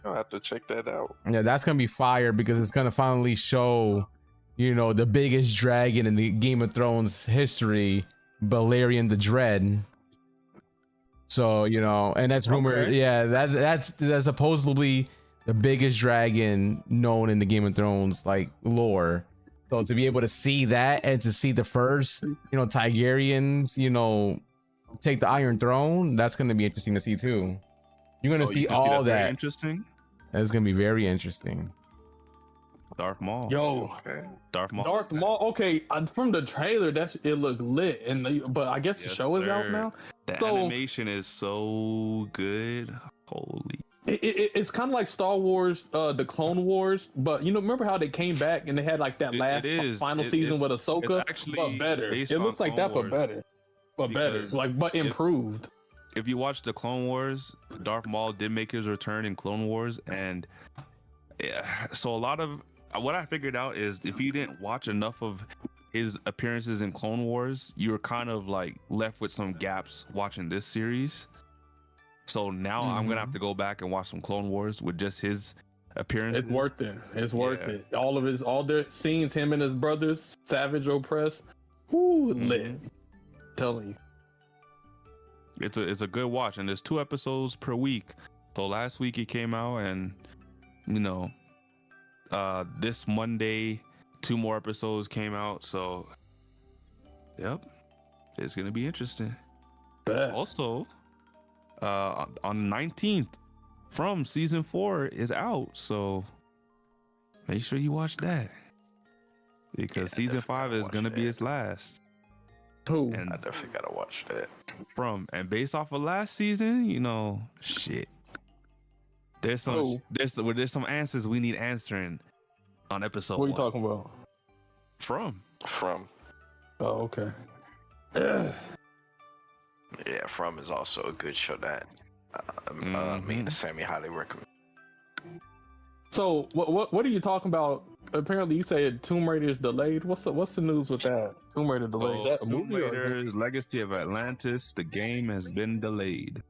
I'll have to check that out. Yeah, that's gonna be fire because it's gonna finally show, you know, the biggest dragon in the Game of Thrones history, Balerion the Dread. So, you know, and that's rumored. Okay. Yeah, that's supposedly the biggest dragon known in the Game of Thrones like lore. So to be able to see that and to see the first, you know, Targaryens, you know, take the Iron Throne, that's gonna be interesting to see too. You're gonna see all Very that. interesting. That's gonna be very interesting. Darth Maul. Yo, Okay. Darth Maul. Darth Maul. Okay, from the trailer, it looked lit, but I guess the Yes, show is out sir. now. The So- animation is so good. Holy. It's kind of like Star Wars, the Clone Wars, but you know, remember how they came back and they had like that last final season with Ahsoka, it's actually but better. based It on looks like Clone that, but Wars. better, Because but improved. If you watch the Clone Wars, Darth Maul did make his return in Clone Wars, and yeah, so a lot of what I figured out is if you didn't watch enough of his appearances in Clone Wars, you were kind of like left with some gaps watching this series. So now I'm gonna have to go back and watch some Clone Wars with just his appearances. It's worth it. It's worth Yeah. it. All their scenes, him and his brothers, Savage Opress, lit. Telling you. It's a good watch, and there's 2 episodes per week. So last week it came out, and you know, this Monday 2 more episodes came out. So, yep, it's gonna be interesting. Bet. Also, on the 19th, From season 4 is out, so make sure you watch that because season 5 is gonna be its last. Who? And I definitely gotta watch that. and based off of last season, you know, shit. There's some there's some answers we need answering on episode What are you 1. talking about? From Oh, okay. Yeah, From is also a good show that me and Sammy highly recommend. So what are you talking about? Apparently, you said Tomb Raider is delayed. What's the news with that? Tomb Raider delayed. Is that a Tomb movie or a game? Raider's Legacy of Atlantis, the game has been delayed.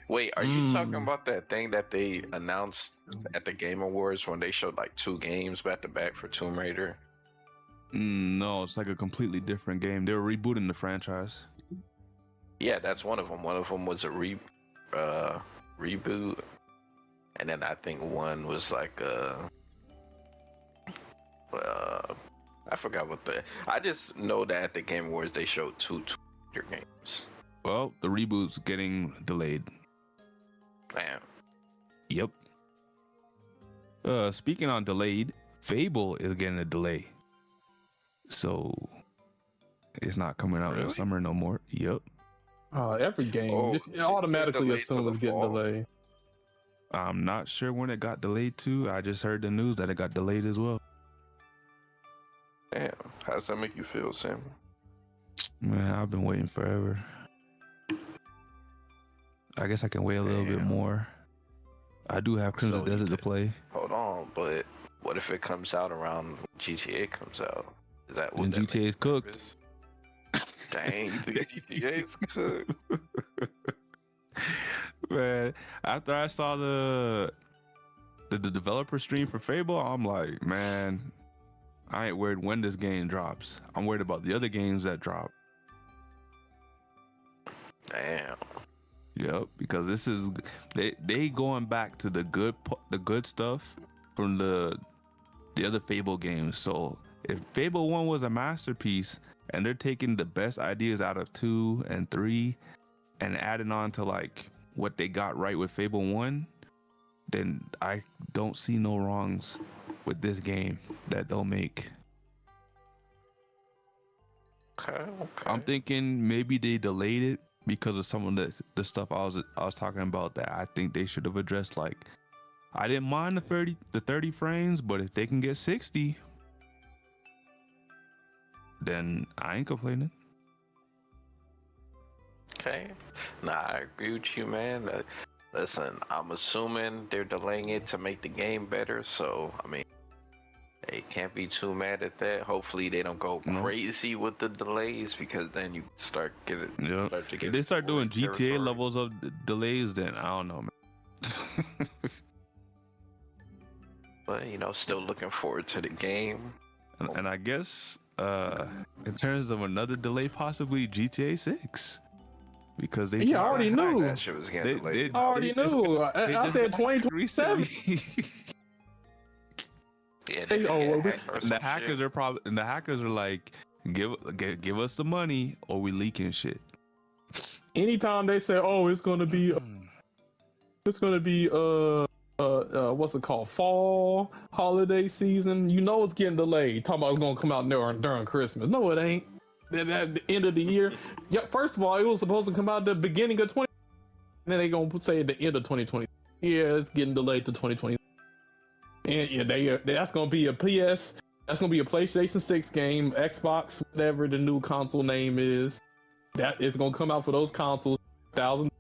Wait, are you talking about that thing that they announced at the Game Awards when they showed like 2 games back to back for Tomb Raider? No, it's like a completely different game. They're rebooting the franchise. Yeah, that's one of them. One of them was a reboot, and then I think one was like I forgot what I just know that at the Game Awards they showed 2 Tomb Raider games. Well, the reboot's getting delayed. Man, Yep. Speaking on delayed, Fable is getting a delay. So it's not coming out Really? this summer no more. Yep. Every game Oh, just it automatically delayed assume for it's the getting fall. delayed. I'm not sure when it got delayed to. I just heard the news that it got delayed as well. damn, how does that make you feel, Sam? Man, I've been waiting forever. I guess I can wait a little bit Damn. more. I do have Crimson So you Desert to could- play. Hold on, but what if it comes out around when GTA comes out? Is that what Then that GTA is makes cooked. nervous? Dang, you think GTA's cooked? Man, after I saw the developer stream for Fable, I'm like, man, I ain't worried when this game drops. I'm worried about the other games that drop. Damn. Yep, because this is they going back to the good stuff from the other Fable games. So if Fable 1 was a masterpiece and they're taking the best ideas out of 2 and 3 and adding on to like what they got right with Fable 1, then I don't see no wrongs with this game that they'll make. Okay. I'm thinking maybe they delayed it because of some of the stuff I was talking about that I think they should have addressed. Like, I didn't mind the 30 frames, but if they can get 60, then I ain't complaining. Okay. Nah, I agree with you, man. Listen, I'm assuming they're delaying it to make the game better, so I mean, they can't be too mad at that. Hopefully, they don't go crazy with the delays, because then you start getting. Yeah. If they start doing GTA levels of delays, then I don't know, man. But still looking forward to the game. And I guess in terms of another delay, possibly GTA 6. Because they I already knew. That shit was getting delayed. I already knew. I said 2027. Yeah, the hackers are probably, and the hackers are like, give us the money or we leaking shit. Anytime they say, "Oh, it's gonna be what's it called, fall holiday season," it's getting delayed. Talking about it's gonna come out during Christmas. No, it ain't. At the end of the year. Yeah, first of all, it was supposed to come out the beginning of 2020. And then they gonna say at the end of 2020. Yeah, it's getting delayed to 2020. And yeah, that's gonna be a PS. That's gonna be a PlayStation 6 game, Xbox, whatever the new console name is. That is gonna come out for those consoles. $1,000.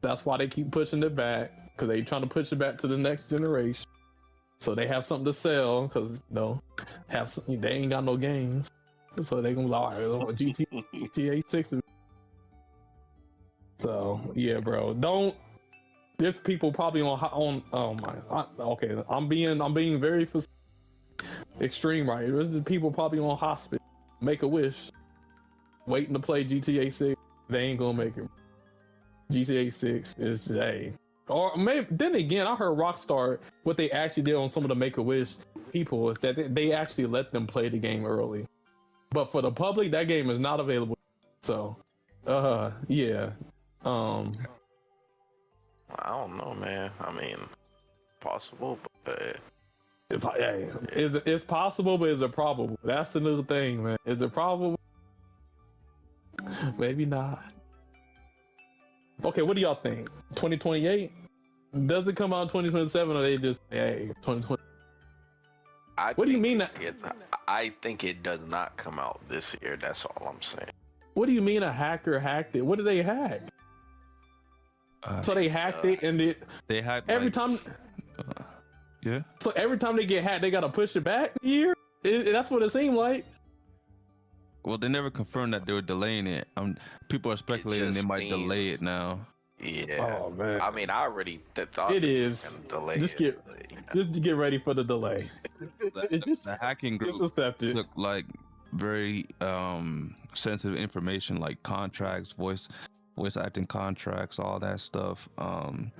That's why they keep pushing it back, because they trying to push it back to the next generation. So they have something to sell, because they ain't got no games. So they gonna lie, GTA 6. So yeah, bro. There's people probably on. Oh my. Okay, I'm being very extreme right here. There's people probably on hospice, make a wish, waiting to play GTA 6. They ain't gonna make it. GTA 6 is or maybe then again, I heard Rockstar, what they actually did on some of the make a wish people is that they actually let them play the game early. But for the public, that game is not available. So, yeah. I don't know, man. I mean, possible, but it's possible, but is it probable? That's the new thing, man. Is it probable? Maybe not. Okay, what do y'all think? 2028? Does it come out in 2027, or they just 2020? What do you mean? I think it does not come out this year. That's all I'm saying. What do you mean a hacker hacked it? What did they hack? So they hacked it, and they hacked every time. Yeah. So every time they get hacked, they gotta push it back a year. That's what it seemed like. Well, they never confirmed that they were delaying it. People are speculating they might delay it now. Yeah. Oh man. I mean, I already thought it is. Just get ready for the delay. The hacking group took like very sensitive information, like contracts, voice acting contracts, all that stuff. Hang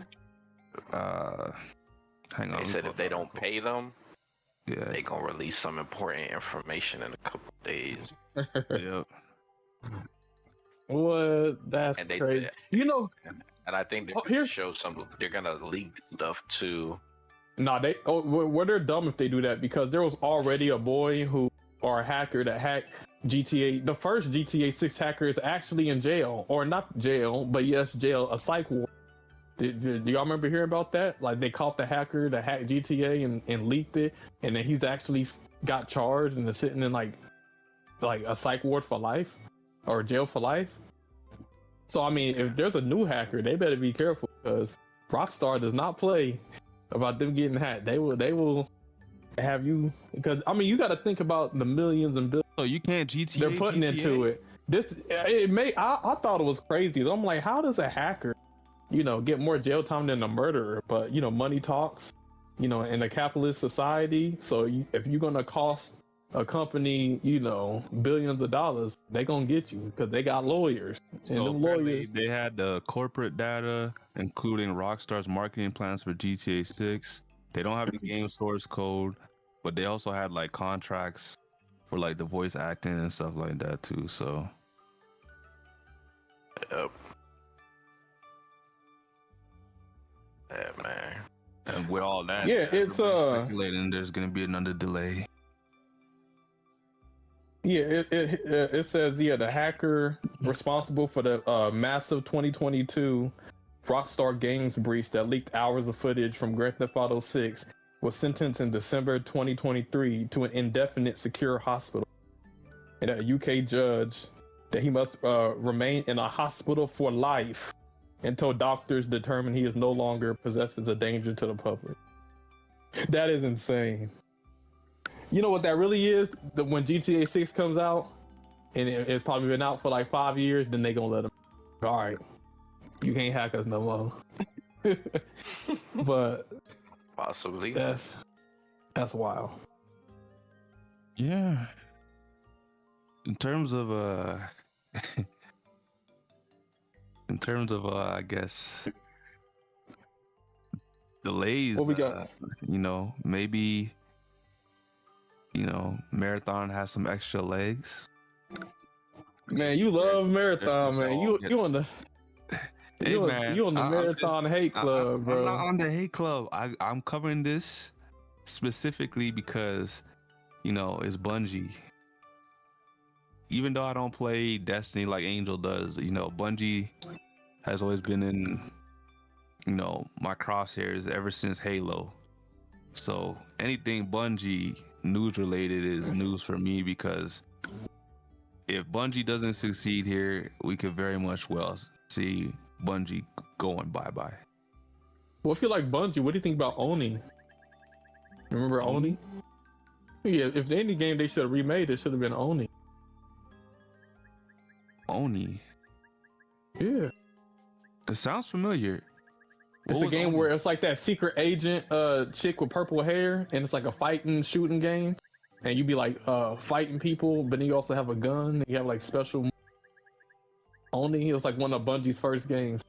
on. They said if they don't pay them, yeah, they gonna release some important information in a couple days. Yep. What? That's crazy. And I think they're gonna show they're gonna leak stuff too. Nah, they're dumb if they do that, because there was already a boy or a hacker that hacked GTA. The first GTA 6 hacker is actually in jail, or not jail, but yes, jail, a psych ward. Do y'all remember hearing about that? Like, they caught the hacker that hacked GTA and leaked it, and then he's actually got charged and is sitting in like a psych ward for life, or jail for life. So I mean, if there's a new hacker, they better be careful, because Rockstar does not play about them getting hacked. They will have you, because I mean, you got to think about the millions and billions. So you can't GTA. They're putting into it. I thought it was crazy. I'm like, how does a hacker, get more jail time than a murderer? But money talks, in a capitalist society. So if you're gonna cost a company, you know, billions of dollars, they gonna get you because they got lawyers. And So them apparently lawyers, they had the corporate data, including Rockstar's marketing plans for GTA 6. They don't have the game source code, but they also had like contracts for like the voice acting and stuff like that too. So Yep. Yeah, man. and with all that, Yeah, it's, everybody's speculating there's gonna be another delay. yeah, it says the hacker responsible for the massive 2022 Rockstar Games breach that leaked hours of footage from Grand Theft Auto 6 was sentenced in December 2023 to an indefinite secure hospital. And a UK judge that he must remain in a hospital for life until doctors determine he is no longer possesses a danger to the public. That is insane. You know what that really is? When GTA 6 comes out, and it's probably been out for like 5 years, then they gonna let them. All right, you can't hack us no more. But Possibly. that's wild. Yeah. In terms of I guess delays, What we got? you know, maybe, you know, Marathon has some extra legs. Man, you love Marathon, man. You on the Hey, you man, on the I'm Marathon hate club, I'm bro. not on the hate club. I'm covering this specifically because, you know, it's Bungie. Even though I don't play Destiny like Angel does, you know, Bungie has always been in, you know, my crosshairs ever since Halo. So anything Bungie news related is news for me, because if Bungie doesn't succeed here, we could very much well see Bungie going bye-bye. Well, if you like Bungie, what do you think about Oni? Remember Oni? Yeah, if any game they should have remade, it should have been Oni. Oni. Yeah. It sounds familiar. It's What a was game Oni? where it's like that secret agent chick with purple hair, and it's like a fighting shooting game. And you be like fighting people, but then you also have a gun, and you have like special Oni. It was like one of Bungie's first games.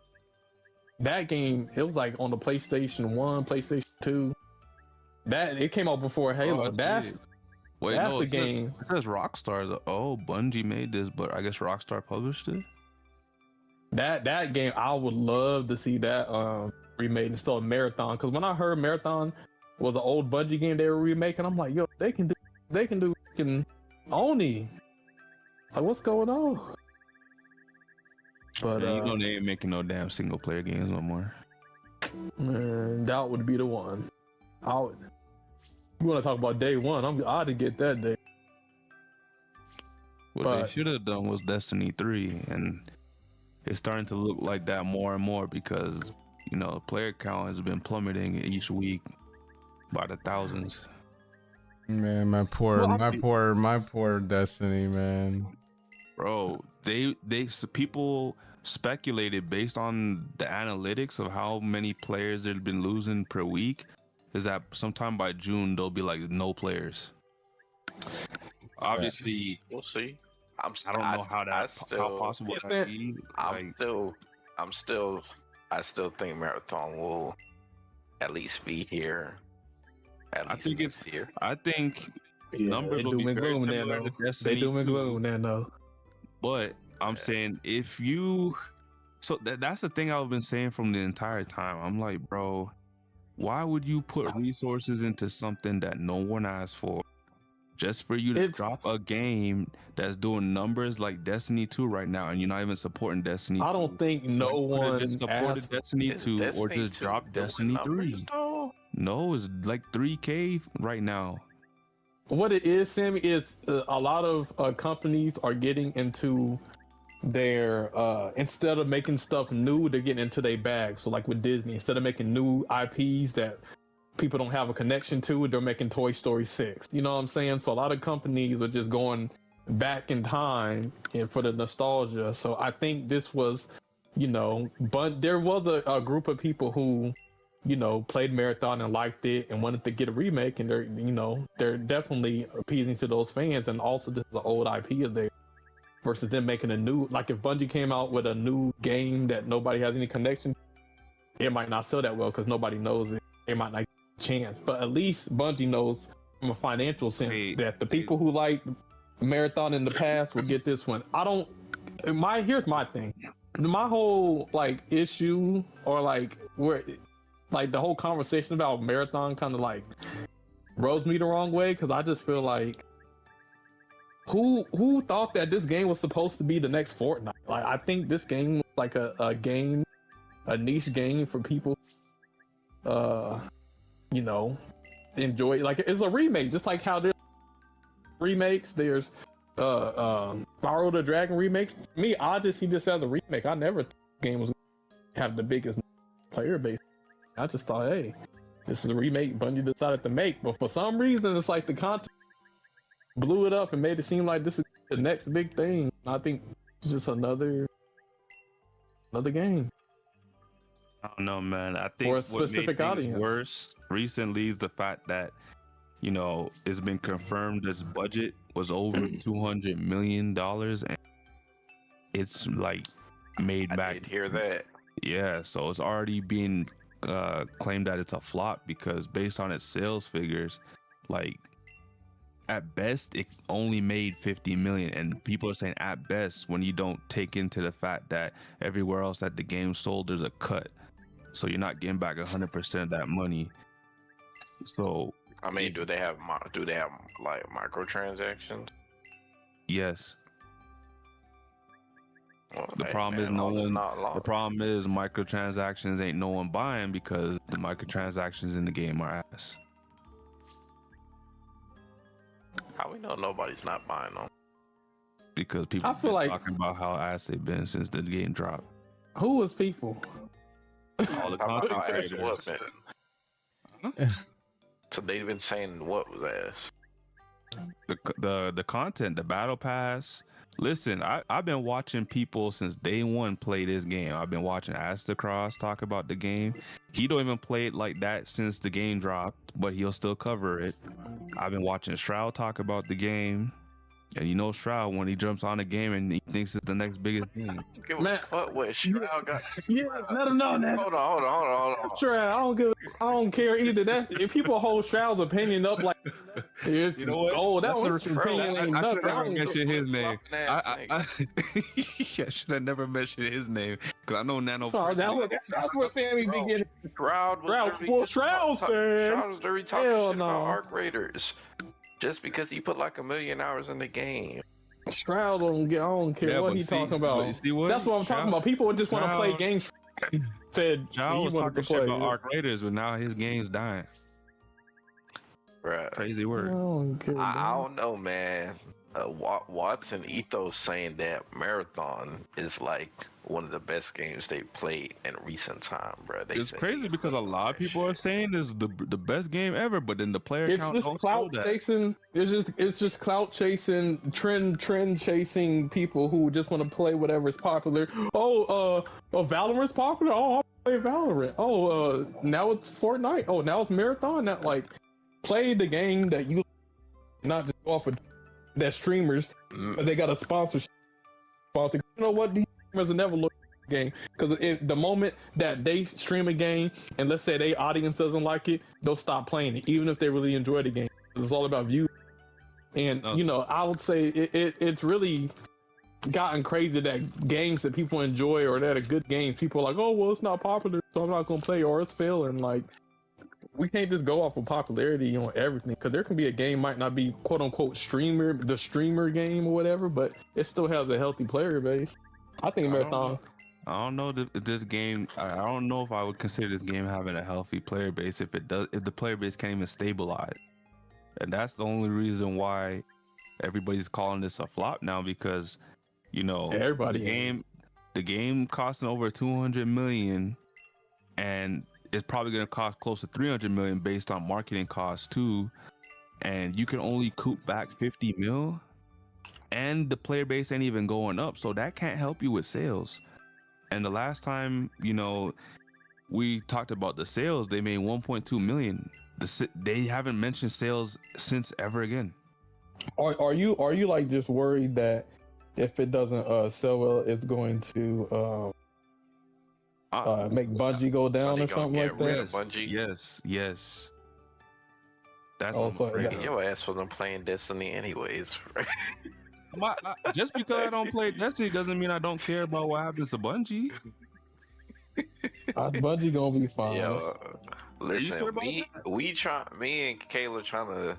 That game, it was like on the PlayStation 1, PlayStation 2. That it came out before Halo. That's Wait, that's no, a it says- game. It says Rockstar. Oh, Bungie made this, but I guess Rockstar published it. That game, I would love to see that remade instead of Marathon. Because when I heard Marathon was an old Bungie game they were remaking, I'm like, yo, they can do Oni. Like, what's going on? But Man, you know they ain't making no damn single player games no more. man, that would be the one. I would. You want to talk about day one? I'd get that day. What But- they should have done was Destiny 3, and it's starting to look like that more and more because, you know, player count has been plummeting each week by the thousands. Man, my poor Destiny, man. Bro, people speculated based on the analytics of how many players they've been losing per week, is that sometime by June there'll be like no players. Obviously, We'll see. I don't know how possible Yeah, that be. Like, I still think Marathon will at least be here. At I least think this year. I think Yeah, numbers they will be doom and very gloom, similar Nano. to Destiny They doom and 2. gloom, Nano. But I'm saying if you, so that's the thing I've been saying from the entire time. I'm like, bro, why would you put resources into something that no one asked for, just for you to drop a game that's doing numbers like Destiny 2 right now, and you're not even supporting Destiny 2? I don't think no You could've one just supported asked. Destiny Is 2 or Destiny just 2 drop doing Destiny numbers, 3. though? No, it's like 3K right now. What it is, Sammy, is a lot of companies are getting into their instead of making stuff new, they're getting into their bag. So like with Disney, instead of making new IPs that people don't have a connection to, they're making Toy Story 6. You know what I'm saying? So a lot of companies are just going back in time and for the nostalgia. So I think this was, you know, but there was a group of people who played Marathon and liked it and wanted to get a remake, and they're definitely appeasing to those fans, and also this is an old IP of theirs versus them making a new, like if Bungie came out with a new game that nobody has any connection, it might not sell that well because nobody knows it. It might not get a chance, but at least Bungie knows from a financial sense that the people who like Marathon in the past will get this one. Here's my thing. My whole like issue or like where like the whole conversation about Marathon kind of like rubs me the wrong way, because I just feel like who thought that this game was supposed to be the next Fortnite? Like, I think this game was like a niche game for people enjoy. Like, it's a remake, just like how there's remakes, there's Spyro the Dragon remakes. To me, I just see this as a remake. I never thought the game was gonna have the biggest player base. I just thought, hey, this is a remake Bungie decided to make, but for some reason it's like the content blew it up and made it seem like this is the next big thing. I think it's just another game. I don't know, man. I think for a specific audience. Worse recently is the fact that it's been confirmed this budget was over $200 million, and it's like made back. I did hear that. Yeah, so it's already being claimed that it's a flop because based on its sales figures, like at best it only made 50 million, and people are saying at best when you don't take into the fact that everywhere else that the game sold there's a cut, so you're not getting back 100% of that money. So I mean, do they have like microtransactions? Yes. Well, The problem is the problem is microtransactions ain't no one buying because the microtransactions in the game are ass. How we know nobody's not buying them? Because people have been talking about how ass they've been since the game dropped. Who was people? All the content creators. So they've been saying what was ass? The content, the battle pass. Listen, I've been watching people since day one play this game. I've been watching Astacross talk about the game. He don't even play it like that since the game dropped, but he'll still cover it. I've been watching Shroud talk about the game. And Shroud, when he jumps on the game and he thinks it's the next biggest thing. Man, what Shroud got? Yeah, let him know that. Hold on. Shroud, I don't care either. That if people hold Shroud's opinion up like it's gold, that was opinion ain't I nothing. should never mention his name. I should have never mentioned his name because I know Nano. That's what Sammy be getting. Shroud said. Shroud was literally talking shit about Arc Raiders. Just because he put like 1 million hours in the game. Shroud I don't care what he's talking about. That's what I'm talking about. People just want to play games. Said Shroud was talking shit about Arc Raiders, but now his game's dying. Right. Crazy word. I don't know, man. Watson Ethos saying that Marathon is like one of the best games they played in recent time, bro. It's crazy because a lot of people are saying this is the best game ever, but then the player count don't show that. Chasing. It's just clout chasing, trend chasing people who just want to play whatever is popular. Valorant's popular. Oh, I'll play Valorant. Now it's Fortnite. Oh, now it's Marathon. That play the game that you not just off of that streamers, but they got a sponsor. You know what? These streamers will never look at the game because the moment that they stream a game and let's say their audience doesn't like it, they'll stop playing it, even if they really enjoy the game. It's all about views. And I would say it's really gotten crazy that games that people enjoy or that are good games, people are like, oh well, it's not popular, so I'm not gonna play, or it's failing. Like, we can't just go off of popularity on everything, because there can be a game might not be quote unquote the streamer game or whatever, but it still has a healthy player base. I think Marathon. I don't know if this game. I don't know if I would consider this game having a healthy player base if the player base can't even stabilize, and that's the only reason why everybody's calling this a flop now, because everybody the game costing over 200 million, and it's probably going to cost close to 300 million based on marketing costs too, and you can only coop back 50 mil, and the player base ain't even going up, so that can't help you with sales. And the last time we talked about the sales. They made 1.2 million. They haven't mentioned sales since ever again. Are you like just worried that if it doesn't sell well, it's going to make Bungie go down or something like that? Bungie? Yes. That's Oh, so Get your ass for them playing Destiny anyways. just because I don't play Destiny doesn't mean I don't care about what happens to Bungie. Bungie gonna be fine. Yo, listen, sure me and Kayla trying to,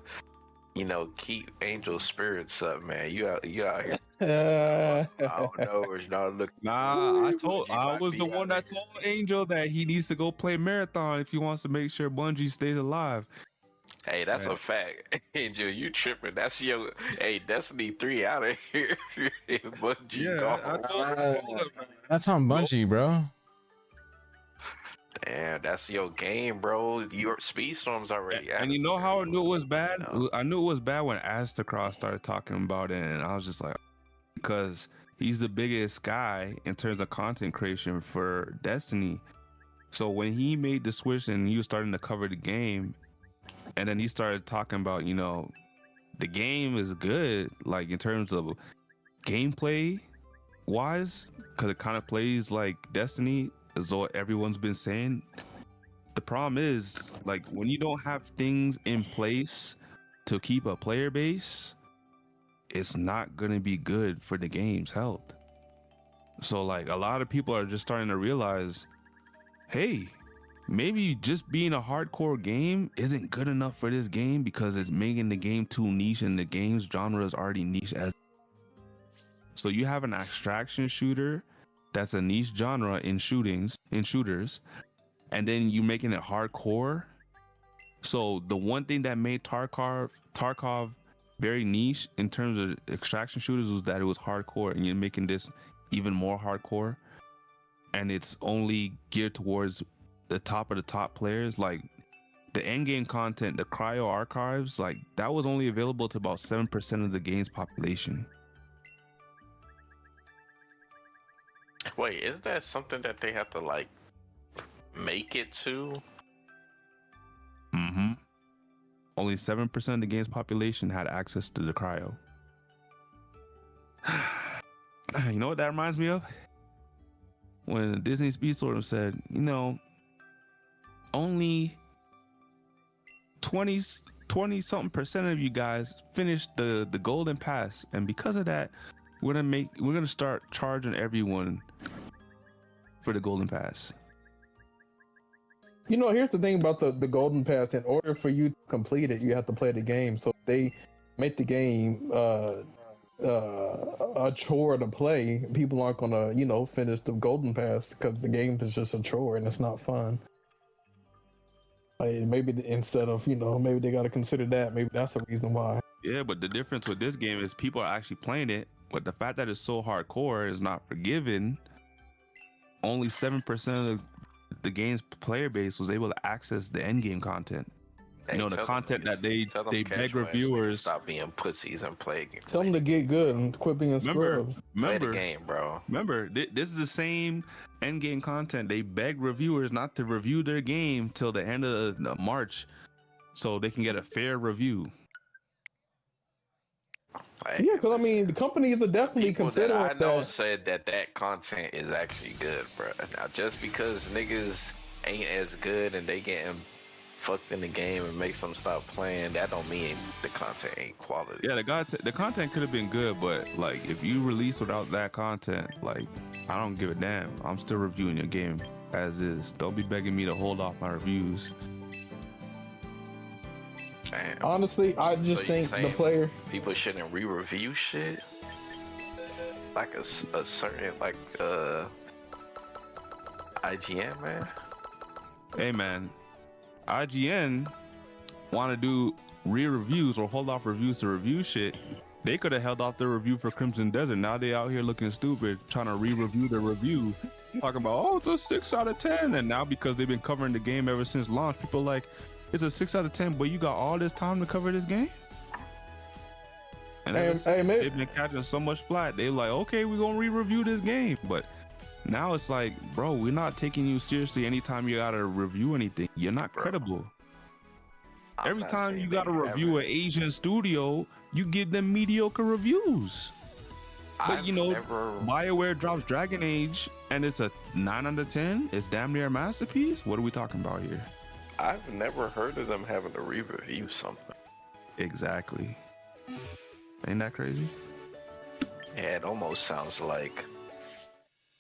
keep Angel's spirits up, man. You out here. I don't know. It's not looking. Nah, I was the one that told Angel that he needs to go play Marathon if he wants to make sure Bungie stays alive. Hey, that's a fact. Angel, you tripping. That's your Destiny 3 out of here. Bungie gone. That's on Bungie, bro. Damn, that's your game, bro. Your Speedstorm's already out. And you know how I knew it was bad? I knew it was bad when Astacross started talking about it, and I was just like, because he's the biggest guy in terms of content creation for Destiny. So when he made the switch and he was starting to cover the game, and then he started talking about, the game is good, like in terms of gameplay wise, because it kind of plays like Destiny, as though everyone's been saying. The problem is, like, when you don't have things in place to keep a player base, it's not going to be good for the game's health. So, like, a lot of people are just starting to realize, hey, maybe just being a hardcore game isn't good enough for this game because it's making the game too niche, and the game's genre is already niche as. So you have an extraction shooter that's a niche genre in shooters, and then you making it hardcore. So the one thing that made Tarkov very niche in terms of extraction shooters was that it was hardcore, and you're making this even more hardcore, and it's only geared towards the top of the top players. Like the end game content, the cryo archives, like that was only available to about 7% of the game's population. Wait, is that something that they have to like make it to? Mm-hmm. Only 7% of the game's population had access to the cryo. You know what that reminds me of? When Disney Speedstorm said, only 20 something percent of you guys finished the golden pass, and because of that, we're gonna start charging everyone for the golden pass. Here's the thing about the golden pass. In order for you to complete it, you have to play the game. So if they make the game a chore to play, people aren't gonna finish the golden pass because the game is just a chore and it's not fun. Like, maybe instead of maybe they got to consider that. Maybe that's the reason why. Yeah, but the difference with this game is people are actually playing it, but the fact that it's so hardcore is not forgiven. Only 7% of the game's player base was able to access the end game content. Hey, the content that they beg reviewers stop being pussies and play. Tell them to get good and quit being scrubs. Play the game, bro. Remember, this is the same end game content. They beg reviewers not to review their game till the end of March, so they can get a fair review. Yeah, because the companies are definitely considering that. I know said that content is actually good, bro. Now, just because niggas ain't as good and they getting fucked in the game and make them stop playing, that don't mean the content ain't quality. Yeah, the content could have been good, but like if you release without that content, like I don't give a damn. I'm still reviewing your game as is. Don't be begging me to hold off my reviews. Damn. Honestly, I just think the player people shouldn't re-review shit like a certain IGN, man. Hey man, IGN want to do re-reviews or hold off reviews to review shit. They could have held off their review for Crimson Desert. Now they out here looking stupid trying to re-review their review, talking about it's a 6 out of 10, and now because they've been covering the game ever since launch, people like, it's a 6 out of 10, but you got all this time to cover this game? And they've been catching so much flack. They like, okay, we're gonna re-review this game, but Now it's like, bro, we're not taking you seriously anytime you gotta review anything. You're not credible. Every time you gotta review an Asian studio, you give them mediocre reviews. But you know, BioWare drops Dragon Age and it's a 9 out of 10. It's damn near a masterpiece. What are we talking about here? I've never heard of them having to re-review something. Exactly. Ain't that crazy? Yeah, it almost sounds like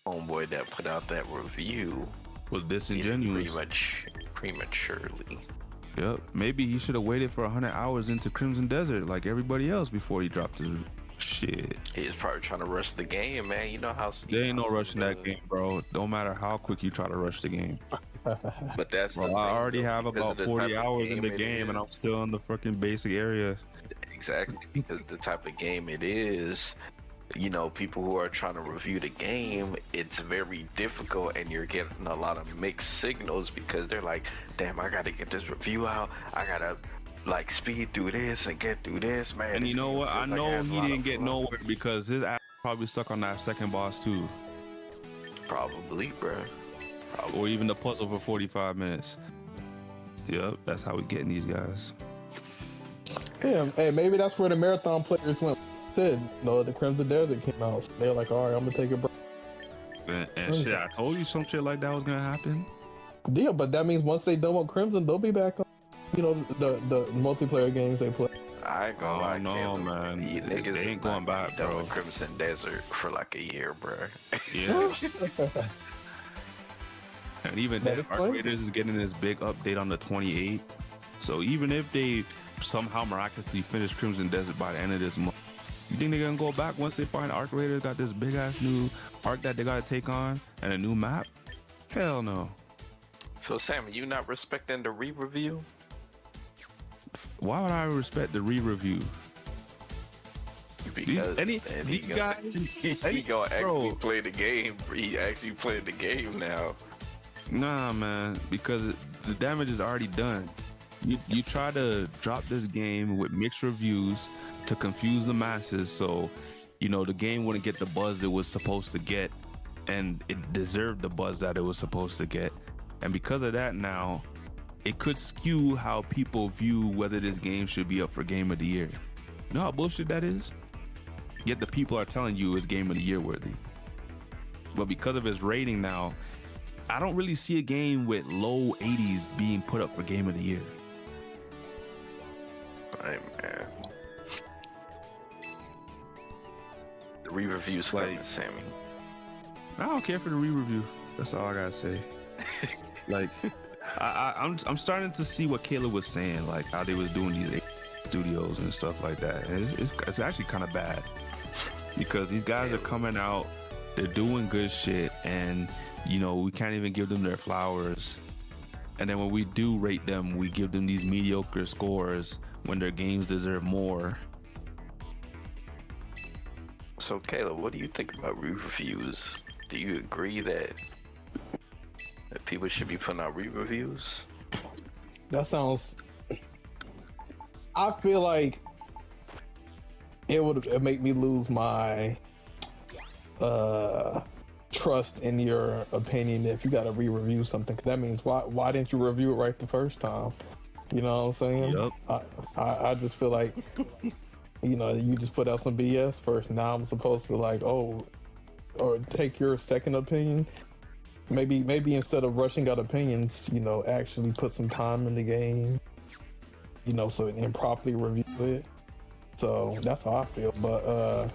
homeboy that put out that review was disingenuous. Prematurely. Yep. Maybe he should have waited for 100 hours into Crimson Desert like everybody else before he dropped his shit. He was probably trying to rush the game, man. You know how there ain't no rushing that game, bro. Don't matter how quick you try to rush the game. But that's bro, I already have about 40 hours in the game and I'm still in the freaking basic area. Exactly, because the type of game it is, you know, people who are trying to review the game, it's very difficult and you're getting a lot of mixed signals because they're like, damn, I gotta get this review out, I gotta like speed through this and get through this, man. And you know what, I know he didn't get nowhere because his ass probably stuck on that second boss too. Probably, bro. Probably. Or even the puzzle for 45 minutes. Yep, that's how we getting these guys. Yeah, hey, maybe that's where the marathon players went. No, the Crimson Desert came out. So they're like, all right, I'm gonna take a break. And shit, I told you some shit like that was gonna happen. Yeah, but that means once they done with Crimson, they'll be back on, you know, the multiplayer games they play. I ain't gonna lie, no, man. Niggas they ain't going back, bro. Crimson Desert for like a year, bro. Yeah. And even then, Arc Raiders is getting this big update on the 28th. So even if they somehow miraculously finish Crimson Desert by the end of this month, you think they're gonna go back once they find Arc Raiders got this big ass new arc that they gotta take on and a new map? Hell no. So Sam, you not respecting the re-review? Why would I respect the re-review? Because these guys, he gonna actually play the game. He actually playing the game now. Nah, man, because the damage is already done. You try to drop this game with mixed reviews to confuse the masses, so you know the game wouldn't get the buzz it was supposed to get, and it deserved the buzz that it was supposed to get. And because of that, now it could skew how people view whether this game should be up for Game of the Year. You know how bullshit that is? Yet the people are telling you it's Game of the Year worthy. But because of its rating now, I don't really see a game with low 80s being put up for Game of the Year. Right, man. The re-review's coming, Sammy. I don't care for the re-review. That's all I gotta say. Like, I'm starting to see what Caleb was saying, like how they was doing these studios and stuff like that. And it's actually kind of bad because these guys are coming out, they're doing good shit, and you know we can't even give them their flowers. And then when we do rate them, we give them these mediocre scores when their games deserve more. So Caleb, what do you think about re-reviews? Do you agree that people should be putting out re-reviews? That sounds... I feel like it would make me lose my trust in your opinion if you got to re-review something. 'Cause that means why didn't you review it right the first time? You know what I'm saying? Yep. I just feel like, you know, you just put out some BS first. Now I'm supposed to like, or take your second opinion. Maybe instead of rushing out opinions, you know, actually put some time in the game, you know, so and properly review it. So that's how I feel. But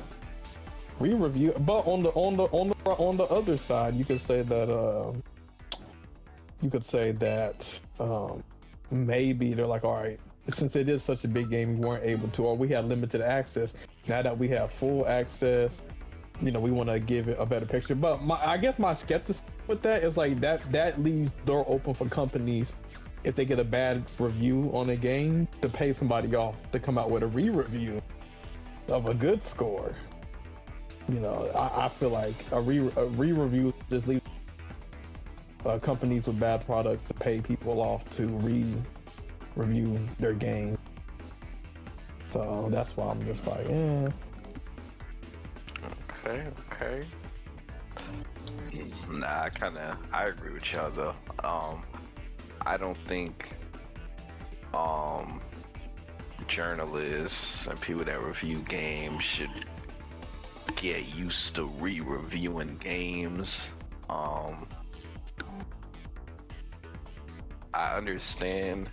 re-review. But on the other side, you could say that maybe they're like, all right, since it is such a big game, we weren't able to, or we had limited access. Now that we have full access, you know, we want to give it a better picture. But I guess my skepticism with that is like that leaves door open for companies, if they get a bad review on a game, to pay somebody off to come out with a re-review of a good score. You know, I feel like a re-review just leaves companies with bad products to pay people off to review their game. So that's why I'm just like, Okay. Nah, I agree with y'all though. I don't think journalists and people that review games should get used to re-reviewing games. I understand.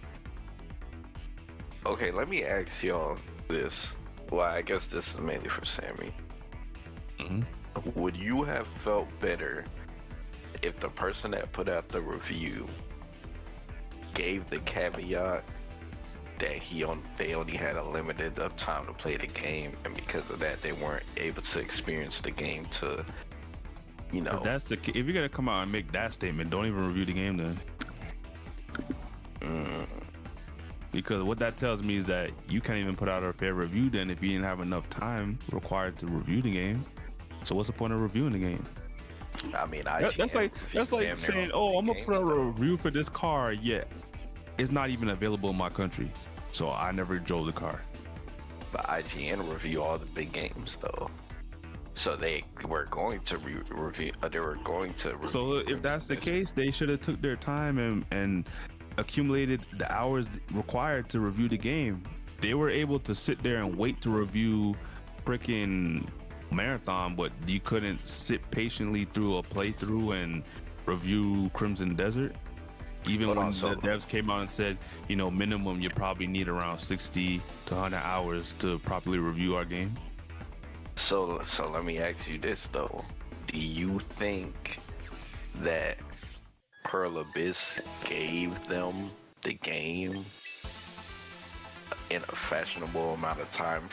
Okay, let me ask y'all this. Well, I guess this is mainly for Sammy. Would you have felt better if the person that put out the review gave the caveat that they only had a limited of time to play the game, and because of that they weren't able to experience the game to, you know? If you're gonna come out and make that statement, don't even review the game then. Because what that tells me is that you can't even put out a fair review then if you didn't have enough time required to review the game. So what's the point of reviewing the game? I mean, that's like saying, oh, I'm gonna put out a review for this car, yet it's not even available in my country, so I never drove the car. But IGN review all the big games though, so they were going to review. So if that's the case, they should have took their time and accumulated the hours required to review the game. They were able to sit there and wait to review freaking Marathon, but you couldn't sit patiently through a playthrough and review Crimson Desert. Even when the devs came out and said, you know, minimum you probably need around 60 to 100 hours to properly review our game. So let me ask you this though: do you think that Pearl Abyss gave them the game in a fashionable amount of time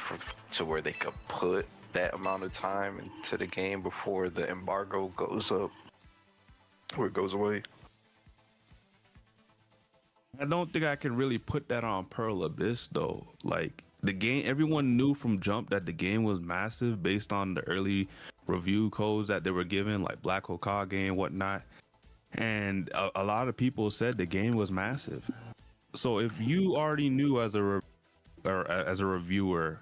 to where they could put that amount of time into the game before the embargo goes up or it goes away? I don't think I can really put that on Pearl Abyss though. Like the game, everyone knew from jump that the game was massive based on the early review codes that they were given, like Black Hokage and whatnot. And a lot of people said the game was massive. So if you already knew as a reviewer,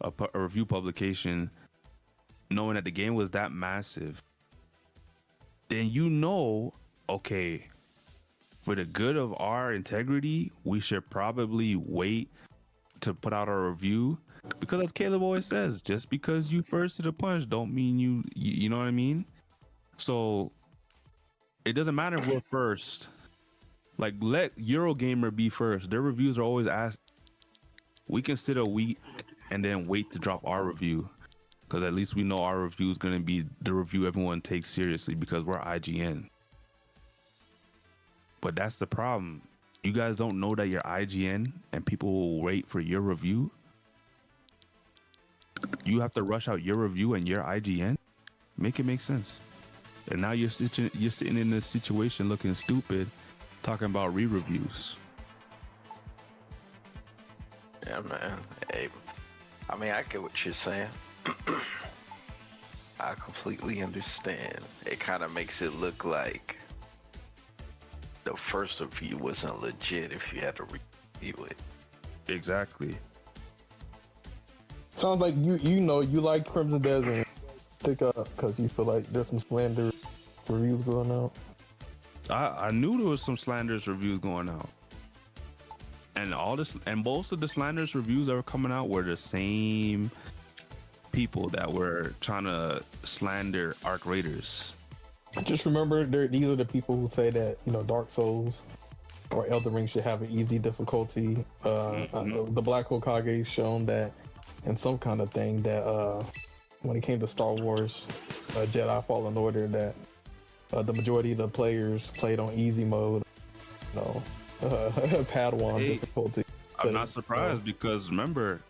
a review publication, knowing that the game was that massive, then you know, okay, for the good of our integrity, we should probably wait to put out a review. Because as Caleb always says, just because you first to the punch don't mean you know what I mean? So it doesn't matter if we're first. Like, let Eurogamer be first. Their reviews are always asked. We can sit a week and then wait to drop our review, because at least we know our review is going to be the review everyone takes seriously because we're IGN. But that's the problem. You guys don't know that you're IGN and people will wait for your review. You have to rush out your review and your IGN. Make it make sense. And now you're sitting in this situation looking stupid, talking about re-reviews. Yeah, man. Hey, I mean, I get what you're saying. I completely understand. It kind of makes it look like the first review wasn't legit if you had to review it. Exactly. Sounds like you know you like Crimson Desert. Pick up because you feel like there's some slander reviews going out. I knew there was some slanderous reviews going out, and most of the slanderous reviews that were coming out were the same people that were trying to slander Arc Raiders. Just remember, these are the people who say that, you know, Dark Souls or Elden Ring should have an easy difficulty. The Black Hokage shown that in some kind of thing that when it came to Star Wars Jedi Fallen Order, that the majority of the players played on easy mode, you know, Padawan difficulty. I'm not surprised because remember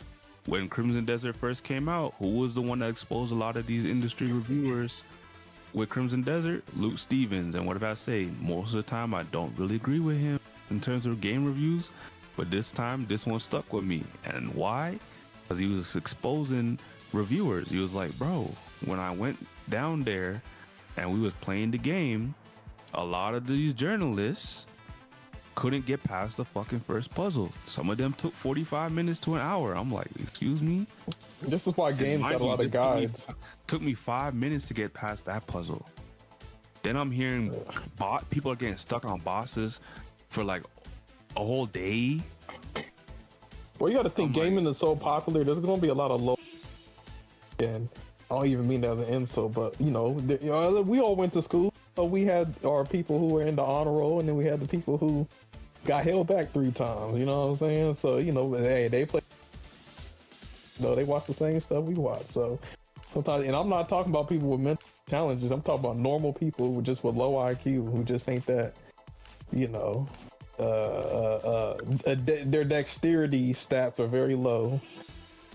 when Crimson Desert first came out, who was the one that exposed a lot of these industry reviewers with Crimson Desert? Luke Stevens. And what did I say? Most of the time I don't really agree with him in terms of game reviews, but this time this one stuck with me. And why? Because he was exposing reviewers. He was like, bro, when I went down there and we was playing the game, a lot of these journalists couldn't get past the fucking first puzzle. Some of them took 45 minutes to an hour. I'm like, excuse me? This is why games got a lot of guides. Took me 5 minutes to get past that puzzle. Then I'm hearing people are getting stuck on bosses for like a whole day. Well, you got to think gaming is so popular. There's going to be a lot of low. And I don't even mean that as an insult, but you know, we all went to school. So we had our people who were in the honor roll, and then we had the people who got held back 3 times. You know what I'm saying? So you know, hey, they play. No, they watch the same stuff we watch. So sometimes, and I'm not talking about people with mental challenges. I'm talking about normal people who just with low IQ who just ain't that. You know. Their dexterity stats are very low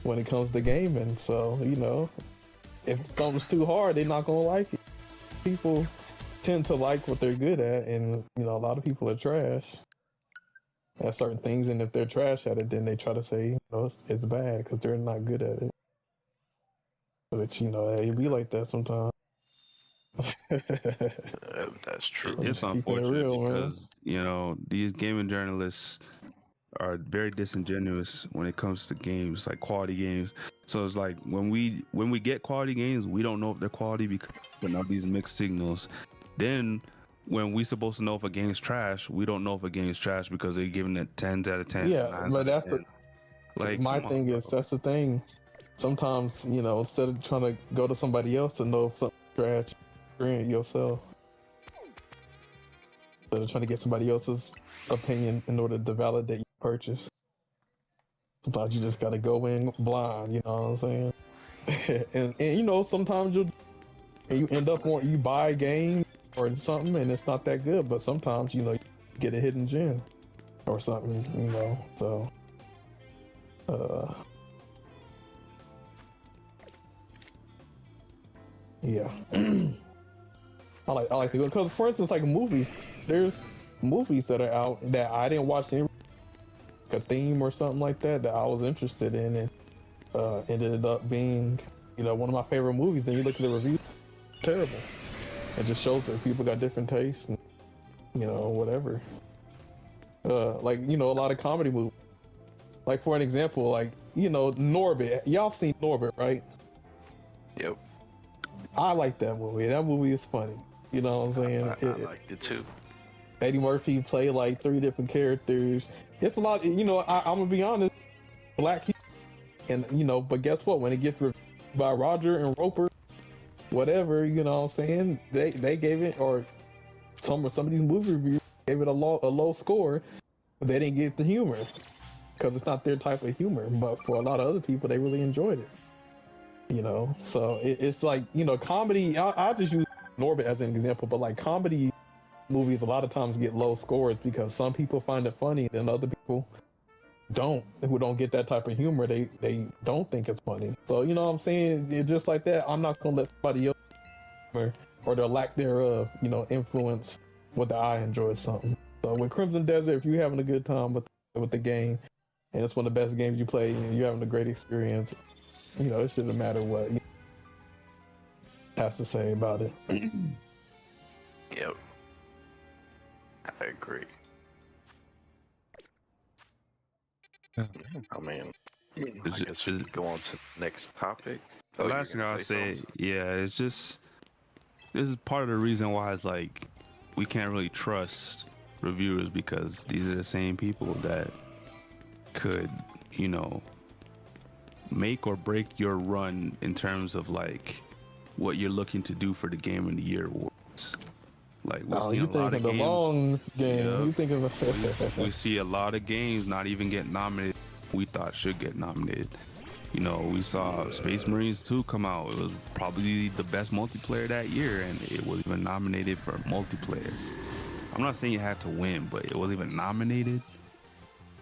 when it comes to gaming. So, you know, if something's too hard, they're not gonna like it. People tend to like what they're good at, and you know, a lot of people are trash at certain things. And if they're trash at it, then they try to say, you know, it's bad because they're not good at it. But you know, it be like that sometimes. That's true. It's unfortunate because you know these gaming journalists are very disingenuous when it comes to games, like quality games. So it's like when we get quality games, we don't know if they're quality because we're not these mixed signals. Then when we supposed to know if a game's trash, we don't know if a game's trash because they're giving it 10s out of 10. Yeah, but that's like my thing is that's the thing. Sometimes, you know, instead of trying to go to somebody else to know if something's trash, experience yourself. Instead of trying to get somebody else's opinion in order to validate your purchase. Sometimes you just gotta go in blind, you know what I'm saying? and you know, sometimes you end up you buy a game or something and it's not that good, but sometimes, you know, you get a hidden gem or something, you know, so yeah. I like to go because, for instance, like movies. There's movies that are out that I didn't watch any a theme or something like that I was interested in, and ended up being, you know, one of my favorite movies. Then you look at the reviews, terrible. It just shows that people got different tastes, and you know, whatever. Like, you know, a lot of comedy movies. Like, for an example, like, you know, Norbit. Y'all seen Norbit, right? Yep. I like that movie. That movie is funny. You know what I'm saying? I liked it too. Eddie Murphy played like 3 different characters. It's a lot. You know, I'm gonna be honest. Black people, and you know, but guess what? When it gets reviewed by Roger and Roper, whatever, you know what I'm saying? They gave it, or some of these movie reviews gave it a low score. But they didn't get the humor because it's not their type of humor. But for a lot of other people, they really enjoyed it. You know, so it's like, you know, comedy. I just use Norbit as an example, but like comedy movies a lot of times get low scores because some people find it funny and other people don't, who don't get that type of humor. They don't think it's funny. So, you know what I'm saying? It's just like that. I'm not gonna let somebody else or their lack thereof, you know, influence whether I enjoy something. So with Crimson Desert, if you're having a good time with the game and it's one of the best games you play and you're having a great experience, you know, it shouldn't matter what you has to say about it. Yep. I agree. I mean, I guess we go on to the next topic. The last thing I'll say, yeah, it's just, this is part of the reason why it's like we can't really trust reviewers, because these are the same people that could, you know, make or break your run in terms of like what you're looking to do for the Game of the Year awards. Like we're seeing a lot of games. Long game. Yeah, You think of we see a lot of games not even get nominated. We thought should get nominated. You know, we saw Space Marines 2 come out. It was probably the best multiplayer that year, and it was even nominated for multiplayer. I'm not saying it had to win, but it was even nominated.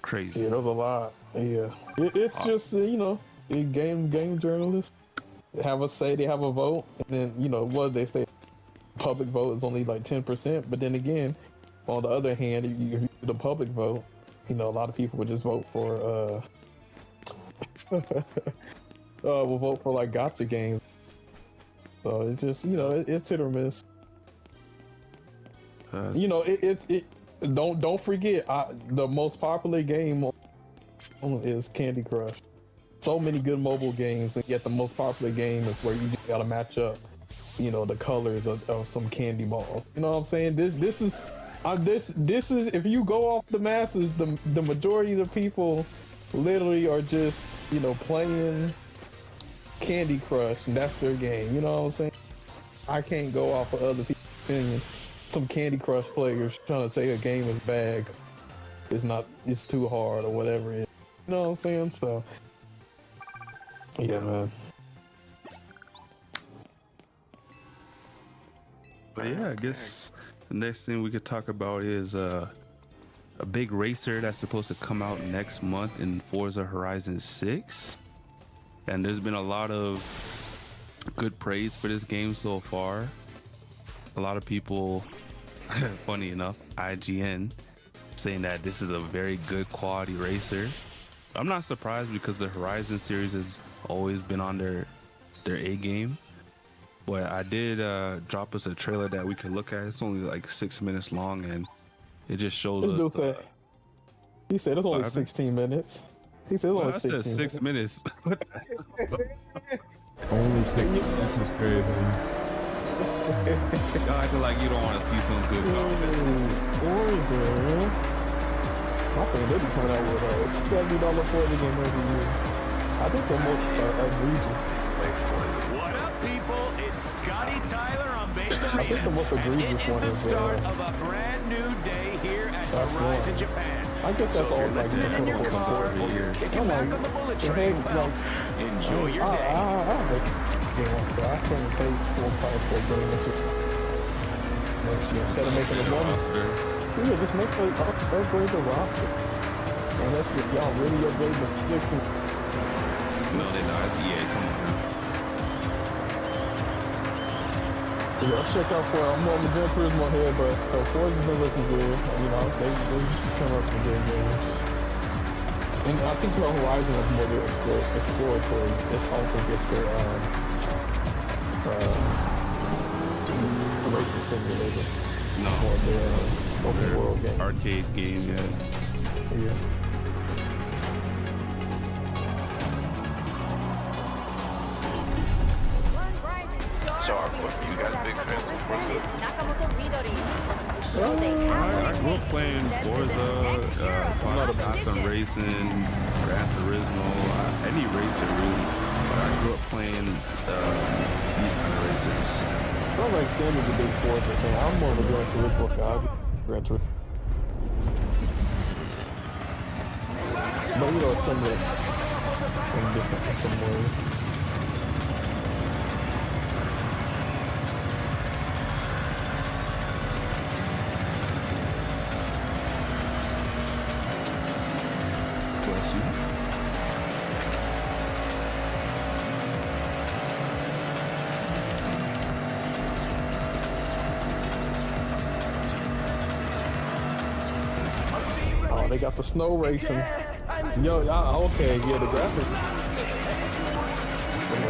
Crazy. Yeah, there was a lot. Yeah, it's just you know, game journalists have a say, they have a vote, and then you know what they say. Public vote is only like 10%, but then again, on the other hand, if you do the public vote, you know, a lot of people would just vote for will vote for like gacha games. So it's just, you know, it's hit or miss. You know, it don't forget, the most popular game is Candy Crush. So many good mobile games, and yet the most popular game is where you just gotta match up you know, the colors of some candy balls. You know what I'm saying? This is if you go off the masses, the majority of the people literally are just, you know, playing Candy Crush, and that's their game. You know what I'm saying? I can't go off of other people's opinion. Some Candy Crush players trying to say a game is bad, it's too hard or whatever it is. You know what I'm saying? So, yeah, man. But yeah, I guess the next thing we could talk about is a big racer that's supposed to come out next month in Forza Horizon 6. And there's been a lot of good praise for this game so far. A lot of people, funny enough, IGN, saying that this is a very good quality racer. I'm not surprised because the Horizon series has always been on their A game. But I did drop us a trailer that we could look at. It's only like 6 minutes long, and it just shows us. He said it's only 16 minutes. He said it's only 16 minutes. 6 minutes. Only 6 minutes is crazy. Y'all acting like you don't want to see some good Forza. I think they be coming out with a $70 Forza game every year. I think they're most egregious. What up, people? It's Scotty Tyler on Base Arena. I think the most egregious and one it is the start of a brand new day here at Horizon Japan. I guess that's all like in your car or you're kicking back on the bullet train. Well, enjoy your day. I couldn't pay full price for a game next year. Instead of making a one, just make upgrade the roster. And that's if y'all really upgrade the prediction. No, they're not. It's EA. Come on now. Yeah, I'll check out for I'm on the Gran Turismo here, but Forza's been looking good. You know, they come up with good games. And I think Horizon is more exploratory. It's also just their racing simulator. No, more their open world game. Arcade game, Yeah. So you got a big fan of Forza? I grew up playing Forza, Gotham Racing, Gran Turismo, any racer really. But I grew up playing these kind of racers. I don't like Sam is a big Forza fan. I'm more of a Gran Turismo guy. Gran Turismo. But you know, it's similar and different in some ways. They got the snow racing. Yo, okay, yeah, the graphics. Look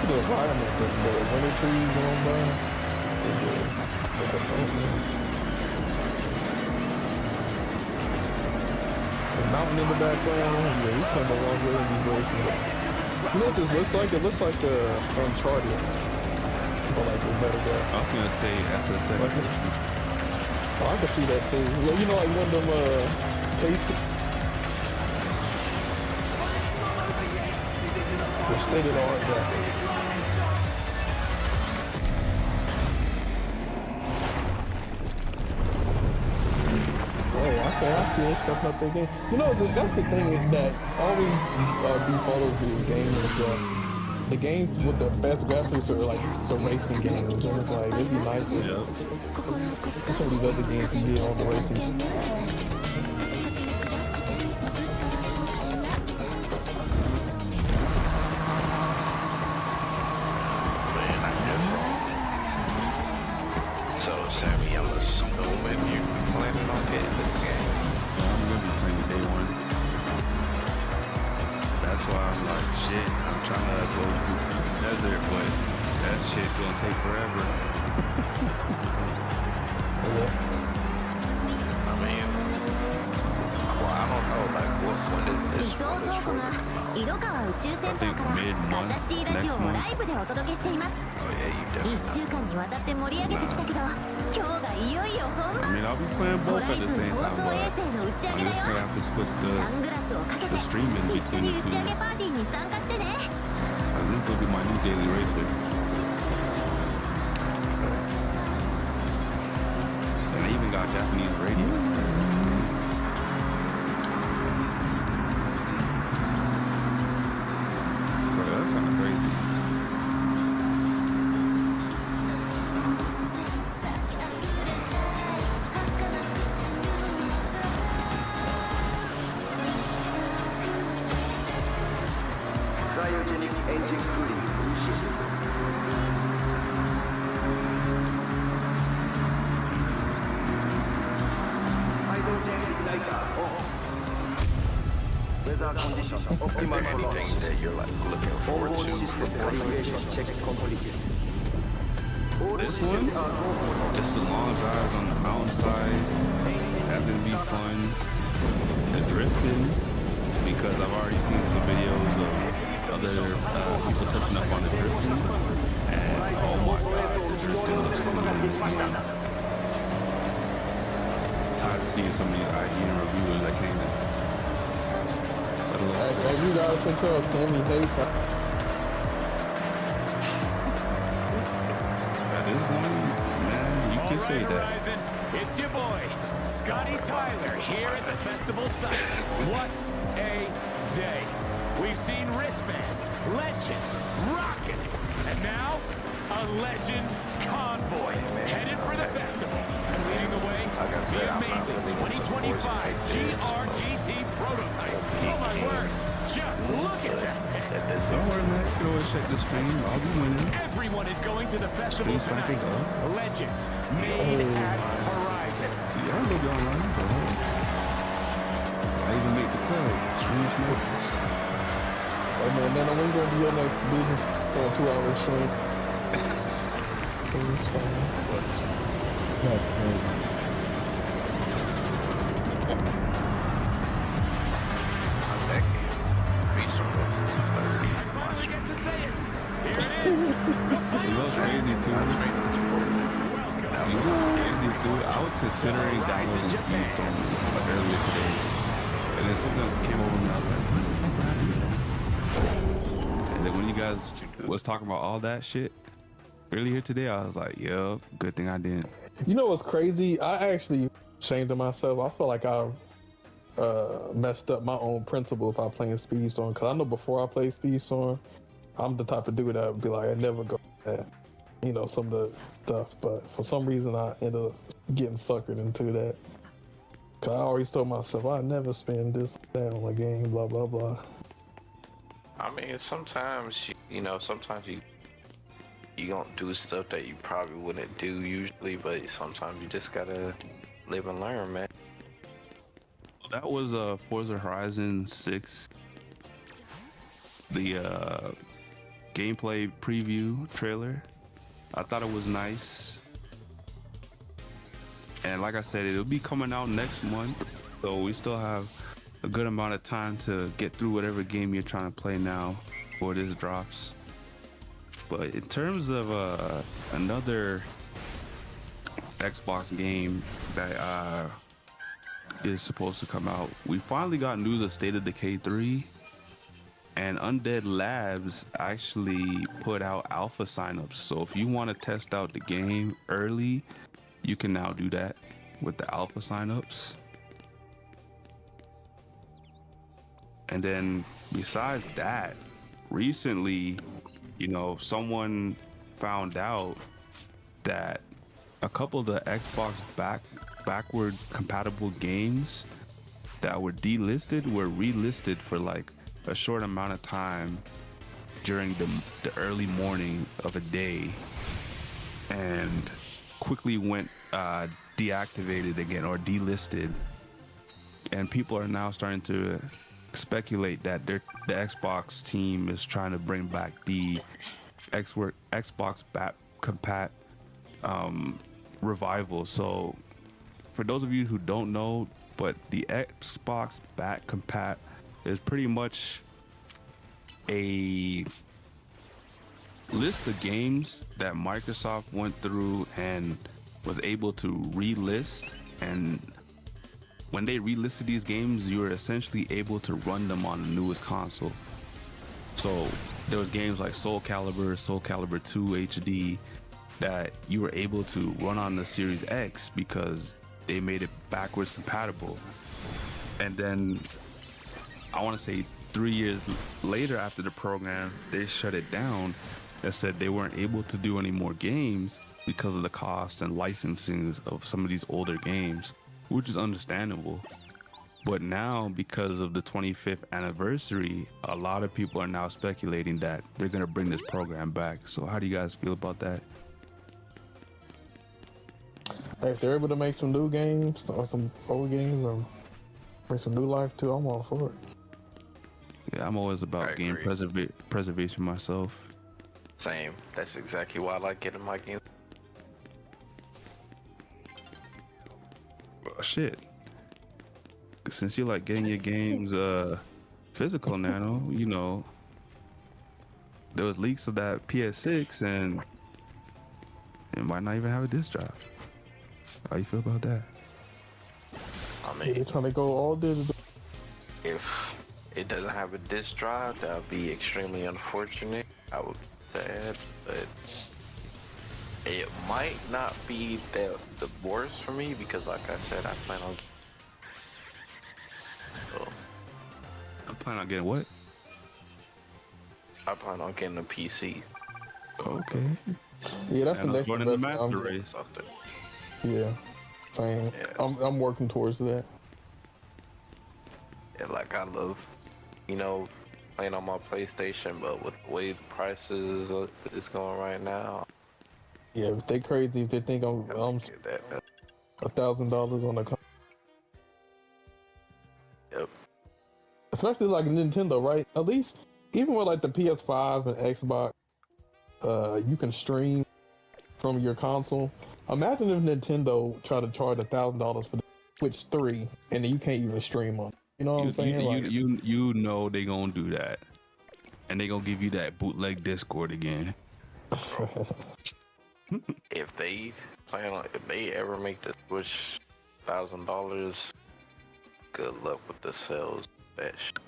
at the environment, the winter trees going by. The mountain in the background. Yeah, we come a long way in these races. You know what this looks like? It looks like Uncharted. But like a better guy. I was gonna say SSX. Oh, I can see that too. Well, you know, like one of them cases. The stated art graphics. Okay, I see it stuff up there. You know, that's the thing is that always befuddles the game is that the games with the best graphics are like the racing games, and it's like it'd be nice if some of these other games can get on the racing. So, Sammy, I'm assuming you're planning on getting this game. Yeah, I'm gonna be playing day one. That's why I'm like, shit, I'm trying to go through the desert, but that shit gonna take forever. I mean, I don't know, like when is this 伊藤東子が井戸川宇宙センターからガチャシティラジオをライブでお届けしています。 Oh yeah, you 1週間にわたって盛り上げてきたけど、今日がいよいよ本 I 番。 mean, I'll be playing ホ both ラ at イ the ズン same 放 time, 送衛 but 星の打ち上 I'm げだ just よ。 gonna have to split サングラスをかけて the stream in 一緒 between に the 打 two. ち上げパーティーに参加してね。 This will be my new daily racer. And I even got Japanese radio. Bro, that's kind of crazy. Cryogenic engine cooling initiated. Hydrogen igniter on. Weather condition optimal for launch. anything that you're like looking forward Onboard to system for calibration check completed. All This systems one? are go. Just the long drives on the mountainside. That's gonna be fun. The drifting, because I've already seen some videos of other people touching up on the drifting. And oh my god, the drifting looks crazy. Tired of seeing some of these IGN reviewers that came in. As you guys can tell, Cammy hates her. That is one, man, you can say that. Horizon, it's your boy, Scotty Tyler, here at the festival site. What a day. We've seen wristbands, legends, rockets, and now a legend convoy headed for the festival. And leading the way, the amazing 2025 GRGT prototype. Oh my word, just look at that. Don't worry, man, you can always check the stream. I'll be winning. Everyone is going to the festival Stream tonight. cycles up. Legends made at Horizon. Yeah, I'll go be online, but I even make the club. Stream smokers. Hey man, then when gonna be your next business for a 2-hour stream? That's crazy. Finally get to say it. Here it is. You know what's crazy too? You know what's crazy too? I was considering downloading Speedstorm earlier today. And then something came over me and I was like, and then when you guys was talking about all that shit earlier today, I was like, yup, good thing I didn't. You know what's crazy? I actually ashamed of myself. I feel like I messed up my own principle if I play in Speedstorm. Because I know before I play Speedstorm, I'm the type of dude that would be like, I never go that, you know, some of the stuff. But for some reason, I end up getting suckered into that. Because I always told myself, I never spend this, that on a game, blah, blah, blah. I mean, sometimes sometimes you don't do stuff that you probably wouldn't do usually, but sometimes you just gotta live and learn, man. That was Forza Horizon 6, the gameplay preview trailer. I thought it was nice. And like I said, it'll be coming out next month, so we still have a good amount of time to get through whatever game you're trying to play now before this drops. But in terms of another Xbox game that is supposed to come out, we finally got news of State of Decay 3, and Undead Labs actually put out alpha signups. So if you want to test out the game early, you can now do that with the alpha signups. And then besides that, recently, you know, someone found out that a couple of the Xbox backward compatible games that were delisted were relisted for like a short amount of time during the early morning of a day, and quickly went deactivated again or delisted. And people are now starting to speculate that the Xbox team is trying to bring back the Xbox compat revival. So for those of you who don't know, but the Xbox back compat is pretty much a list of games that Microsoft went through and was able to relist, and when they relisted these games, you were essentially able to run them on the newest console. So there was games like Soul Calibur 2 HD that you were able to run on the Series X because they made it backwards compatible. And then I want to say 3 years later after the program, they shut it down and said they weren't able to do any more games because of the cost and licensing of some of these older games, which is understandable. But now, because of the 25th anniversary, a lot of people are now speculating that they're going to bring this program back. So how do you guys feel about that? Hey, if they're able to make some new games or some old games or bring some new life too, I'm all for it. Yeah, I'm always about I game agree. preservation myself. Same. That's exactly why I like getting my games. Shit. Since you like getting your games physical now, you know, there was leaks of that PS6 and it might not even have a disc drive. How you feel about that? I They're mean, trying to go all digital. if it doesn't have a disc drive, that would be extremely unfortunate. I would say that, but it might not be the worst for me because, like I said, I plan on. So, I plan on getting what? I plan on getting a PC. Okay. Yeah, that's the And next running the investment I'm master getting. race. Something. Yeah, same. Yeah. I'm working towards that. Yeah, like I love, you know, playing on my PlayStation, but with the way the prices is going right now, Yeah, if they crazy, if they think I'm get that. $1,000 on the Yep. especially like Nintendo, right? At least even with like the PS5 and Xbox, you can stream from your console. Imagine if Nintendo tried to charge $1,000 for the Switch 3 and then you can't even stream on. You know what I'm saying? You know they gonna do that, and they gonna give you that bootleg Discord again. If they plan on, if they ever make the Switch $1,000, good luck with the sales. That shit.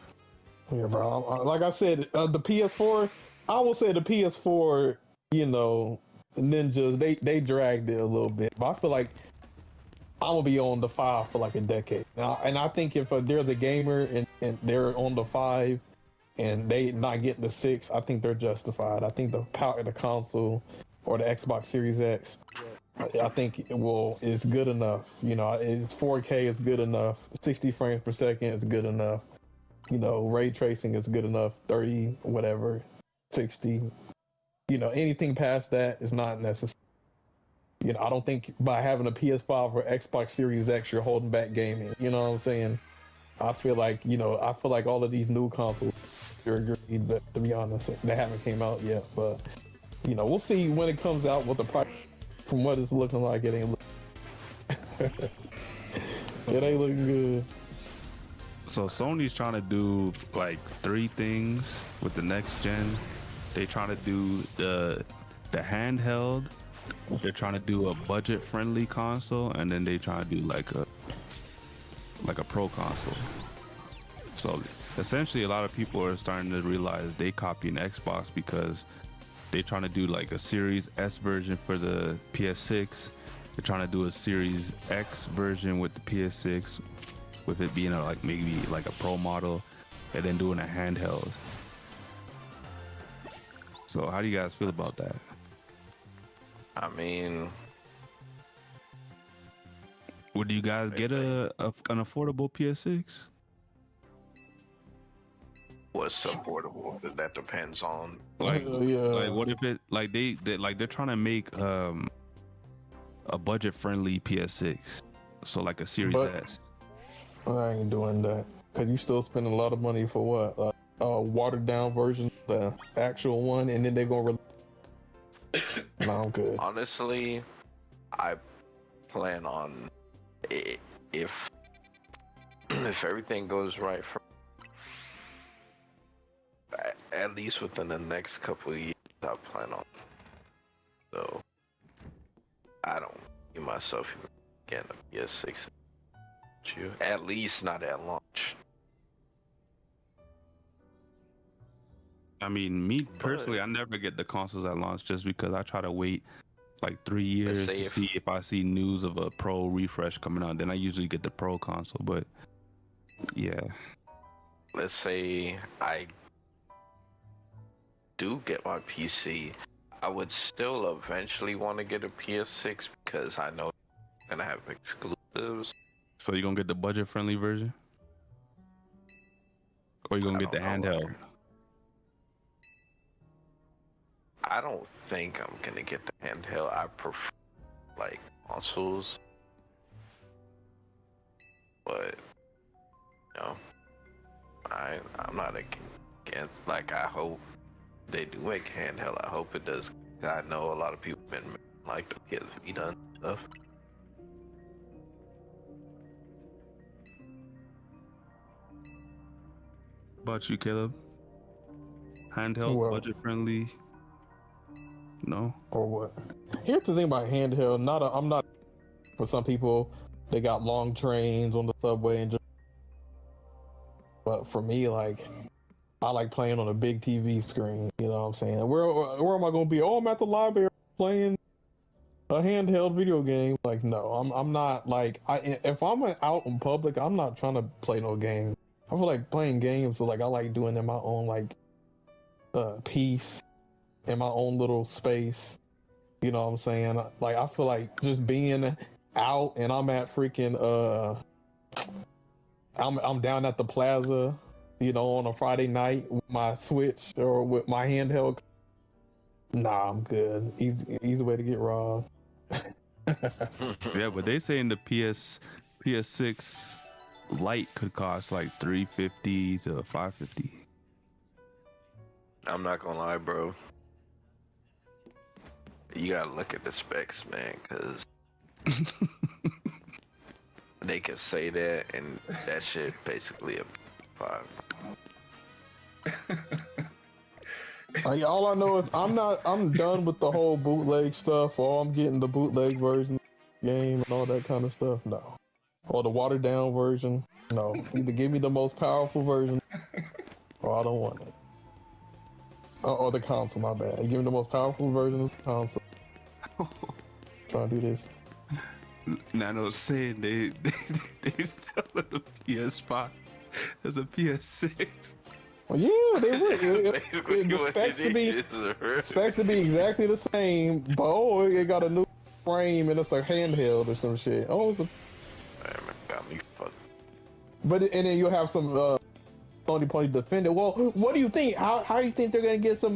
Yeah, bro. Like I said, the PS4. I will say the PS4. You know, Ninjas. They dragged it a little bit, but I feel like I'm gonna be on the 5 for like a decade. And I think if there's a gamer and they're on the 5 and they not getting the 6, I think they're justified. I think the power of the console or the Xbox Series X, I think is good enough. You know, it's 4K is good enough. 60 frames per second is good enough. You know, ray tracing is good enough. 30, whatever, 60. You know, anything past that is not necessary. You know, I don't think by having a PS5 or Xbox Series X, you're holding back gaming. You know what I'm saying? I feel like all of these new consoles are agreed, but to be honest, they haven't came out yet. But, you know, we'll see when it comes out what the price, from what it's looking like, it ain't it ain't looking good. So Sony's trying to do like 3 things with the next gen. They trying to do the handheld. They're trying to do a budget-friendly console, and then they trying to do like a pro console. So essentially, a lot of people are starting to realize they copying Xbox because they're trying to do like a Series S version for the PS6. They're trying to do a Series X version with the PS6, with it being like maybe like a pro model, and then doing a handheld. So how do you guys feel about that? I mean, Would you guys get an affordable PS6? what's affordable? That depends on. Like, Yeah. like what if it like they're trying to make a budget-friendly PS6, so like a Series But- S. I ain't doing that. Cause you still spending a lot of money for what? A watered down version, the actual one, and then they're gonna. No, I'm good. Honestly, I plan on if if everything goes right for at least within the next couple of years, I plan on. So I don't see myself getting a PS6. At least not at launch. I mean, me personally, I never get the consoles at launch just because I try to wait like 3 years to see if I see news of a pro refresh coming out. Then I usually get the pro console. But yeah, let's say I do get my PC, I would still eventually want to get a PS6 because I know it's gonna have exclusives. So you gonna get the budget-friendly version, or you gonna get the handheld? I don't think I'm gonna get the handheld. I prefer like consoles, but you know, I'm not against. Like, I hope they do make handheld. I hope it does. I know a lot of people been like the PSV done stuff. About you, Caleb? Handheld, budget-friendly? No. Or what? Here's the thing about handheld. I'm not. For some people, they got long trains on the subway and just. But for me, like, I like playing on a big TV screen. You know what I'm saying? Where am I gonna be? Oh, I'm at the library playing a handheld video game. Like, no, I'm not. Like, if I'm out in public, I'm not trying to play no game. I feel like playing games. So like, I like doing in my own like piece, in my own little space. You know what I'm saying? Like, I feel like just being out and I'm at freaking I'm down at the plaza, you know, on a Friday night with my Switch or with my handheld. Nah, I'm good. Easy way to get robbed. Yeah, but they saying the PS6 Lite could cost like $350 to $550. I'm not gonna lie, bro. You gotta look at the specs, man, because they can say that, and that shit basically a 5. All I know is I'm done with the whole bootleg stuff, or I'm getting the bootleg version of the game and all that kind of stuff. No. Or the watered down version. No. Either give me the most powerful version, or I don't want it. Or the console, my bad. Give me the most powerful version of the console. Trying to do this. Nano's saying they sell the PS5 as a PS6. Well, yeah, they would. The specs to be exactly the same, but oh, it got a new frame and it's like handheld or some shit. Oh, it's got me fucked. But and then you'll have some Sony Pony Defender. Well, what do you think? How do you think they're gonna get some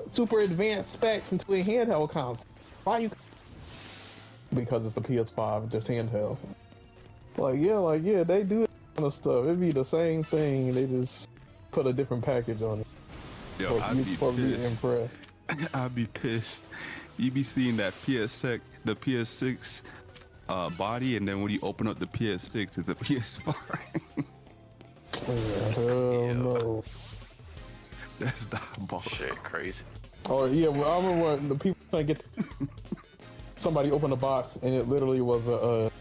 super advanced specs into a handheld console? Why you? Because it's a PS5, just handheld. Like yeah, they do that kind of stuff. It'd be the same thing. They just put a different package on it. Yo, I'd be supposed to be impressed. I'd be pissed. You be seeing that the PS6 body, and then when you open up the PS6, it's a PS5. Hell no. That's diabolical. Shit, crazy. Oh yeah, well, I remember when the people trying to get somebody opened a box and it literally was a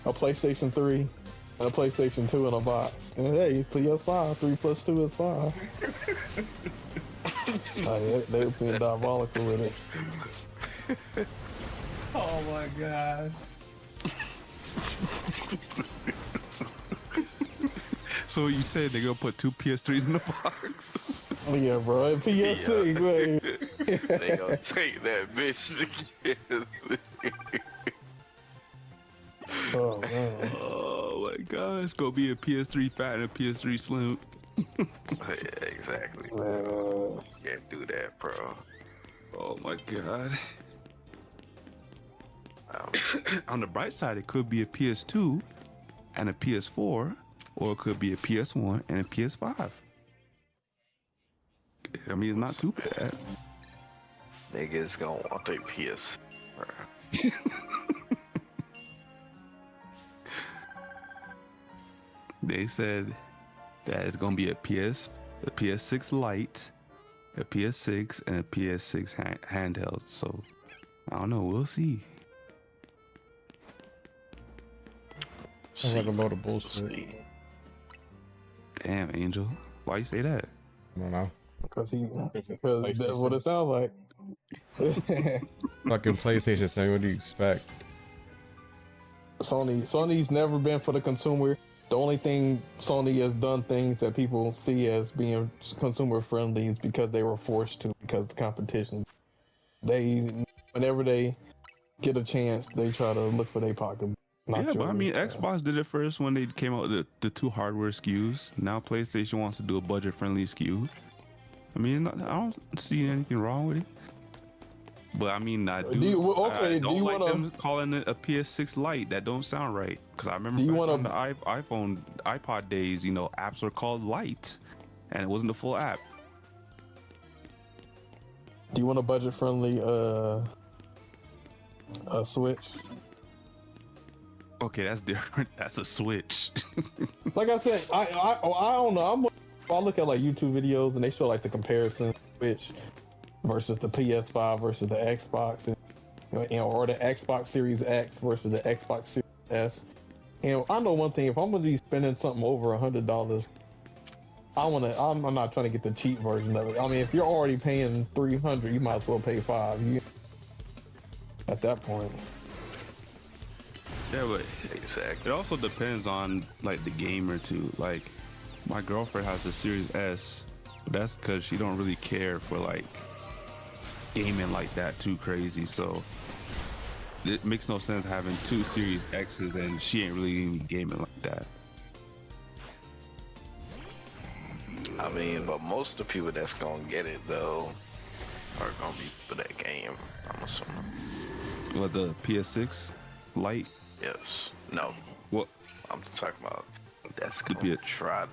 PlayStation 3 and a PlayStation 2 in a box. And hey, PS5, 3 plus 2 is 5. They were being diabolical with it. Oh my god. So you said they're gonna put 2 PS3s in the box? Oh yeah, bro. PS6, man. They gonna take that bitch together. Oh man. Oh my god, it's gonna be a PS3 fat and a PS3 slim. Yeah, exactly. Can't do that, bro. Oh my god. On the bright side, it could be a PS2 and a PS4, or it could be a PS1 and a PS5. I mean, it's not too bad. Niggas gonna want their PS, bro. They said that it's gonna be a PS6 Lite, a PS6, and a PS6 handheld. So I don't know. We'll see. Sounds like a load of bullshit. Damn, Angel. Why you say that? I don't know. Because that's what it sounds like. Fucking PlayStation 7. What do you expect? Sony's never been for the consumer. The only thing Sony has done things that people see as being consumer friendly is because they were forced to, because of the competition. Whenever they get a chance, they try to look for their pocket. Yeah, but I mean, Xbox did it first when they came out with the two hardware SKUs. Now PlayStation wants to do a budget-friendly SKU. I mean, I don't see anything wrong with it. But I mean, I don't like them calling it a PS6 Lite. That don't sound right. Because I remember on the iPod days, you know, apps were called Lite, and it wasn't a full app. Do you want a budget-friendly Switch? Okay, that's different. That's a Switch. Like I said, I don't know. I look at like YouTube videos and they show like the comparison Switch versus the PS5 versus the Xbox, and, you know, or the Xbox Series X versus the Xbox Series S. And I know one thing: if I'm gonna be spending something over $100, I'm not trying to get the cheap version of it. I mean, if you're already paying $300, you might as well pay $500. At that point. Yeah, but it also depends on like the gamer too. Like my girlfriend has a Series S, but that's because she don't really care for like gaming like that too crazy. So it makes no sense having two Series X's and she ain't really gonna be gaming like that. I mean, but most of the people that's gonna get it though are gonna be for that game, I'm assuming. What, the PS6 Lite? Yes. No. What? I'm talking about that's gonna try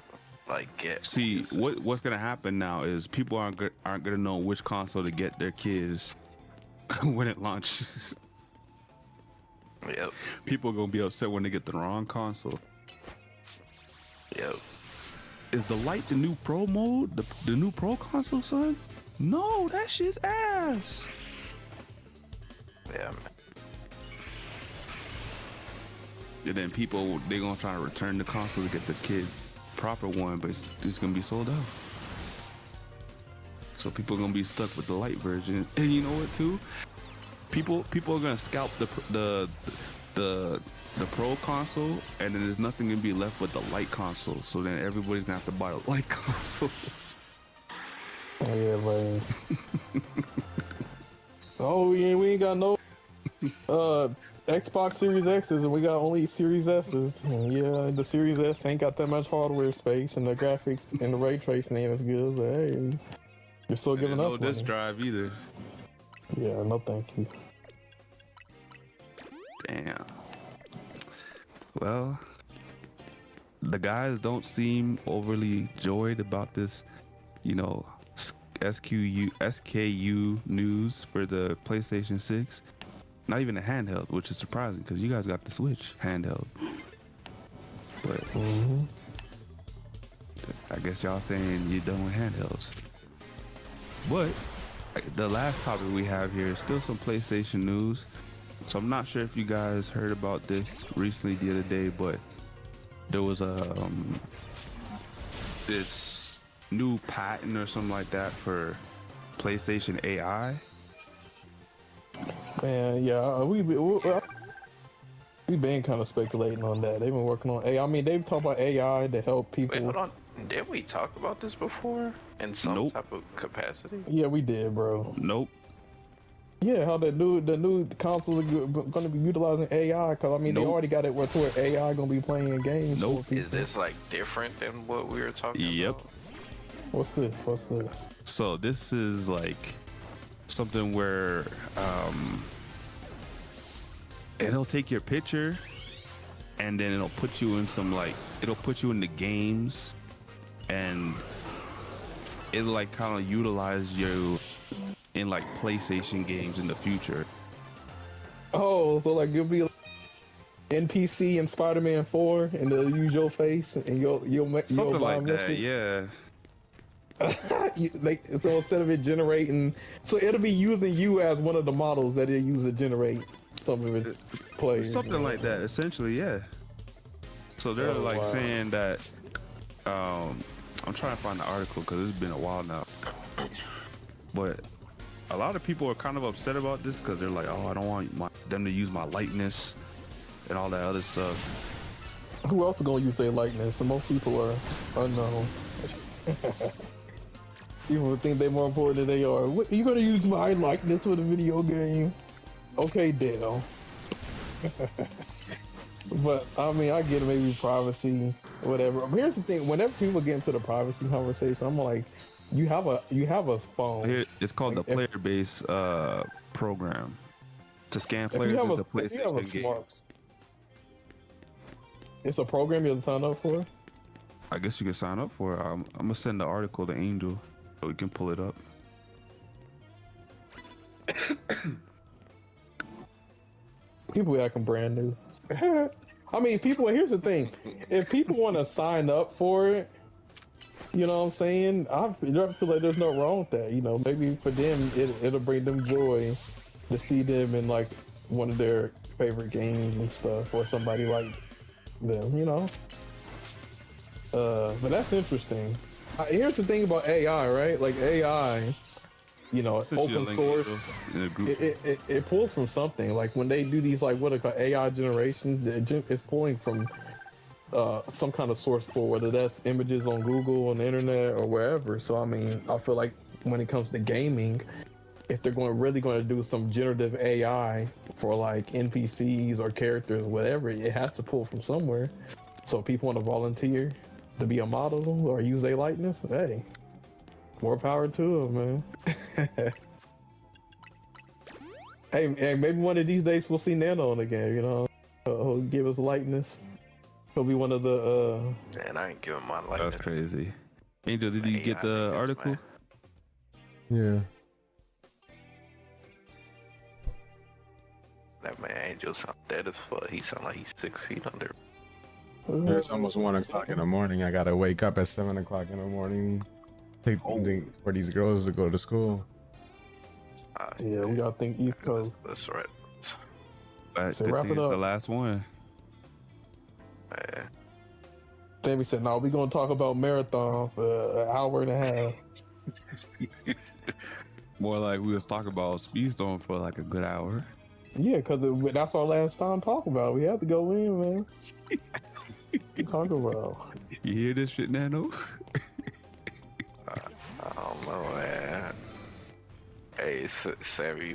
like get. See, what's gonna happen now is people aren't gonna know which console to get their kids when it launches. Yep. People are gonna be upset when they get the wrong console. Yep. Is the Lite the new Pro mode? The new Pro console, son? No, that shit's ass. Yeah, man. And then people, they gonna try to return the console to get the kid proper one, but it's gonna be sold out. So people are gonna be stuck with the Lite version. And you know what too? People are gonna scalp the Pro console, and then there's nothing gonna be left but the Lite console. So then everybody's gonna have to buy the Lite consoles. Oh yeah, man. Oh yeah, we ain't got no Xbox Series X's, and we got only Series S's. And yeah, the Series S ain't got that much hardware space, and the graphics and the ray tracing ain't as good. But hey, you're still giving us no disk drive either. Yeah, no thank you. Damn. Well, the guys don't seem overly joyed about this, you know, SKU news for the PlayStation 6. Not even a handheld, which is surprising because you guys got the Switch handheld. But I guess y'all saying you're done with handhelds. But the last topic we have here is still some PlayStation news. So I'm not sure if you guys heard about this recently the other day, but there was this new patent or something like that for PlayStation AI. Man, yeah, we been kind of speculating on that. They've been working on AI. I mean, they've talked about AI to help people. Wait, hold on. Did we talk about this before in some type of capacity? Yeah, we did, bro. Nope. Yeah, how the new consoles are going to be utilizing AI? Because I mean, they already got it where AI going to be playing games. Nope. Is this like different than what we were talking about? What's this? So this is like something where it'll take your picture and then it'll put you in it'll put you in the games, and it'll like kind of utilize you in like PlayStation games in the future. Oh, so like you'll be NPC in Spider-Man 4, and they'll use your face, and you'll make Something like that, yeah. So instead of it generating, so it'll be using you as one of the models that it uses to generate some of its players. Something like that, essentially, yeah. So they're saying that, I'm trying to find the article because it's been a while now. But a lot of people are kind of upset about this because they're like, oh, I don't want them to use my likeness and all that other stuff. Who else is gonna use their likeness? So most people are unknown. People think they're more important than they are. What, you gonna use my likeness for the video game? Okay, Dale. But I mean, I get it, maybe privacy, whatever. But here's the thing: whenever people get into the privacy conversation, I'm like, you have a phone. Here, it's called the player base program to scan players with the PlayStation games. It's a program you have to sign up for. I guess you can sign up for it. I'm gonna send the article to Angel so we can pull it up. People acting brand new. I mean, people. Here's the thing: if people want to sign up for it, you know what I'm saying? I feel like there's no wrong with that. You know, maybe for them, it'll bring them joy to see them in like one of their favorite games and stuff, or somebody like them. You know. But that's interesting. Here's the thing about AI, right? Like AI, you know, it's open source. It pulls from something. Like when they do these, like what are called AI generations, it's pulling from some kind of source pool, whether that's images on Google, on the internet, or wherever. So I mean, I feel like when it comes to gaming, if they're really going to do some generative AI for like NPCs or characters, whatever, it has to pull from somewhere. So if people want to volunteer to be a model or use their likeness, hey, more power to them, man. hey, maybe one of these days we'll see Nano in the game, you know? He'll give us likeness. He'll be one of the, Man, I ain't giving my likeness. That's crazy. Angel, did you get the article? Yeah. That man Angel sound dead as fuck. He sound like he's 6 feet under. It's almost 1 o'clock in the morning. I gotta wake up at 7 o'clock in the morning. Take for these girls to go to school. Yeah, we gotta think East Coast. That's right. So wrap it up. The last one. Man. Sammy said, "No, we gonna talk about marathon for an hour and a half." More like we was talking about Speedstorm for like a good hour. Yeah, because that's our last time talking about. We had to go in, man. Talk about. You hear this shit, Nano? I don't know, man. Hey, Sammy,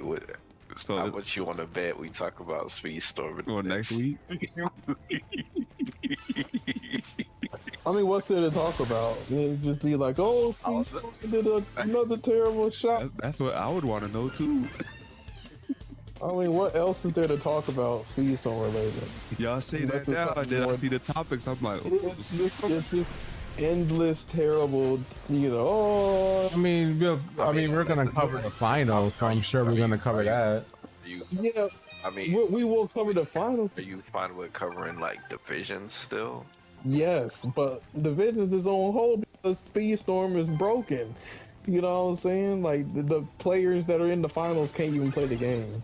how much you want to bet we talk about Speedstorm next week? I mean, what's there to talk about? It'd just be like, oh, Speedstorm did another terrible shot. That's what I would want to know, too. I mean, what else is there to talk about Speedstorm related? Y'all say that now, and then I see the topics, I'm like, oh. It's just endless, terrible, you know, oh. I mean, we're gonna cover the final, so I'm sure we're gonna cover that. Yeah, I mean, we will cover the final. Are you fine with covering like divisions still? Yes, but divisions is on hold because Speedstorm is broken. You know what I'm saying? Like the players that are in the finals can't even play the game.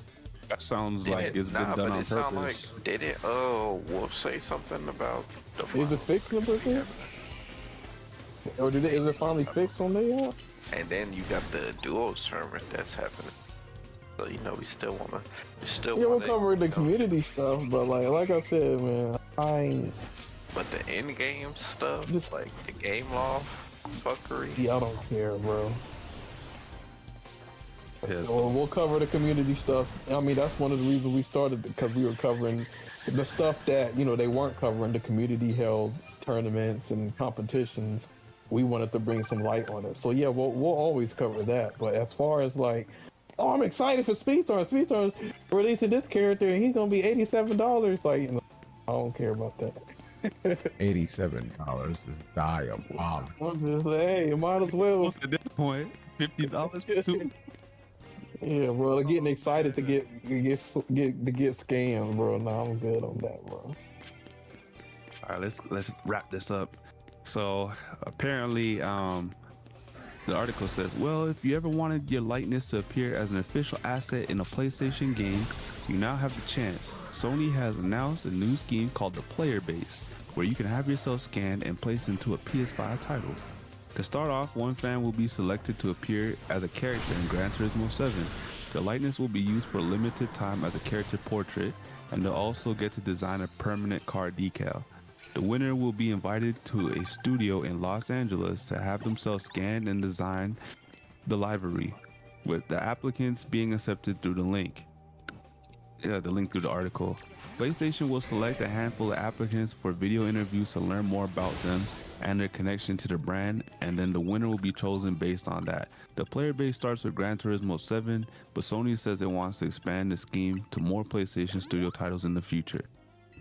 That sounds like it's been done on purpose. Like, didn't Wolf say something about the finals? Is it fixed in the or is it finally fixed on there? And then you got the duos tournament that's happening. So you know we still wanna. Yeah, we'll cover the community stuff, but like I said, man, I ain't. But the end game stuff, just like the game law fuckery. Yeah, I don't care, bro. Yes. Or we'll cover the community stuff. I mean, that's one of the reasons we started, because we were covering the stuff that, you know, they weren't covering, the community held tournaments and competitions. We wanted to bring some light on it. So yeah, we'll always cover that. But as far as like, oh, I'm excited for Speedstorm. Speedstorm releasing this character and he's gonna be $87. Like, you know, I don't care about that. $87 is diabolical. I'm just like, hey, you might as well. What's at this point? $50 too? Yeah, bro. Getting excited to get scammed, bro. Nah, I'm good on that, bro. All right, let's wrap this up. So apparently, the article says, well, if you ever wanted your likeness to appear as an official asset in a PlayStation game, you now have the chance. Sony has announced a new scheme called the Player Base, where you can have yourself scanned and placed into a PS5 title. To start off, one fan will be selected to appear as a character in Gran Turismo 7. The likeness will be used for a limited time as a character portrait, and they'll also get to design a permanent car decal. The winner will be invited to a studio in Los Angeles to have themselves scanned and design the livery, with the applicants being accepted through the link. The link through the article. PlayStation will select a handful of applicants for video interviews to learn more about them and their connection to the brand, and then the winner will be chosen based on that. The player base starts with Gran Turismo 7, but Sony says it wants to expand the scheme to more PlayStation Studio titles in the future.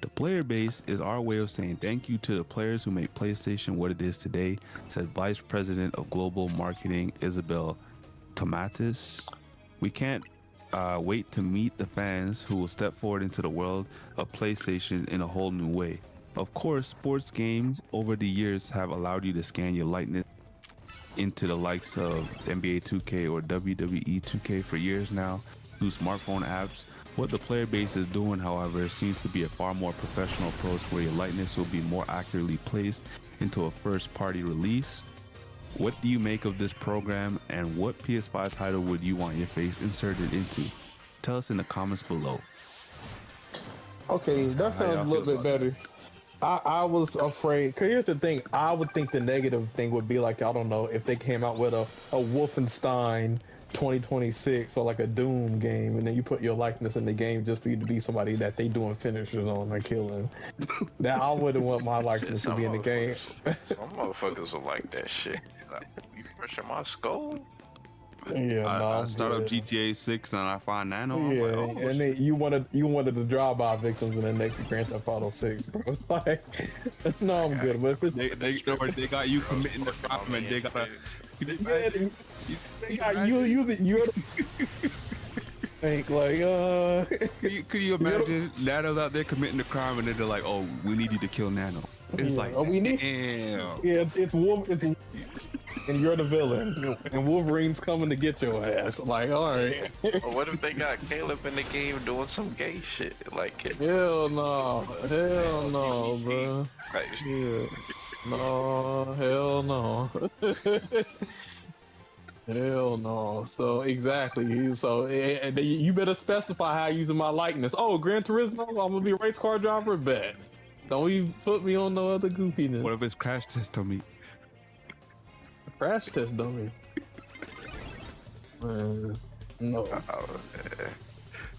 The player base is our way of saying thank you to the players who make PlayStation what it is today, said Vice President of Global Marketing Isabel Tomatis. We can't wait to meet the fans who will step forward into the world of PlayStation in a whole new way. Of course, sports games over the years have allowed you to scan your likeness into the likes of NBA 2K or WWE 2K for years now through smartphone apps. What the player base is doing, however, seems to be a far more professional approach where your likeness will be more accurately placed into a first-party release. What do you make of this program, and what PS5 title would you want your face inserted into? Tell us in the comments below. Okay, that sounds a little bit better. I was afraid, because here's the thing, I would think the negative thing would be like, I don't know, if they came out with a Wolfenstein 2026 or like a Doom game, and then you put your likeness in the game just for you to be somebody that they doing finishers on or killing. Now I wouldn't want my likeness to be in the game. Some motherfuckers will like that shit. Like, you crushing my skull? Yeah, I start up GTA 6 and I find Nano. Yeah, I'm like, oh, and then you wanted the drive-by victims in the next Grand Theft Auto 6, bro. Like, no, I'm good. But if they got you committing the crime and they got you're think like could you imagine Nano's out there committing the crime and then they're like, oh, we need you to kill Nano. It's like, we need, damn. Yeah, it's and you're the villain, and Wolverine's coming to get your ass. Like, all right. Or what if they got Caleb in the game doing some gay shit? Like, hell no, bro. Right. Yeah. No, hell no. Hell no. So exactly. So you better specify how you're using my likeness. Oh, Gran Turismo, I'm gonna be a race car driver. Bet. Don't even put me on no other goofiness. What if it's Crash Test Dummy? Crash Test Dummy. No.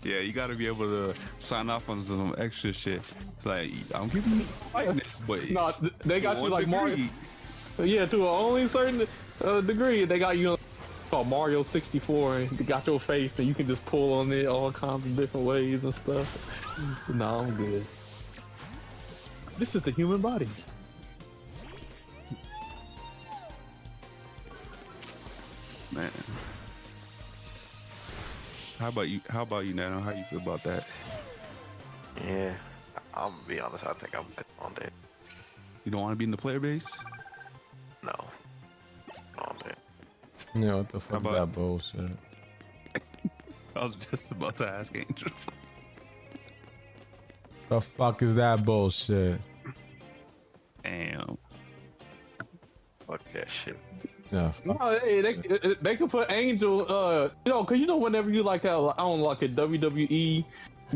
Yeah, you gotta be able to sign off on some extra shit. It's like, I'm giving you likeness, but no, they got you like Mario. Yeah, to only certain degree. They got you called Mario 64, and they got your face, and you can just pull on it all kinds of different ways and stuff. No, I'm good. This is the human body. Man. How about you, Nano? How you feel about that? Yeah, I'm gonna be honest, I think I'm good on that. You don't want to be in the player base? No. On that. Yeah, what the fuck is that bullshit? I was just about to ask Angel. The fuck is that bullshit? Damn. Fuck that shit. Yeah. No, hey, they can put Angel, cause whenever you like have, I don't know, like a WWE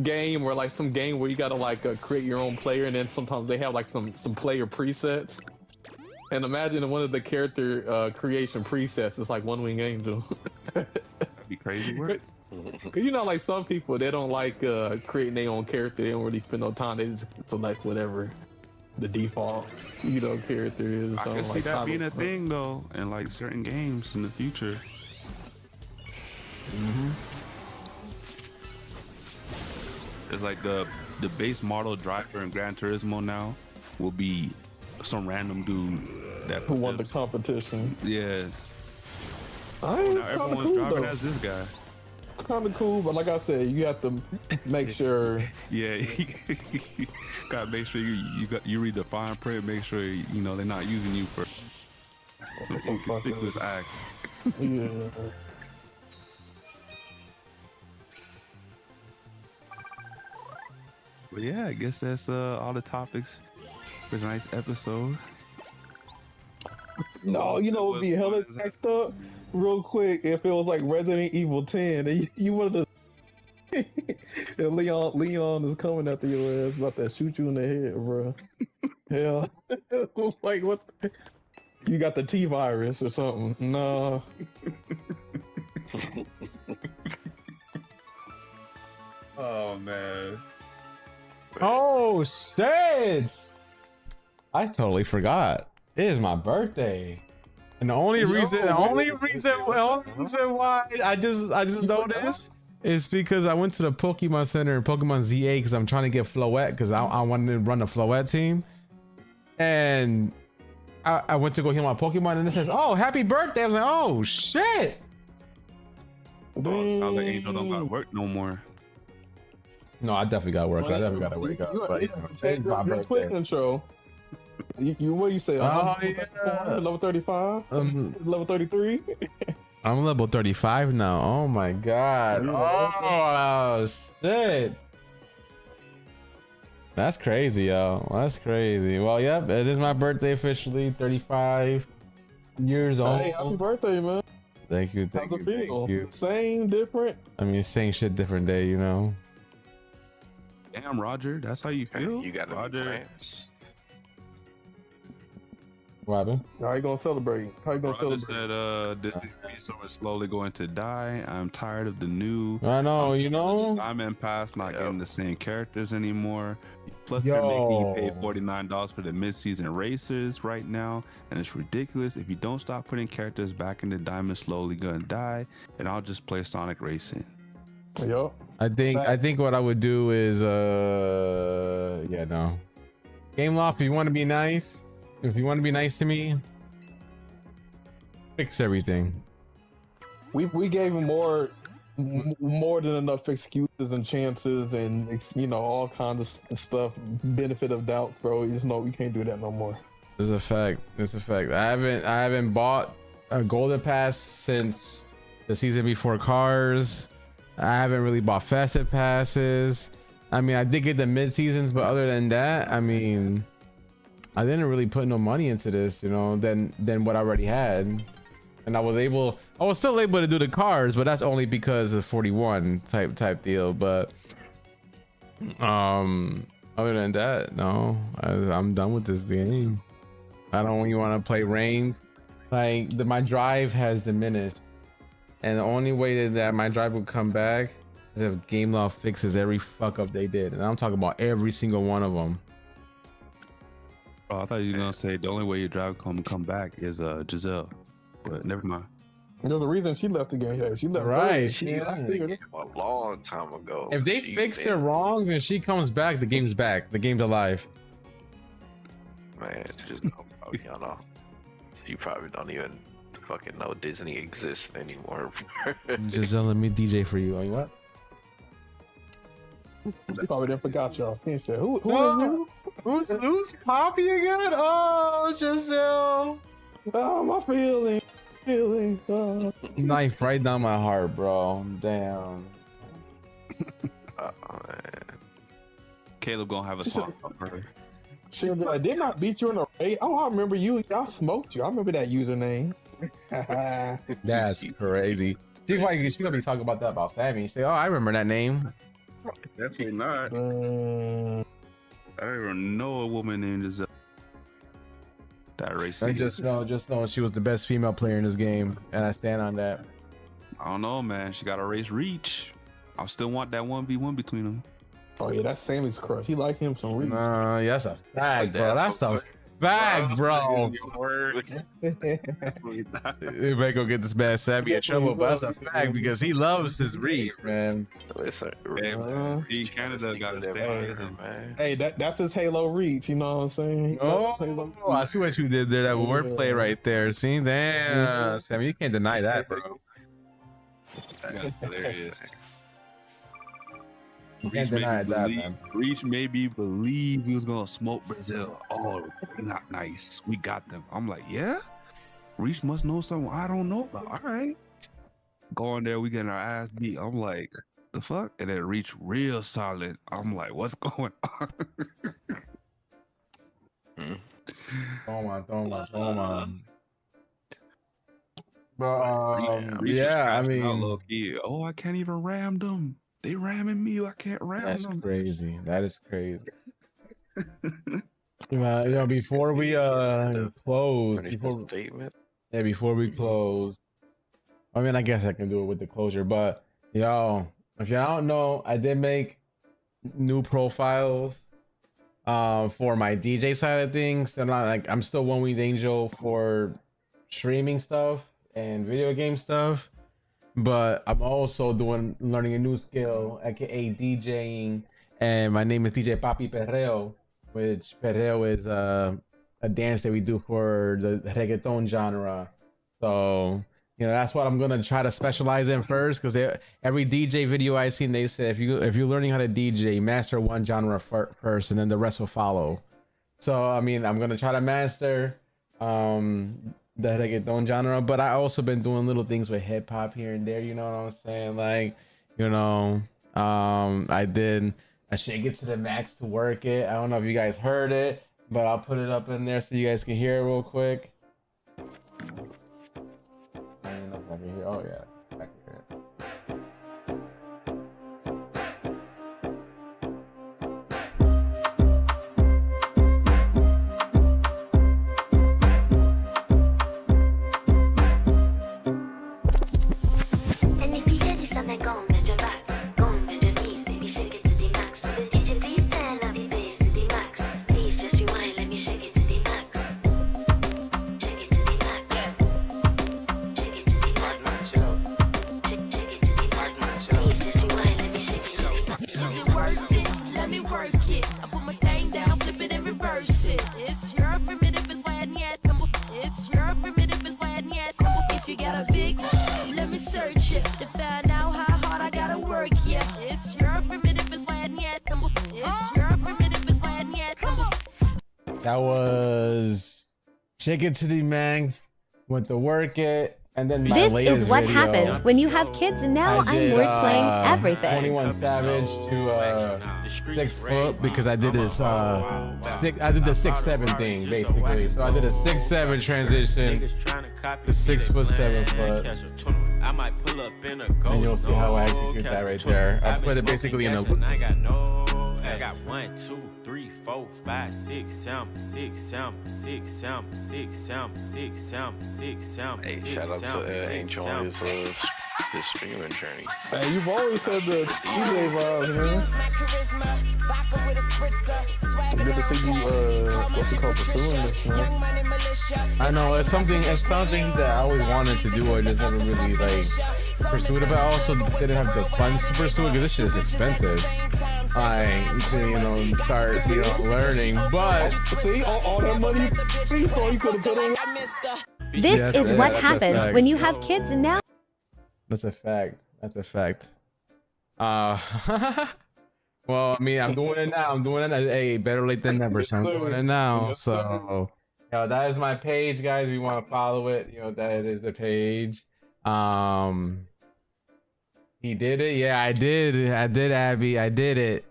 game or like some game where you gotta like create your own player, and then sometimes they have like some player presets. And imagine one of the character creation presets is like OneWing Angel. That'd be crazy work. Cause like some people, they don't like creating their own character. They don't really spend no time. They just select whatever the default, character is. I can see that being a thing though, in like certain games in the future. It's like the base model driver in Gran Turismo now will be some random dude who won the competition. Yeah. Now everyone's driving as this guy. kind of cool, but like I said, you have to make sure. Yeah, gotta make sure you read the fine print. Make sure you know they're not using you for ridiculous acts. Yeah. But yeah, I guess that's all the topics for a nice episode. No, you know what would be hella tacked up real quick if it was like Resident Evil 10 and you wanted to and Leon is coming after your ass about to shoot you in the head, bro. Hell. Like what you got the T virus or something. No. Oh man. Oh shit! I totally forgot. It is my birthday, and the only reason why I just know this is because I went to the Pokemon Center in Pokemon ZA because I'm trying to get Floette because I wanted to run the Floette team, and I went to go heal my Pokemon and it says, "Oh, happy birthday!" I was like, "Oh shit!" Oh, sounds like Angel don't got work no more. No, I definitely got to work. I definitely got to wake up. But it's my your Twitch birthday. intro. You what you say? Oh yeah. Level 35? Level 33? I'm level 35 now. Oh my god. Oh shit. That's crazy, yo. That's crazy. Well, yep, it is my birthday officially. 35 years old. Hey, happy birthday, man. Thank you, thank How's you, it feel? thank you. Same, different. I mean, same shit, different day, you know. Damn, Roger, that's how you feel? You got Roger. What happened? How you gonna celebrate? How you gonna Roger celebrate? said, this Speedstorm is slowly going to die. I'm tired of the new I know, you know. Diamond Pass not getting the same characters anymore. Plus, Yo. they're making you pay $49 for the mid-season races right now, and it's ridiculous. If you don't stop putting characters back in the Diamond, slowly gonna die, and I'll just play Sonic Racing. Yup. I think what I would do is yeah, no. Game Loft, if you want to be nice, to me, fix everything. We gave him more than enough excuses and chances and all kinds of stuff. Benefit of doubts, bro. You just know we can't do that no more. It's a fact. It's a fact. I haven't bought a golden pass since the season before Cars. I haven't really bought festive passes. I mean, I did get the mid seasons, but other than that, I mean, I didn't really put no money into this, than what I already had. And I was still able to do the cars, but that's only because of 41 type deal. But other than that, no, I'm done with this game. I don't even want to play Reigns. Like my drive has diminished, and the only way that my drive will come back is if Game Law fixes every fuck up they did, and I'm talking about every single one of them. Oh, I thought you were gonna say the only way your drive come back is Giselle, but never mind. There's a reason she left the game. Yeah, she left. Right. She left a long time ago. If they fix their wrongs and she comes back, the game's back. The game's alive. Man, just know. You probably don't even fucking know Disney exists anymore. Giselle, let me DJ for you. You what? She probably didn't forgot y'all. He said, "Who No. is you?" Who's Poppy again? Oh, Giselle. Oh, my feelings. Oh. Knife right down my heart, bro. Damn. Oh, man. Caleb gonna have a song for her. She was like, "Didn't I beat you in a raid? Oh, I remember you. I smoked you. I remember that username." That's crazy. She gonna be talking about that about Sammy. She say, "Oh, I remember that name." Definitely not. I don't even know a woman named Giselle. That race. I just know she was the best female player in this game, and I stand on that. I don't know, man. She got a race reach. I still want that 1v1 between them. Oh yeah, that's Sammy's crush. He like him some reason. Yeah, that's a fact, bro. That's a fact, bro. You may go get this man Sammy in trouble, but that's a fact because he loves his reach, man. Listen, Team Canada got to stay. Hey, that's his Halo reach. You know what I'm saying? Oh, I see what you did there. That wordplay right there. See, damn, Sammy, you can't deny that, bro. That's hilarious. You can't deny that, man. Reach made me believe he was gonna smoke Brazil. Oh, not nice. We got them. I'm like, yeah. Reach must know something I don't know about. All right. Going there, we getting our ass beat. I'm like, the fuck? And then Reach real solid. I'm like, what's going on? Toma. But Reach yeah, I was crashing out mean, low-key. Oh, I can't even ram them. They ramming me. I can't ram that's them. crazy. That is crazy. Before we close, before we close, I mean, I guess I can do it with the closure, but yo, if y'all don't know, I did make new profiles for my DJ side of things, and I'm still One Winged Angel for streaming stuff and video game stuff, but I'm also learning a new skill, aka DJing, and my name is DJ Papi Perreo, which Perreo is a dance that we do for the reggaeton genre. So that's what I'm gonna try to specialize in first, because every DJ video I've seen, they say if you're learning how to DJ, master one genre first, and then the rest will follow. So I mean, I'm gonna try to master the reggaeton genre, but I also been doing little things with hip hop here and there. You know what I'm saying? Like, I did a Shake It to the Max to Work It. I don't know if you guys heard it, but I'll put it up in there so you guys can hear it real quick. I don't know if I can hear. Oh yeah, I can hear it. And if you hear this and then go bend your back, go bend your knees, baby, shake it to the max. Will the DJ please turn up the bass to the max? Please just rewind, let me shake it to the max. Shake it to the max. Shake it to the max. Shake it to the max. Please just rewind, let me shake it to the max. Is it worth it? Let me work it. I put my thing down, flip it and reverse it. It's your primitive is why I need it. It's your primitive is why I need it. If you got a big, let me search it to find out how hard I gotta work. Yeah, it's your primitive is why I need it. It's your primitive is why I need it. That was Shake It to the Max, went to Work It, and then my This latest is what video, happens when you have kids, and now I I'm did, word playing everything. 21 Savage to 6 foot, because I did this I did the 6'7" thing basically. So I did a 6'7" transition to 6 foot 7 foot. And you'll see how I execute that right there. I put it basically in a loop. I got 1, 2, 3, 4, 5, 6, 7, 6, 7, 6, 7, 6, 7, 6, 7, 6, 7. Hey, shout out to Angel on his streaming journey. Hey, you've always had the DJ vibes, man. Good to see you, what's it called, pursuing this, man. I know it's something that I always wanted to do, or just never really pursued it, but I also didn't have the funds to pursue it because this shit is expensive. To start learning, but see all that money you could have put on. This is what happens when you have kids, and now that's a fact. Well, I mean, I'm doing it now. Hey, better late than never. So I'm doing it now. So, that is my page, guys. If you want to follow it, that is the page. He did it. Yeah, I did, Abby. I did it.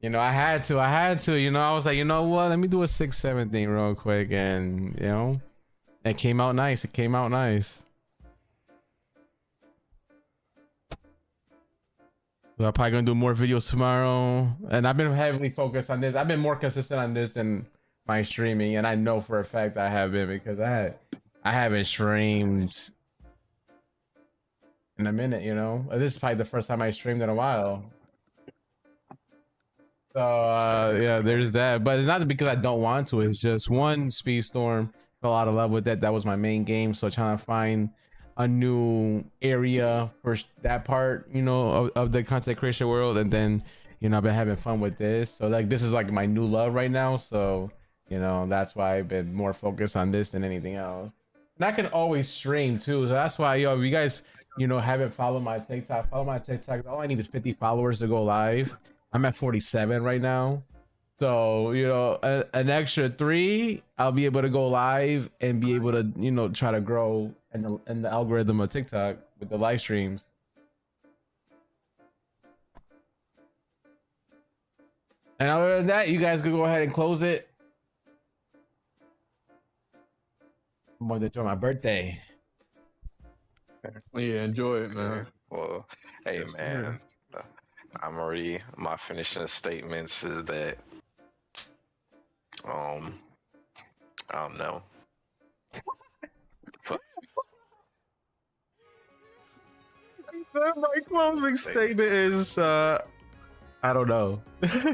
I had to. I was like, you know what? Let me do a 6'7" thing real quick, and it came out nice. So I'm probably gonna do more videos tomorrow, and I've been heavily focused on this. I've been more consistent on this than my streaming, and I know for a fact I have been, because I haven't streamed in a minute. This is probably the first time I streamed in a while. So yeah, there's that. But it's not because I don't want to. It's just one, Speedstorm fell out of love with that. That was my main game, so trying to find a new area for that part, of the content creation world. And then, I've been having fun with this. So this is my new love right now. So, that's why I've been more focused on this than anything else. And I can always stream too, so that's why, yo, if you guys, you know, haven't followed my TikTok, follow my TikTok. All I need is 50 followers to go live. I'm at 47 right now. So, you know, an extra 3, I'll be able to go live and be able to, you know, try to grow in the algorithm of TikTok with the live streams. And other than that, you guys can go ahead and close it. I'm going to enjoy my birthday. Yeah, enjoy it, man. Well, hey, man. My finishing statements is that, I don't know. My closing statement is, I don't know.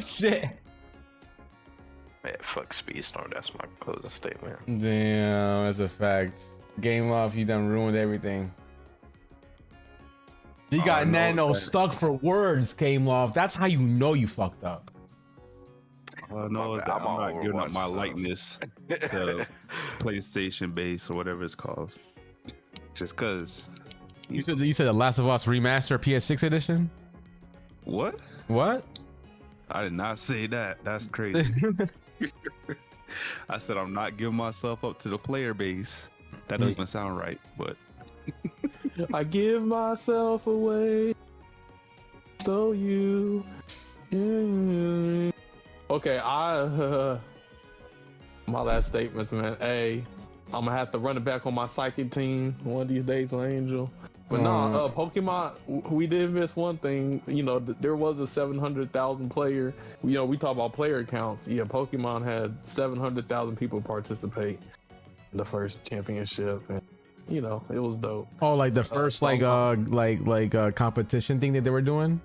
Shit. Man, fuck Speedstorm. That's my closing statement. Damn, that's a fact. Game off, you done ruined everything. You got Nano stuck for words, came off. That's how you know you fucked up. No, I'm not giving up my likeness to PlayStation base or whatever it's called. Just cause. You said The Last of Us Remaster PS6 edition? What? What? I did not say that. That's crazy. I said I'm not giving myself up to the player base. That doesn't even sound right, but I give myself away so you. Okay, my last statements, man. I'm gonna have to run it back on my psychic team one of these days on Angel. But Pokemon, we did miss one thing. You know, there was a 700,000 player. You know, we talk about player counts. Yeah, Pokemon had 700,000 people participate in the first championship, and you know, it was dope. Oh, like the first competition thing that they were doing?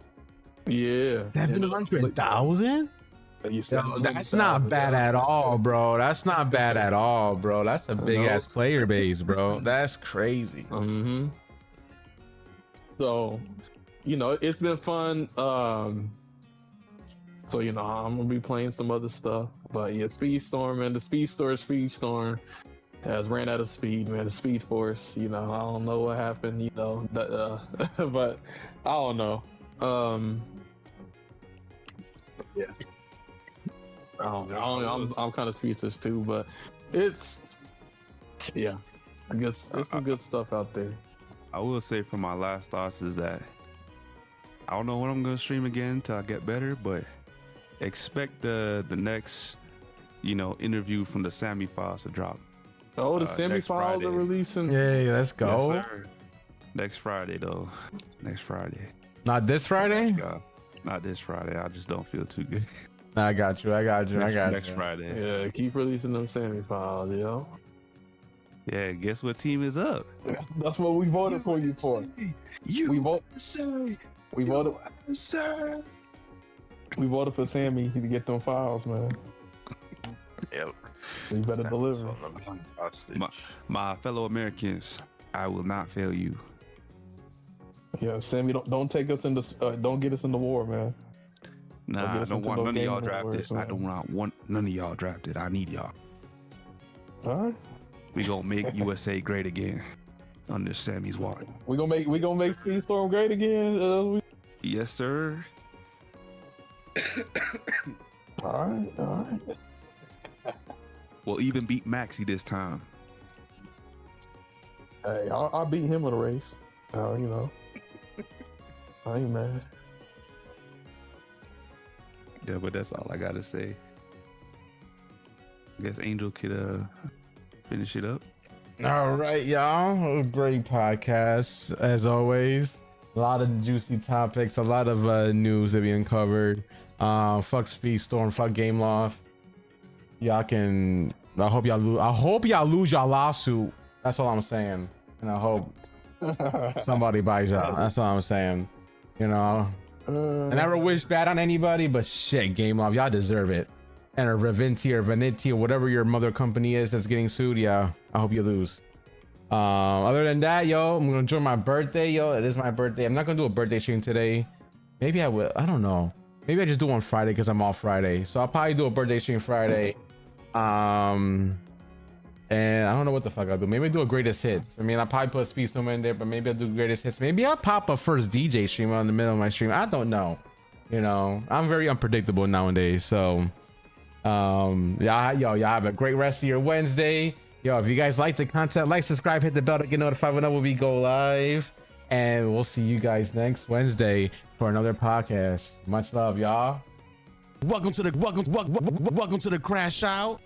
Yeah. 700,000? That's not bad at all, bro. That's not bad at all, bro. That's a big ass player base, bro. That's crazy. Mm-hmm. So, you know, it's been fun. So, you know, I'm gonna be playing some other stuff. But yeah, Speedstorm, and the Speedstorm has ran out of speed, man. The Speed Force, you know, I don't know what happened, you know, but I don't know. Yeah. I don't know. I'm kind of speechless too, but it's some good stuff out there. I will say from my last thoughts is that I don't know when I'm gonna stream again until I get better, but expect the next, you know, interview from the Sammy files to drop. Oh, the Sammy files are releasing. Yeah, let's go. Yes, next Friday though. Next Friday. Not this Friday? Not this Friday. I just don't feel too good. I got you. Next Friday. Yeah, keep releasing them Sammy files, yo. Yeah, guess what team is up? That's what we voted for you for. We voted for Sammy to get them files, man. Yep. You better deliver. My fellow Americans, I will not fail you. Yeah, Sammy, don't take us into don't get us in the war, man. Nah, I don't want none of y'all drafted. I don't want none of y'all drafted. I need y'all. All right. We gonna make USA great again under Sammy's watch. We gonna make Speedstorm great again. Yes, sir. All right. We'll even beat Maxie this time. Hey, I'll beat him in a race. You know, I ain't mad. Yeah, but that's all I gotta say. I guess Angel could finish it up. All right, y'all. A great podcast as always. A lot of juicy topics, a lot of news that we uncovered. Fuck Speedstorm, fuck Gameloft. Y'all can. I hope y'all lose y'all lawsuit. That's all I'm saying. And I hope somebody buys y'all. That's all I'm saying. You know. I never wish bad on anybody, but shit, Gameloft, y'all deserve it. And or Revinti or Vanity or whatever your mother company is that's getting sued, yeah, I hope you lose. Other than that, yo, I'm gonna enjoy my birthday, yo. It is my birthday. I'm not gonna do a birthday stream today. Maybe I will. I don't know. Maybe I just do on Friday because I'm off Friday. So I'll probably do a birthday stream Friday. And I don't know what the fuck I'll do. Maybe I'll do a greatest hits. I mean, I'll probably put Speedstorm in there, but maybe I'll do greatest hits. Maybe I'll pop a first DJ stream on the middle of my stream. I don't know. You know, I'm very unpredictable nowadays. So, y'all have a great rest of your Wednesday. Yo, if you guys like the content, like, subscribe, hit the bell to get notified whenever we go live. And we'll see you guys next Wednesday for another podcast. Much love, y'all. Welcome to the CrashOut.